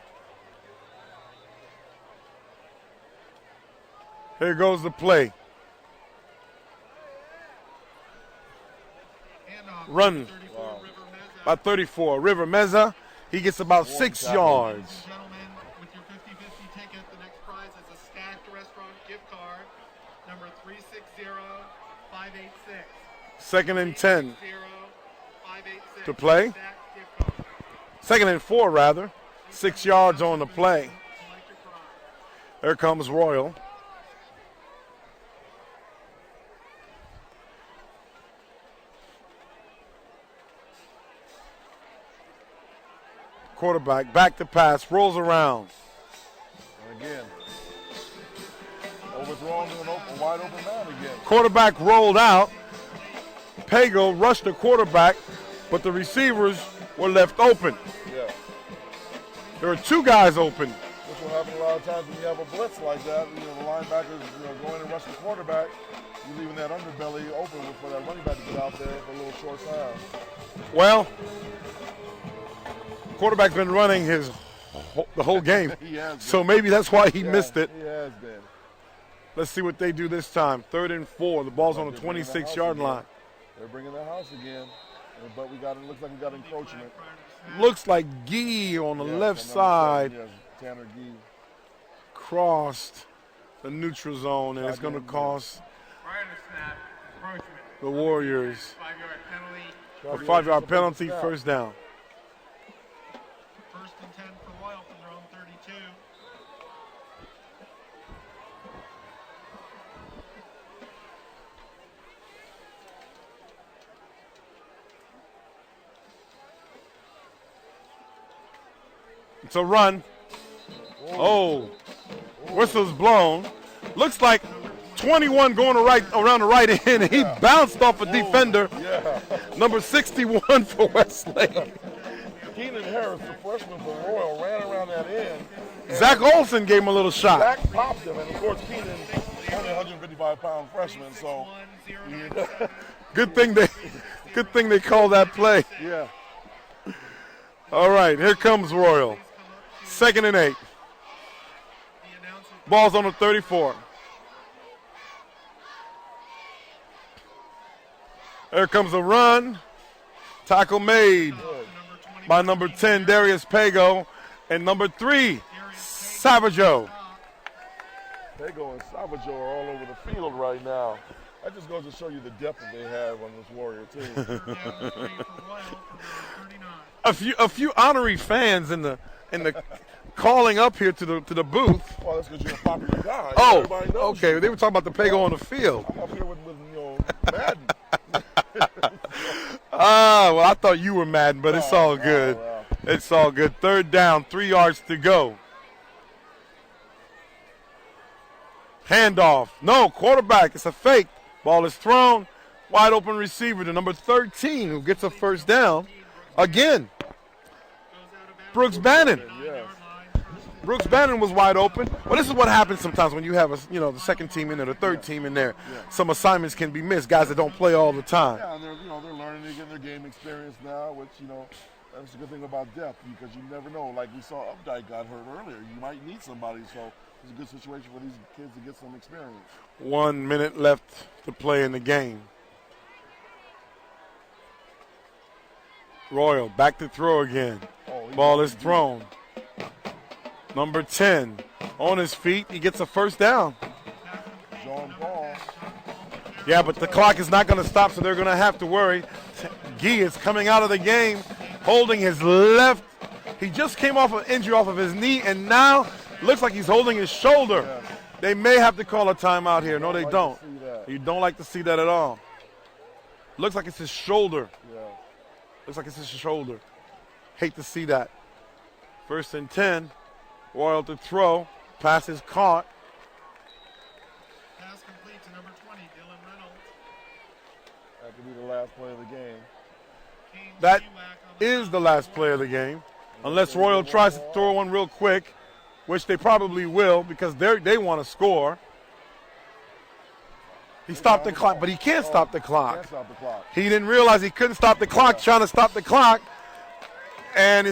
Here goes the play. Run by 34. River Meza, he gets about 6 yards. Gentlemen, with your 50-50 ticket, the next prize is a Stacked Restaurant gift card, number 360586. 2nd and 10 586. to play. Stacked gift card. 2nd and 4, rather. 6 yards on the play. Select your prize. There comes Royal. Quarterback, back to pass, rolls around. And again, overthrown to a wide open man again. Quarterback rolled out. Pago rushed the quarterback, but the receivers were left open. Yeah. There were 2 guys open. This will happen a lot of times when you have a blitz like that. The linebackers, go in and rush the quarterback. You're leaving that underbelly open for that running back to get out there for a little short time. Well, quarterback's been running the whole game, He has been. so maybe that's why he missed it. He has been. Let's see what they do this time. 3rd and 4. The ball's on the They're bringing the 26-yard house line. again. They're bringing the house again, but it looks like we got encroachment. Looks like Gee on the left side Yes, Tanner Gee. crossed the neutral zone, and it's going to cost Prior to snap, encroachment. the Warriors 5-yard penalty. a 5-yard penalty, first down. 1st and 10 for Royal from their own 32. It's a run. Oh, whistle's blown. Looks like 21 going around the right end, and he bounced off a defender. Yeah. Number 61 for Westlake. Keenan Harris, the freshman for Royal, ran around that end. Zach Olson gave him a little shot. Zach popped him, and of course Keenan, only 155-pound freshman, so Good thing they called that play. yeah. All right, here comes Royal. 2nd and 8. Ball's on the 34. There comes a run. Tackle made by number 10, Darius Pago, and number 3, Savaggio. Pago and Savaggio are all over the field right now. That just goes to show you the depth that they have on this Warrior team. A few honorary fans in the calling up here to the booth. Well, that's because you're a popular guy. Oh, Everybody knows okay. you. They were talking about the Pago on the field. I'm up here with Madden. Well, I thought you were Madden, but it's all good. Wow. It's all good. 3rd down, 3 yards to go. Handoff. No, quarterback. It's a fake. Ball is thrown. Wide open receiver to number 13, who gets a first down. Again, Brooks Bannon. Yes. Brooks Bannon was wide open. Well, this is what happens sometimes when you have the second team in there, the third team in there. Some assignments can be missed. Guys that don't play all the time. Yeah, and they're learning to get their game experience now, which that's a good thing about depth because you never know. Like we saw Updike got hurt earlier. You might need somebody, so it's a good situation for these kids to get some experience. 1 minute left to play in the game. Royal back to throw again. Ball is thrown. Number 10 on his feet. He gets a first down. John Paul. Yeah, but the clock is not going to stop, so they're going to have to worry. Gee is coming out of the game, holding his left. He just came off an injury off of his knee, and now looks like he's holding his shoulder. Yes. They may have to call a timeout here. No, they don't. You don't like to see that at all. Looks like it's his shoulder. Yeah. Looks like it's his shoulder. Hate to see that. 1st and 10. Royal to throw. Pass is caught. Pass complete to number 20, Dylan Reynolds. That could be the last play of the game. That is the last play of the game. Unless Royal tries to throw one real quick, which they probably will because they want to score. He stopped the clock, but he can't stop the clock. Can't stop the clock. He didn't realize he couldn't stop the clock, trying to stop the clock, and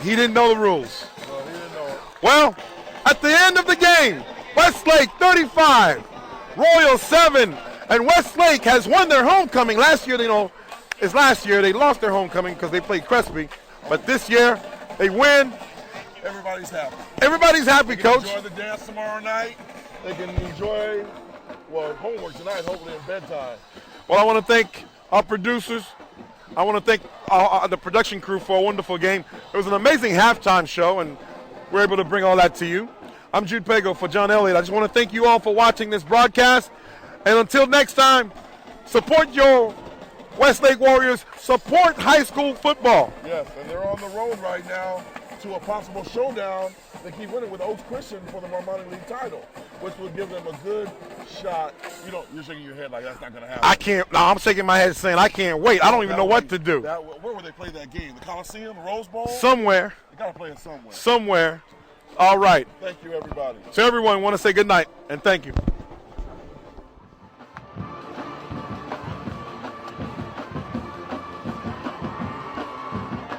he didn't know the rules. No, he didn't know it. Well, at the end of the game, Westlake 35, Royal 7, and Westlake has won their homecoming. Last year, they lost their homecoming because they played Crespi, but this year they win. Everybody's happy. Everybody's happy, They can Coach. enjoy the dance tomorrow night. They can enjoy, homework tonight, hopefully in bedtime. Well, I want to thank our producers. I want to thank the production crew for a wonderful game. It was an amazing halftime show, and we're able to bring all that to you. I'm Jude Pago for John Elliott. I just want to thank you all for watching this broadcast. And until next time, support your Westlake Warriors. Support high school football. Yes, and they're on the road right now to a possible showdown. They keep winning with Oaks Christian for the Marmoni League title, which would give them a good shot. You're shaking your head like that's not going to happen. I can't. No, I'm shaking my head saying I can't wait. I don't even know what to do. Where would they play that game? The Coliseum, the Rose Bowl? Somewhere. They got to play it somewhere. Somewhere. All right. Thank you, everybody. So everyone, want to say good night and thank you.